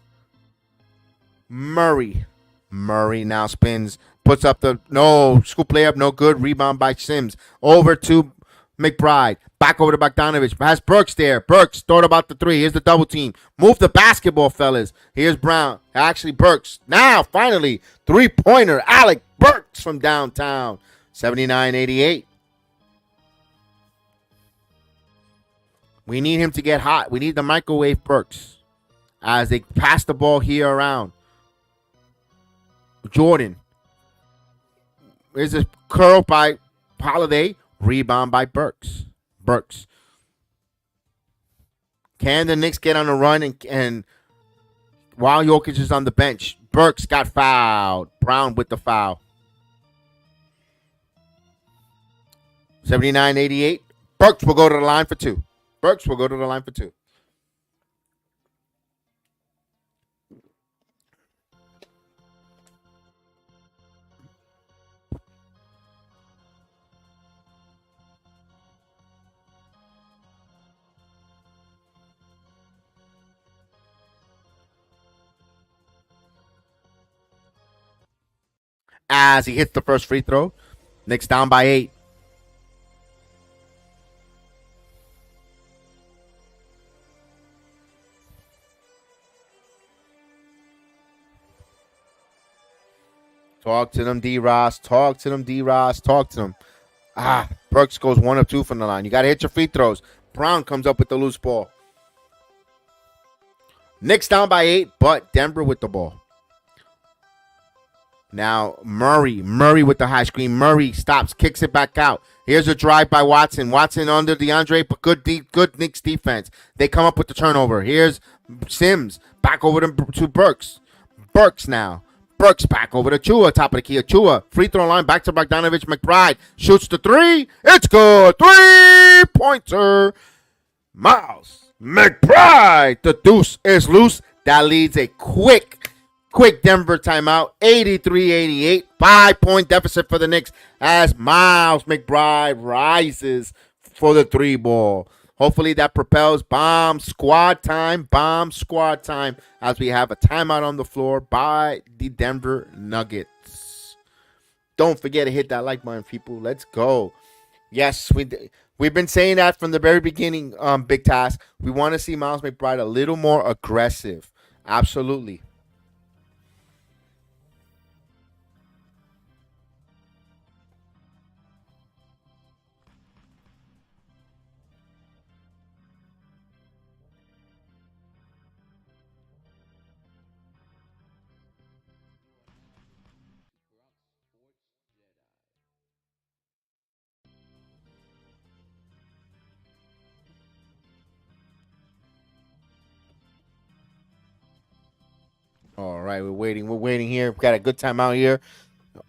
Murray now spins. Puts up scoop layup, no good. Rebound by Sims. Over to McBride. Back over to Bogdanovich. Has Burks there. Burks thought about the three. Here's the double team. Move the basketball, fellas. Here's Brown. Actually, Burks. Now, finally, three-pointer. Alec Burks from downtown. 79-88. We need him to get hot. We need the microwave Burks as they pass the ball here around. Jordan. There's a curl by Holiday. Rebound by Burks. Can the Knicks get on a run and while Jokic is on the bench? Burks got fouled. Brown with the foul. 79-88. Burks will go to the line for two. As he hits the first free throw. Knicks down by 8. Talk to them, D-Ross. Talk to them. Burks goes 1 of 2 from the line. You got to hit your free throws. Brown comes up with the loose ball. Knicks down by 8, but Denver with the ball. Now Murray with the high screen. Murray stops, kicks it back out. Here's a drive by Watson. Watson under DeAndre, but good Knicks defense. They come up with the turnover. Here's Sims back over to Burks. Burks now. Burks back over to Chua, top of the key. Chua, free throw line, back to Bogdanovich. McBride shoots the three. It's good. 3-pointer. Miles McBride. The deuce is loose. That leads a quick Denver timeout. 83-88. 5-point deficit for the Knicks as Miles McBride rises for the 3-ball. Hopefully that propels bomb squad time as we have a timeout on the floor by the Denver Nuggets. Don't forget to hit that like button, people. Let's go. Yes, we've been saying that from the very beginning, Big Task. We want to see Miles McBride a little more aggressive. Absolutely. All right, we're waiting here. We've got a good time out here.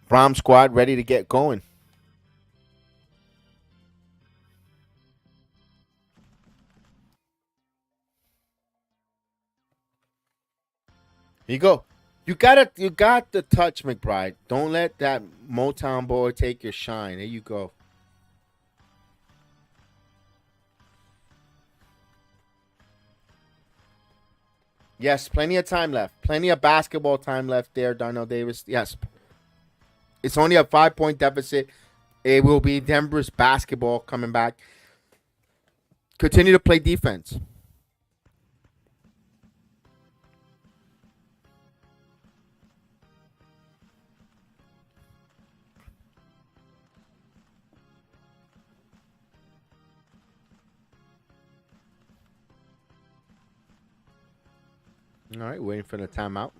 Brom squad ready to get going. Here you go. You got the touch, McBride. Don't let that Motown boy take your shine. There you go. Yes, plenty of time left. Plenty of basketball time left there, Darnell Davis. Yes. It's only a 5-point deficit. It will be Denver's basketball coming back. Continue to play defense. All right, waiting for the timeout.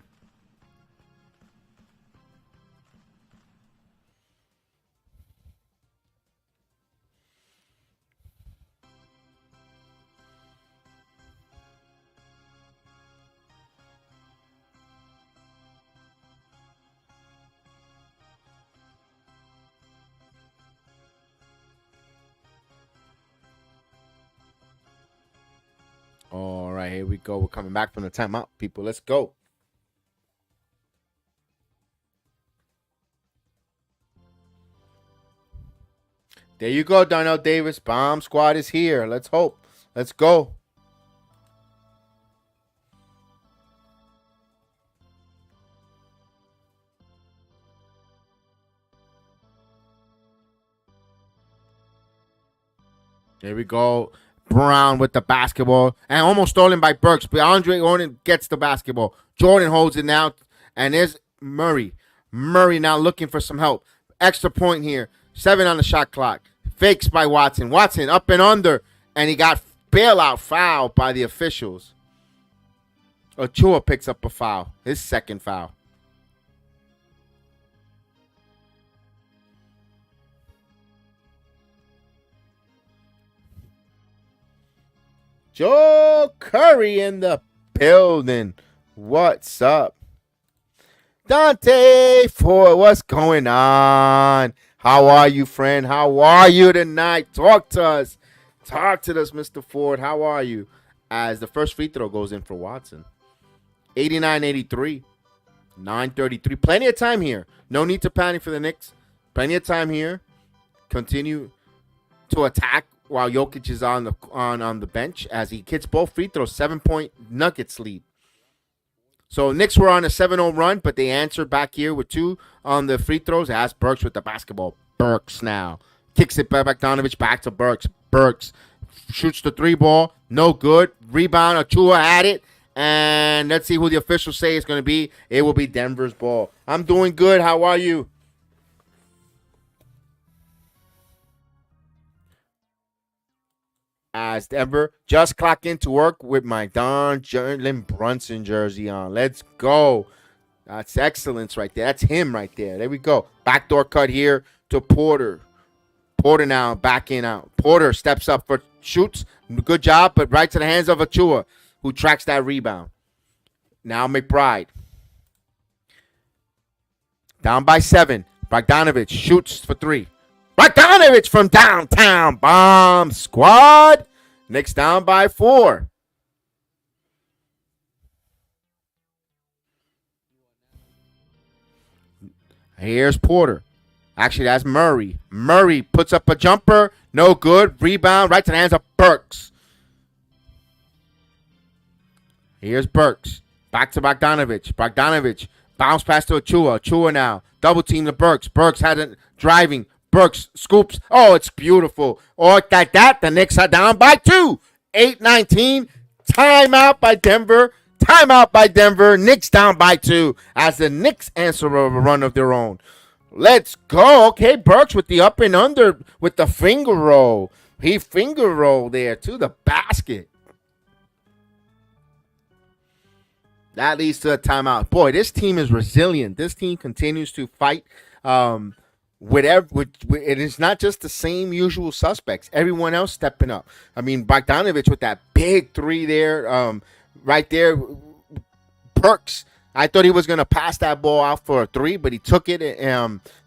All right, here we go. We're coming back from the timeout, people. Let's go. There you go, Darnell Davis. Bomb squad is here. Let's hope. Let's go. There we go. Brown with the basketball and almost stolen by Burks. But Andre Jordan gets the basketball. Jordan holds it now. And there's Murray. Murray now looking for some help. Extra point here. 7 on the shot clock. Fakes by Watson. Watson up and under. And he got bailout foul by the officials. Ochoa picks up a foul. His second foul. Joe Curry in the building. What's up? Dante Ford, what's going on? How are you, friend? How are you tonight? Talk to us. Talk to us, Mr. Ford. How are you? As the first free throw goes in for Watson. 89-83. 9:33. Plenty of time here. No need to panic for the Knicks. Plenty of time here. Continue to attack while Jokic is on the bench as he hits both free throws. 7-point Nuggets lead. So Knicks were on a 7-0 run, but they answered back here with 2 on the free throws. As Burks with the basketball. Burks now kicks it by Bogdanovich back to Burks. Burks shoots the 3 ball. No good. Rebound. Ochoa had it. And let's see who the officials say it's going to be. It will be Denver's ball. I'm doing good. How are you? As Denver just clock into work with my Don Jalen Brunson jersey on. Let's go. That's excellence right there. That's him right there. There we go. Backdoor cut here to Porter. Porter now backing out. Porter steps up for shoots. Good job, but right to the hands of Ochoa, who tracks that rebound. Now McBride. Down by 7. Bogdanovich shoots for 3. Bogdanovich from downtown. Bomb squad. Knicks down by 4. Here's Porter. Actually, that's Murray. Murray puts up a jumper. No good. Rebound right to the hands of Burks. Here's Burks. Back to Bogdanovich. Bogdanovich. Bounce pass to Ochoa. Ochoa now. Double team to Burks. Burks had it driving. Burks scoops. Oh, it's beautiful. Or like that, the Knicks are down by 2. 8-19. Timeout by Denver. Timeout by Denver. Knicks down by 2 as the Knicks answer a run of their own. Let's go. Okay, Burks with the up and under with the finger roll. He finger rolled there to the basket. That leads to a timeout. Boy, this team is resilient. This team continues to fight. It is not just the same usual suspects. Everyone else stepping up. I mean, Bogdanovich with that big 3 there, right there. Burks. I thought he was going to pass that ball out for a 3, but he took it.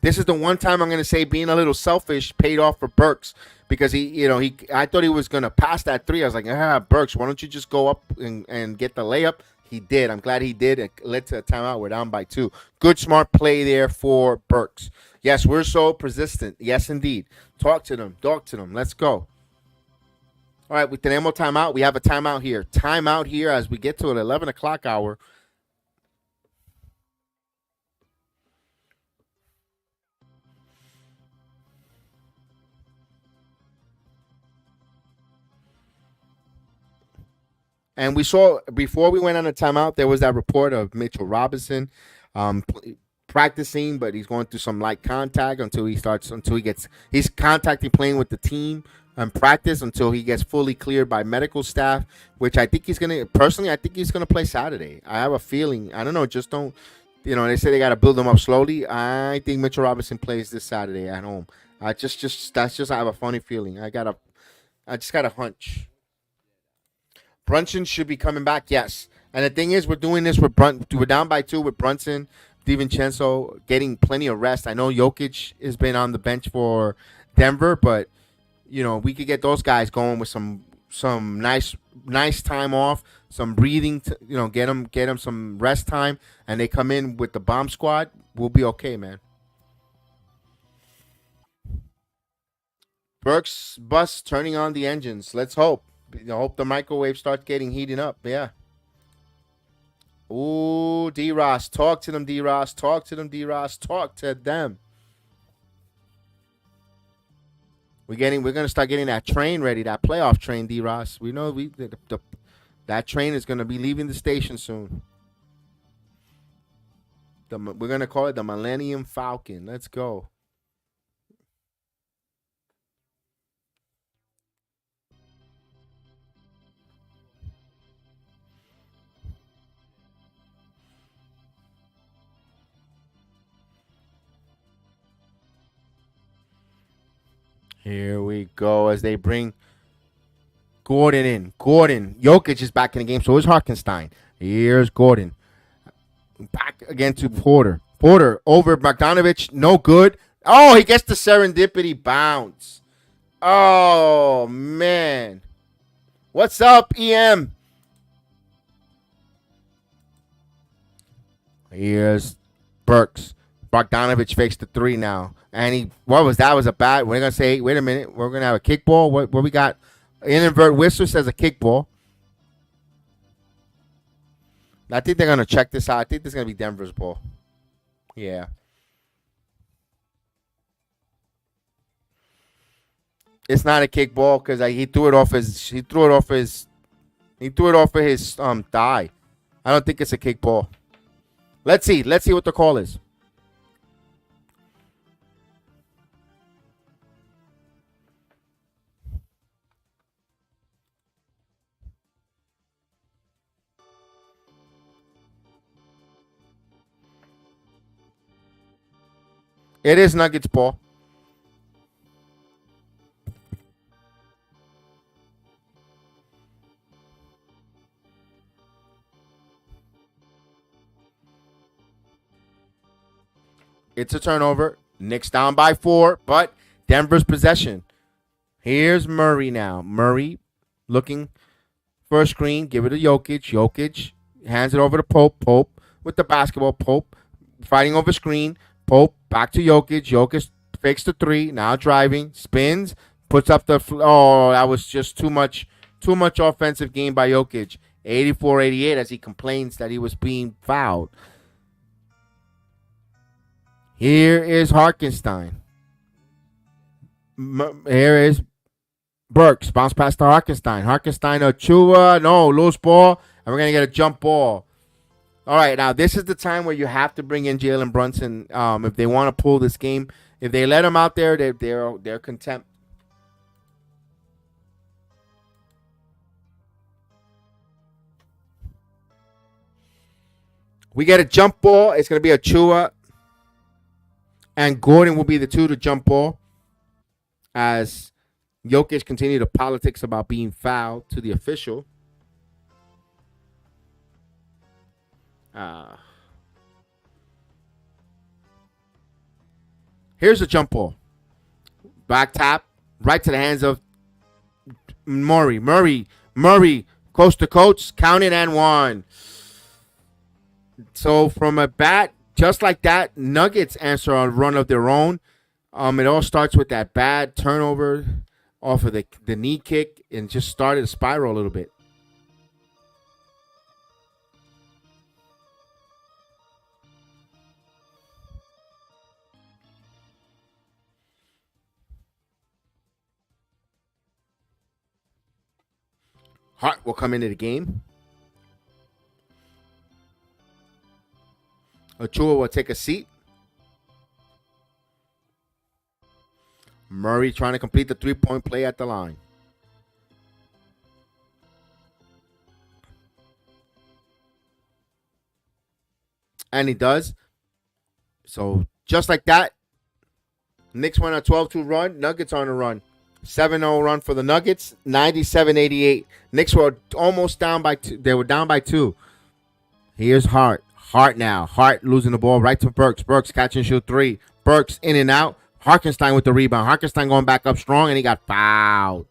This is the one time I'm going to say being a little selfish paid off for Burks because I thought he was going to pass that 3. I was like, Burks, why don't you just go up and get the layup? He did. I'm glad he did. It led to a timeout. We're down by 2. Good, smart play there for Burks. Yes, we're so persistent. Yes, indeed. Talk to them. Let's go. All right, with the more timeout, we have a timeout here. Timeout here as we get to an 11 o'clock hour. And we saw before we went on a timeout, there was that report of Mitchell Robinson practicing, but he's going through some light contact until he's contacting playing with the team and practice until he gets fully cleared by medical staff, which I think he's going to, personally, I think he's going to play Saturday. I have a feeling, I don't know, just don't, they say they got to build him up slowly. I think Mitchell Robinson plays this Saturday at home. I have a funny feeling. I just got a hunch. Brunson should be coming back, yes. And the thing is, we're doing this with we're down by 2 with Brunson, DiVincenzo getting plenty of rest. I know Jokic has been on the bench for Denver, but we could get those guys going with some nice time off, some breathing. Get them some rest time, and they come in with the bomb squad. We'll be okay, man. Burks bus turning on the engines. Let's hope. Hope the microwave starts getting heating up. Yeah. Ooh, D-Ross. Talk to them, D-Ross. Talk to them, D-Ross. Talk to them. We're gonna start getting that train ready, that playoff train, D Ross. We know that train is gonna be leaving the station soon. We're gonna call it the Millennium Falcon. Let's go. Here we go as they bring Gordon in. Jokic is back in the game, so is Hartenstein. Here's Gordon. Back again to Porter. Porter over Bogdanovich. No good. Oh, he gets the serendipity bounce. Oh, man. What's up, EM? Here's Burks. Bogdanovich fakes the three now. And what was that? Was a bad. We're going to say, wait a minute. We're going to have a kickball. What we got? An invert whistle says a kickball. I think they're going to check this out. I think this is going to be Denver's ball. Yeah. It's not a kickball because he threw it off of his thigh. I don't think it's a kickball. Let's see what the call is. It is Nuggets ball. It's a turnover. Knicks down by 4, but Denver's possession. Here's Murray now. Murray looking for a screen. Give it to Jokic. Jokic hands it over to Pope. Pope with the basketball. Pope fighting over screen. Pope back to Jokic. Jokic fakes the three. Now driving. Spins. Puts up the oh, that was just too much offensive game by Jokic. 84-88 as he complains that he was being fouled. Here is Hartenstein. Here is Burks. Bounce pass to Hartenstein. Hartenstein to Chua. No, loose ball. And we're going to get a jump ball. All right, now this is the time where you have to bring in Jalen Brunson if they want to pull this game. If they let him out there, they're contempt. We get a jump ball. It's going to be a Chua. And Gordon will be the two to jump ball as Jokic continue to politics about being fouled to the official. Here's a jump ball. Back tap, right to the hands of Murray. Murray, coast to coast, counted and one. So from a bat, just like that, Nuggets answer a run of their own. It all starts with that bad turnover off of the knee kick and just started to spiral a little bit. Hart will come into the game. Achua will take a seat. Murray trying to complete the three-point play at the line. And he does. So just like that, Knicks went on a 12-2 run. Nuggets on a run. 7-0 run for the Nuggets. 97-88. Knicks were almost down by 2. They were down by 2. Here's Hart. Hart now. Hart losing the ball right to Burks. Burks catch and shoot 3. Burks in and out. Hartenstein with the rebound. Hartenstein going back up strong, and he got fouled.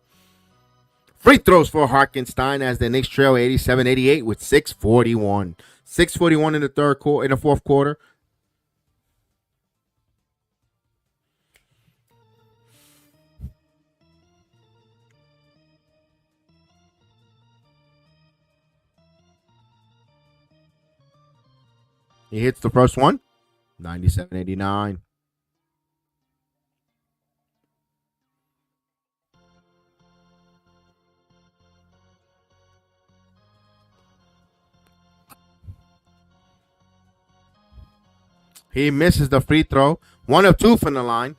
Free throws for Hartenstein as the Knicks trail 87-88 with 6:41. 6:41 in the fourth quarter. He hits the first one. 97-89. He misses the free throw. 1 of 2 from the line.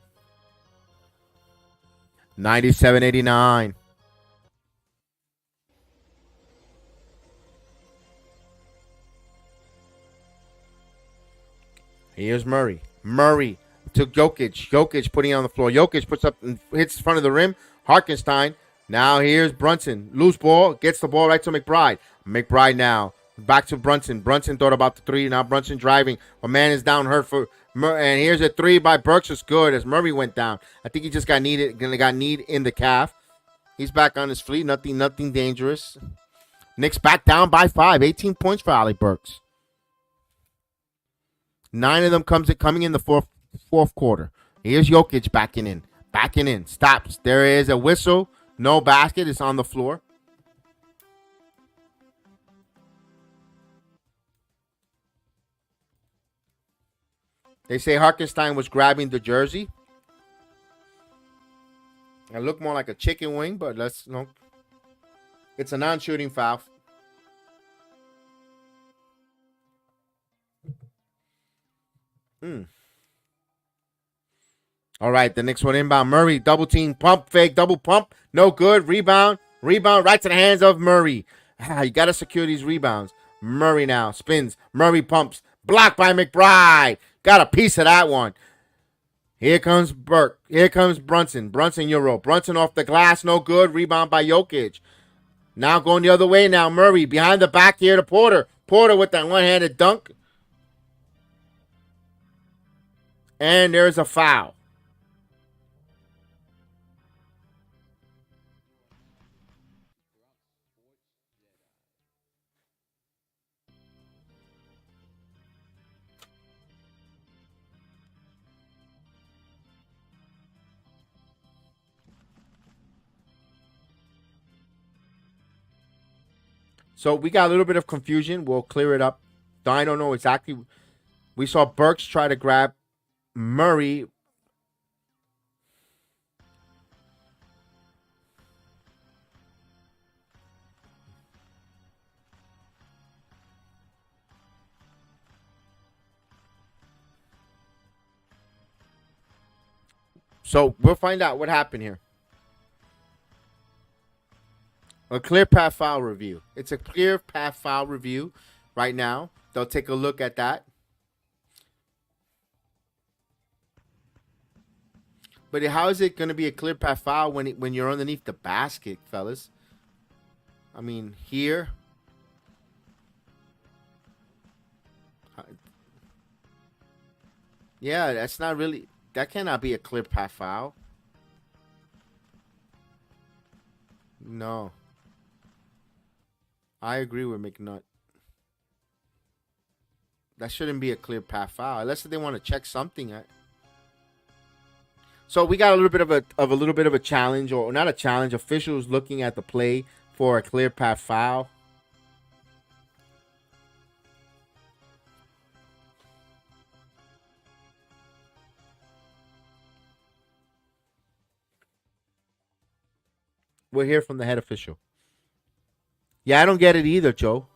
97-89. Here's Murray. Murray to Jokic. Jokic putting it on the floor. Jokic puts up and hits front of the rim. Hartenstein. Now here's Brunson. Loose ball. Gets the ball right to McBride. McBride now. Back to Brunson. Brunson thought about the three. Now Brunson driving. A man is down hurt for. And here's a three by Burks. It's good as Murray went down. I think he just got knee in the calf. He's back on his feet. Nothing dangerous. Knicks back down by 5. 18 points for Alec Burks. 9 of them coming in the fourth quarter. Here's Jokic backing in. Stops. There is a whistle. No basket. It's on the floor. They say Hartenstein was grabbing the jersey. It looked more like a chicken wing, but it's a non-shooting foul. All right, the next one inbound. Murray, double team, pump, fake, double pump. No good. Rebound right to the hands of Murray. You got to secure these rebounds. Murray now spins. Murray pumps. Blocked by McBride. Got a piece of that one. Here comes Burke. Here comes Brunson. Brunson Euro. Brunson off the glass. No good. Rebound by Jokic. Now going the other way now. Murray behind the back here to Porter. Porter with that one-handed dunk. And there's a foul. So we got a little bit of confusion. We'll clear it up. I don't know exactly. We saw Burks try to grab Murray. So we'll find out what happened here. A clear path foul review. It's a clear path foul review right now. They'll take a look at that. But how is it going to be a clear path foul when you're underneath the basket, fellas? I mean, here. Yeah, that's not really. That cannot be a clear path foul. No. I agree with McNutt. That shouldn't be a clear path foul unless they want to check something. So we got a little bit of a challenge, or not a challenge. Officials looking at the play for a clear path foul. We'll hear from the head official. Yeah, I don't get it either, Joe.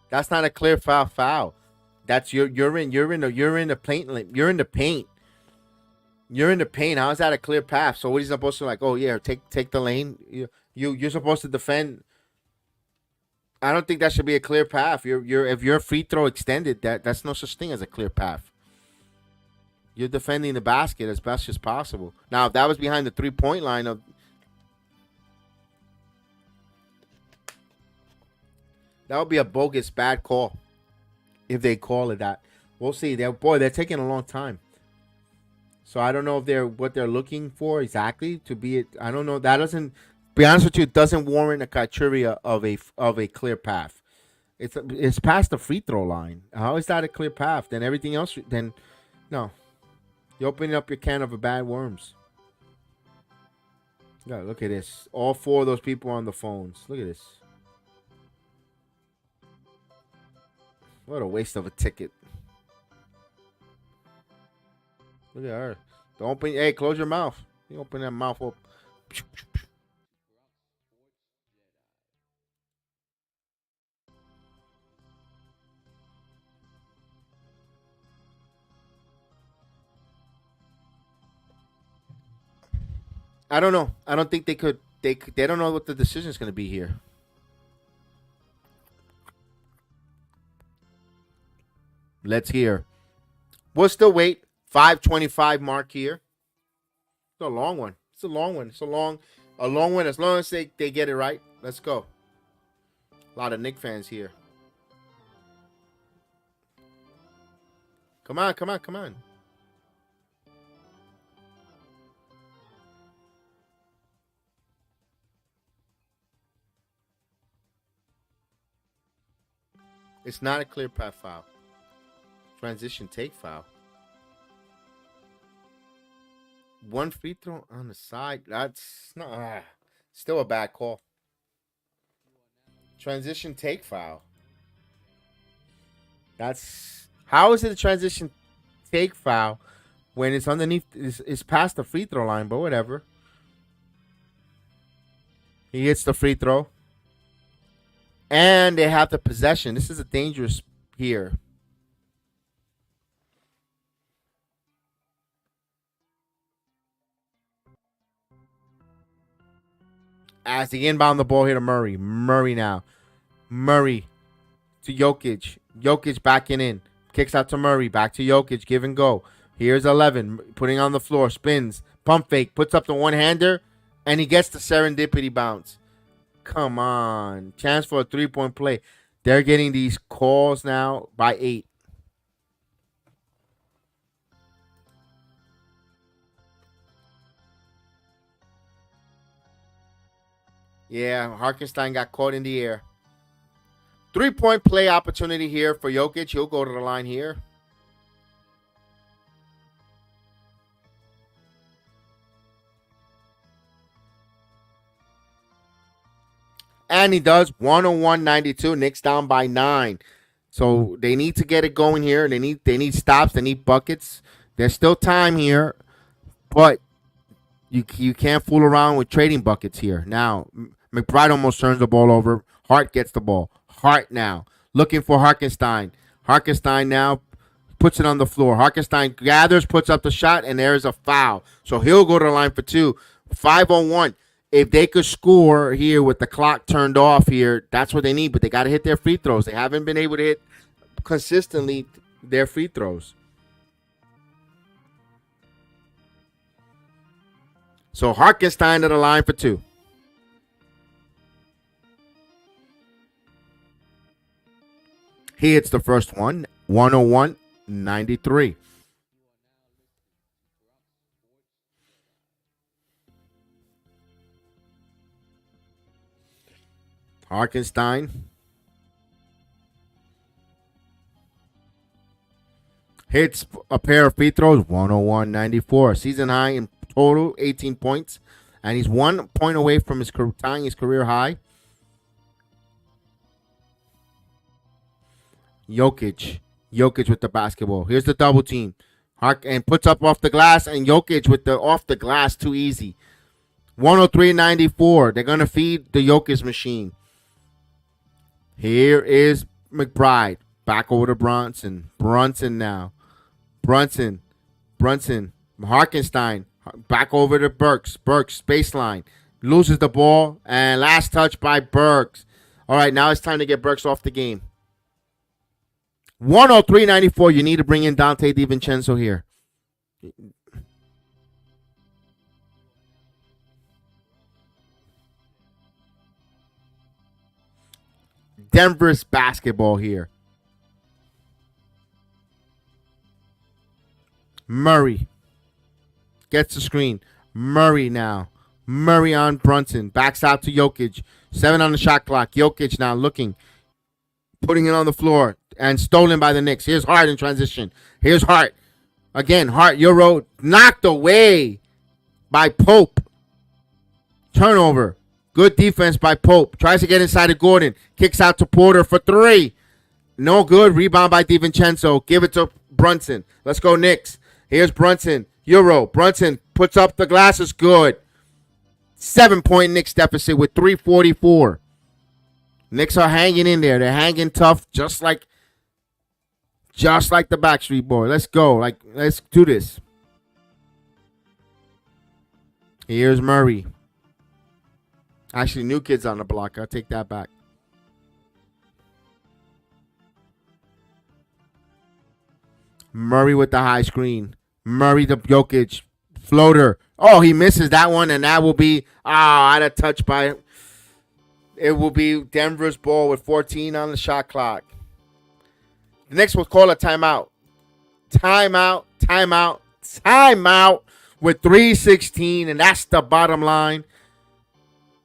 That's not a clear foul. That's you're in the paint. You're in the paint. You're in the paint. How is that a clear path? So what are you supposed to like? Oh yeah, take the lane. You're supposed to defend. I don't think that should be a clear path. If your free throw extended, that's no such thing as a clear path. You're defending the basket as best as possible. Now, if that was behind the 3-point line that would be a bogus bad call if they call it that. We'll see. They're taking a long time. So I don't know if what they're looking for exactly to be it. I don't know. That doesn't. Be honest with you, it doesn't warrant a criteria of a clear path. It's past the free throw line. How is that a clear path? Then everything else, then no. You're opening up your can of bad worms. Yeah, look at this. All 4 of those people are on the phones. Look at this. What a waste of a ticket. Look at her. Don't open. Hey, close your mouth. You open that mouth up. I don't know. I don't think they could. They don't know what the decision is going to be here. Let's hear. We'll still wait. 5:25 mark here. It's a long one. It's a long one. It's a long one. As long as they get it right. Let's go. A lot of Knicks fans here. Come on, come on, come on. It's not a clear path foul. Transition take foul. One free throw on the side. That's not still a bad call. Transition take foul. That's how is it a transition take foul when it's underneath? It's past the free throw line, but whatever. He hits the free throw, and they have the possession. This is a dangerous here. As they inbound the ball here to Murray. Murray now. Murray to Jokic. Jokic backing in. Kicks out to Murray. Back to Jokic. Give and go. Here's 11. Putting on the floor. Spins. Pump fake. Puts up the one-hander. And he gets the serendipity bounce. Come on. Chance for a three-point play. They're getting these calls now by 8. Yeah, Hartenstein got caught in the air. 3-point play opportunity here for Jokic. He'll go to the line here. And he does. 101-92. Knicks down by 9. So they need to get it going here. They need stops. They need buckets. There's still time here, but you can't fool around with trading buckets here. Now, McBride almost turns the ball over. Hart gets the ball. Hart now looking for Hartenstein. Hartenstein now puts it on the floor. Hartenstein gathers, puts up the shot, and there's a foul. So he'll go to the line for 2. 5-on-1. If they could score here with the clock turned off here, that's what they need. But they got to hit their free throws. They haven't been able to hit consistently their free throws. So Hartenstein to the line for 2. He hits the first one, 101-93. Hartenstein hits a pair of free throws, 101-94. Season high in total, 18 points. And he's 1 point away from tying his career high. Jokic with the basketball. Here's the double team. And puts up off the glass, and Jokic with the off the glass, too easy. 103-94. They're going to feed the Jokic machine. Here is McBride. Back over to Brunson. Brunson now. Brunson. Hartenstein. Back over to Burks. Burks, baseline. Loses the ball. And last touch by Burks. All right, now it's time to get Burks off the game. 103-94. You need to bring in Dante DiVincenzo here. Denver's basketball here. Murray gets the screen. Murray now. Murray on Brunson. Backs out to Jokic. 7 on the shot clock. Jokic now looking. Putting it on the floor. And stolen by the Knicks. Here's Hart in transition. Here's Hart. Again, Hart, Euro. Knocked away by Pope. Turnover. Good defense by Pope. Tries to get inside of Gordon. Kicks out to Porter for 3. No good. Rebound by DiVincenzo. Give it to Brunson. Let's go Knicks. Here's Brunson. Euro. Brunson puts up the glasses. Good. 7-point Knicks deficit with 3:44. Knicks are hanging in there. They're hanging tough, just like the Backstreet Boy. Let's go. Let's do this. Here's Murray. Actually, new kids on the block. I'll take that back. Murray with the high screen. Murray to Jokic. Floater. Oh, he misses that one, and that will be out of touch by. It will be Denver's ball with 14 on the shot clock. The Knicks will call a timeout. Timeout with 3:16, and that's the bottom line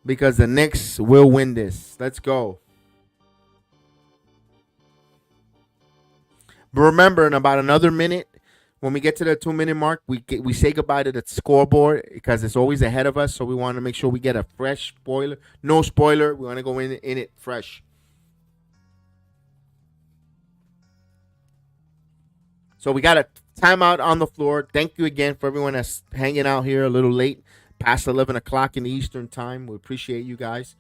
because the Knicks will win this. Let's go. But remember, in about another minute, when we get to the 2-minute mark, we say goodbye to the scoreboard because it's always ahead of us. So we want to make sure we get a fresh spoiler. No spoiler. We want to go in it fresh. So we got a timeout on the floor. Thank you again for everyone that's hanging out here a little late, past 11 o'clock in the Eastern time. We appreciate you guys.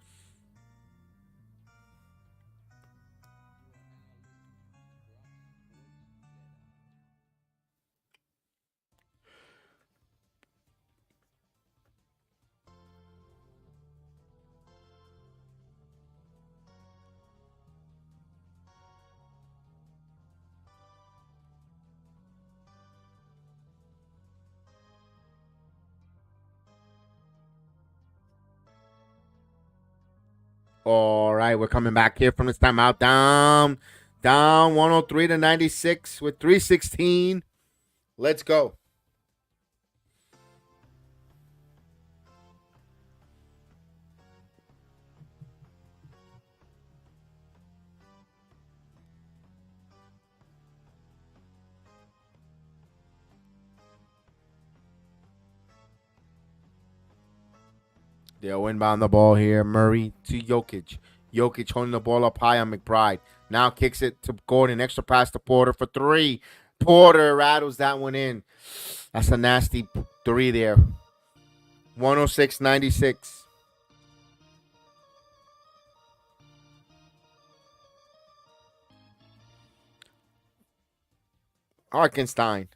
All right, we're coming back here from this timeout. Down 103-96 with 3:16. Let's go. They'll inbound the ball here. Murray to Jokic. Jokic holding the ball up high on McBride. Now kicks it to Gordon. Extra pass to Porter for 3. Porter rattles that one in. That's a nasty 3 there. 106-96. Harkenstein.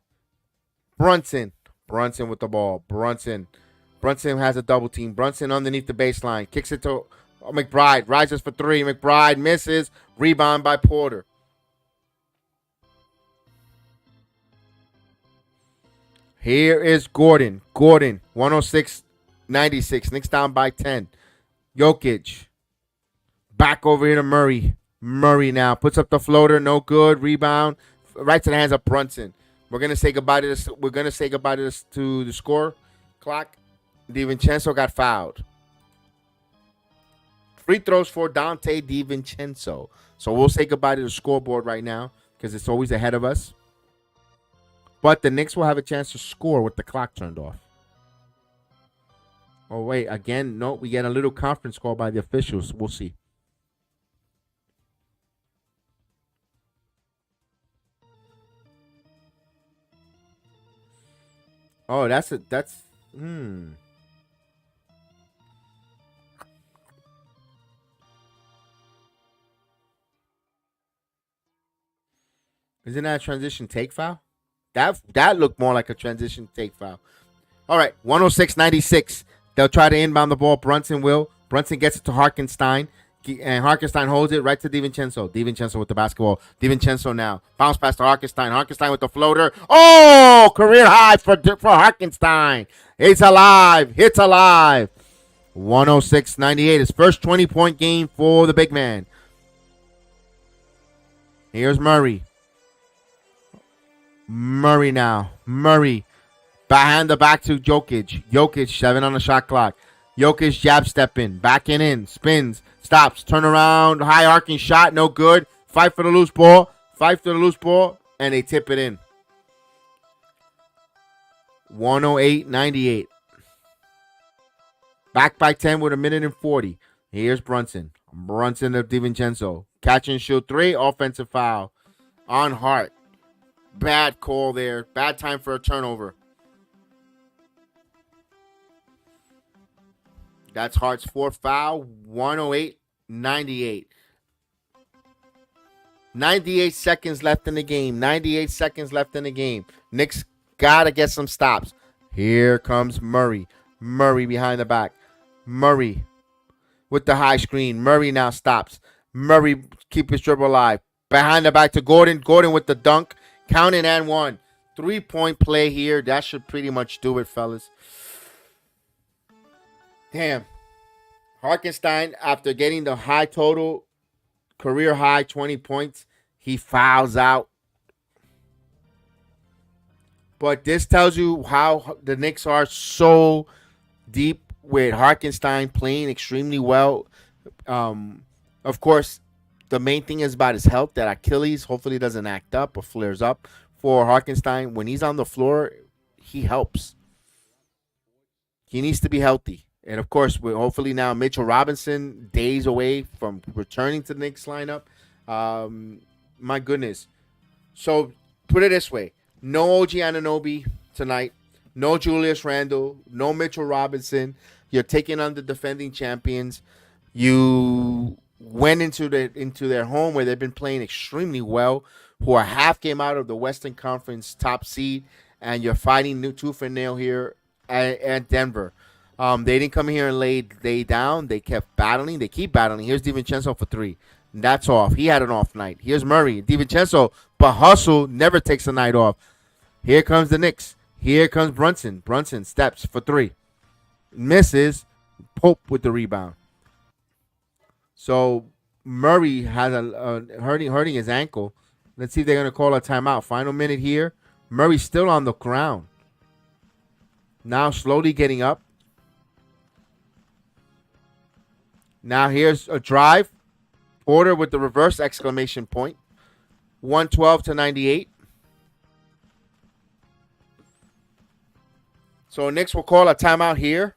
Brunson with the ball. Brunson has a double team. Brunson underneath the baseline. Kicks it to McBride. Rises for 3. McBride misses. Rebound by Porter. Here is Gordon. 106-96. Knicks down by 10. Jokic. Back over here to Murray. Murray now puts up the floater. No good. Rebound. Right to the hands of Brunson. We're gonna say goodbye to this. To the score clock. DiVincenzo got fouled. Free throws for Dante DiVincenzo. So we'll say goodbye to the scoreboard right now because it's always ahead of us. But the Knicks will have a chance to score with the clock turned off. Oh, wait. Again, no. We get a little conference call by the officials. We'll see. Oh, that's. Isn't that a transition take foul? That looked more like a transition take foul. All right, 106-96. They'll try to inbound the ball. Brunson will. Brunson gets it to Harkenstein. And Harkenstein holds it right to DiVincenzo. DiVincenzo with the basketball. DiVincenzo now. Bounce pass to Harkenstein. Harkenstein with the floater. Oh, career high for Harkenstein. It's alive. Hits alive. 106-98. His first 20-point game for the big man. Here's Murray. Murray now. Murray. Behind the back to Jokic. Jokic, 7 on the shot clock. Jokic jab stepping. Backing in. Spins. Stops. Turn around. High arcing shot. No good. Fight for the loose ball. And they tip it in. 108-98. Back by 10 with 1:40. Here's Brunson. Brunson to DiVincenzo. Catch and shoot 3. Offensive foul on Hart. Bad call there. Bad time for a turnover. That's Hart's fourth foul. 108-98. 98 seconds left in the game. 98 seconds left in the game. Knicks got to get some stops. Here comes Murray. Murray behind the back. Murray with the high screen. Murray now stops. Murray keep his dribble alive. Behind the back to Gordon. Gordon with the dunk. Counting and one. 3-point play here. That should pretty much do it, fellas. Damn. Hartenstein, after getting the high total, career high 20 points, he fouls out. But this tells you how the Knicks are so deep with Hartenstein playing extremely well. Of course, the main thing is about his health. That Achilles hopefully doesn't act up or flares up for Hartenstein. When he's on the floor, he helps. He needs to be healthy. And of course, hopefully now Mitchell Robinson, days away from returning to the Knicks lineup. My goodness. So put it this way. No OG Anunoby tonight. No Julius Randle. No Mitchell Robinson. You're taking on the defending champions. You went into their home where they've been playing extremely well, who are half game out of the Western Conference top seed, and you're fighting tooth and nail here at Denver. They didn't come here and lay down. They kept battling. They keep battling. Here's DiVincenzo for three. That's off. He had an off night. Here's Murray. DiVincenzo, but hustle, never takes a night off. Here comes the Knicks. Here comes Brunson. Brunson steps for three. Misses. Pope with the rebound. So Murray has a hurting his ankle. Let's see if they're going to call a timeout. Final minute here. Murray's still on the ground. Now slowly getting up. Now here's a drive. Porter with the reverse exclamation point. 112-98. So Knicks will call a timeout here.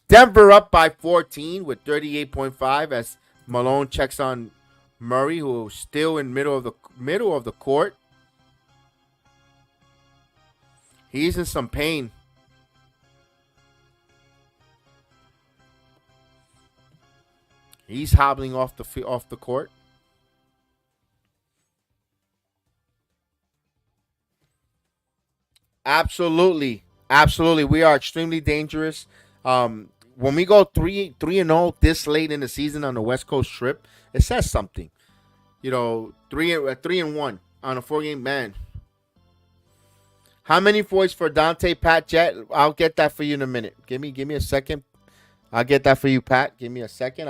Denver up by 14 with 38.5 as Malone checks on Murray, who is still in middle of the court. He's in some pain. He's hobbling off the court. Absolutely. We are extremely dangerous. When we go 3-0 this late in the season on the West Coast trip, it says something. 3-1 on a 4-game ban. How many points for Dante, Pat, Jet? I'll get that for you in a minute. Give me a second. I'll get that for you, Pat. Give me a second.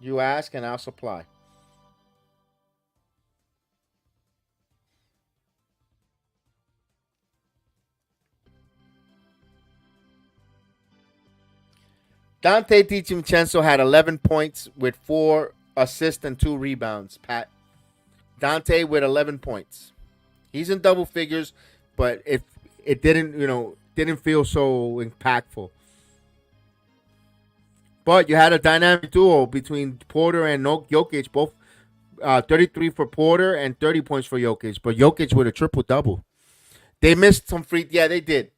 You ask and I'll supply. Dante DiVincenzo had 11 points with 4 assists and 2 rebounds, Pat. Dante with 11 points. He's in double figures, but it didn't feel so impactful. But you had a dynamic duo between Porter and Jokic, both 33 for Porter and 30 points for Jokic. But Jokic with a triple-double. They missed some free. Yeah, they did.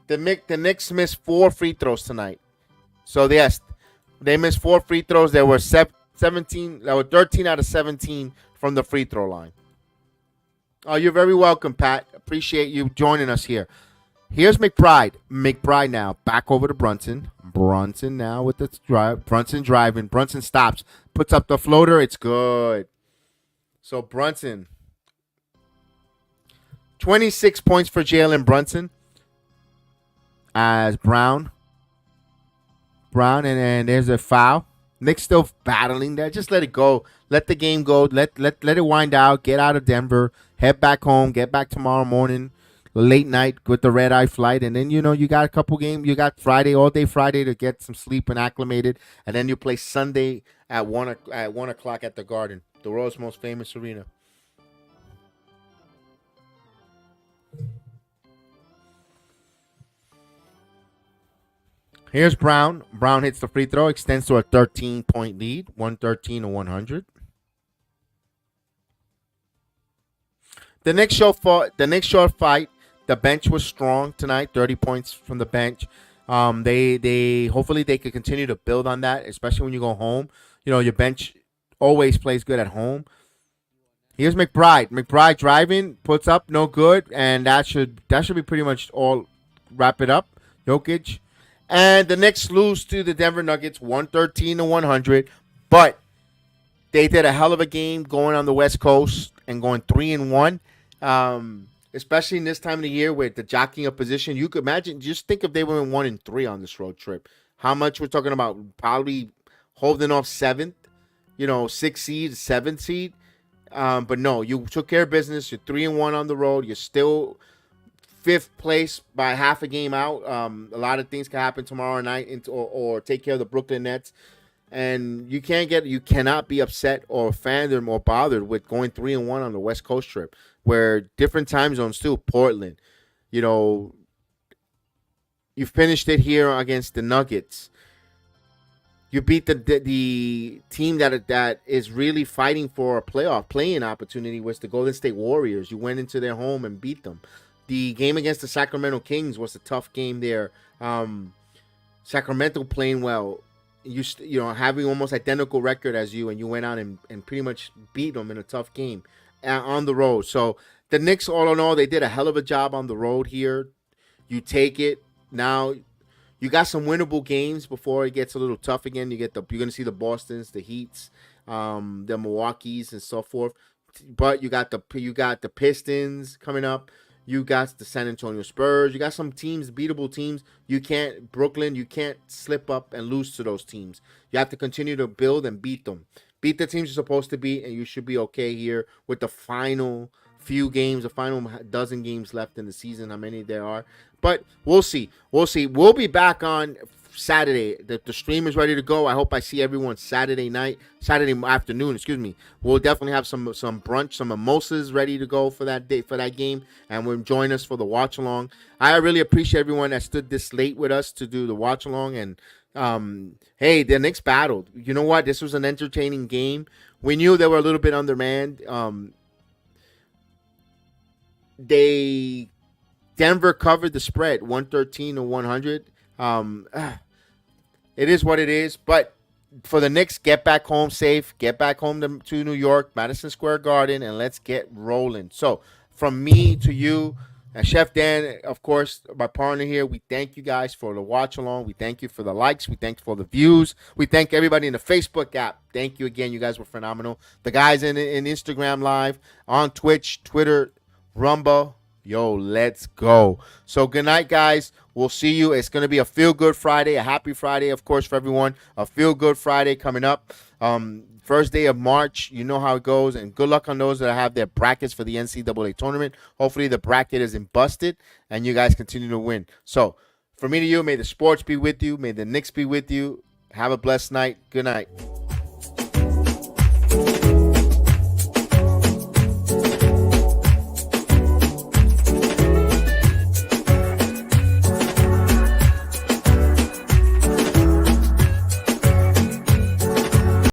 The Knicks missed 4 free throws tonight. So, yes, they missed 4 free throws. There were 17. There were 13 out of 17 from the free throw line. Oh, you're very welcome, Pat. Appreciate you joining us here. Here's McBride. McBride now back over to Brunson. Brunson now with the drive. Brunson driving. Brunson stops. Puts up the floater. It's good. So Brunson. 26 points for Jalen Brunson. As Brown, and there's a foul. Knicks still battling there. Just let it go. Let the game go. Let it wind out. Get out of Denver. Head back home. Get back tomorrow morning. Late night with the red eye flight. And then, you got a couple games. You got Friday, all day Friday to get some sleep and acclimated. And then you play Sunday at 1 o'clock at the Garden, the world's most famous arena. Here's Brown. Brown hits the free throw, extends to a 13-point lead, 113-100. The next short fight. The bench was strong tonight. 30 points from the bench. They hopefully they could continue to build on that, especially when you go home. Your bench always plays good at home. Here's McBride. McBride driving, puts up, no good, and that should be pretty much all. Wrap it up. Jokic, and the Knicks lose to the Denver Nuggets, 113-100. But they did a hell of a game going on the West Coast and going 3-1. Especially in this time of the year with the jockeying of position, you could imagine. Just think if they went 1-3 on this road trip, how much we're talking about? Probably holding off seventh, 6th seed, 7th seed. But no, you took care of business. You're 3-1 on the road. You're still 5th place by half a game out. A lot of things can happen tomorrow night, or take care of the Brooklyn Nets. And you cannot be upset or offended or bothered with going 3-1 on the West Coast trip, where different time zones too. Portland, you finished it here against the Nuggets. You beat the team that is really fighting for a playing opportunity, was the Golden State Warriors. You went into their home and beat them. The game against the Sacramento Kings was a tough game there. Sacramento playing well. Having almost identical record as you, and you went out and pretty much beat them in a tough game on the road. So the Knicks, all in all, they did a hell of a job on the road here. You take it. Now you got some winnable games before it gets a little tough again. You're going to see the Bostons, the Heats, the Milwaukees, and so forth. But you got the Pistons coming up. You got the San Antonio Spurs. You got some teams, beatable teams. Brooklyn, you can't slip up and lose to those teams. You have to continue to build and beat them. Beat the teams you're supposed to beat, and you should be okay here with the final few games, the final dozen games left in the season, how many there are. But we'll see. We'll be back on Saturday. The stream is ready to go. I hope I see everyone Saturday afternoon. We'll definitely have some brunch, some mimosas ready to go for that day, for that game, and will join us for the watch along. I really appreciate everyone that stood this late with us to do the watch along. And hey, the Knicks battled. You know what? This was an entertaining game. We knew they were a little bit undermanned. Denver covered the spread, 113-100. It is what it is. But for the Knicks, get back home safe. Get back home to New York, Madison Square Garden, and let's get rolling. So from me to you, and Chef Dan, of course, my partner here, we thank you guys for the watch along. We thank you for the likes. We thank you for the views. We thank everybody in the Facebook app. Thank you again. You guys were phenomenal. The guys in Instagram Live, on Twitch, Twitter, Rumble. Yo, let's go. So good night, guys. We'll see you. It's going to be a feel-good Friday, a happy Friday, of course, for everyone. A feel-good Friday coming up. First day of March. You know how it goes. And good luck on those that have their brackets for the NCAA tournament. Hopefully the bracket isn't busted and you guys continue to win. So from me to you, may the sports be with you. May the Knicks be with you. Have a blessed night. Good night.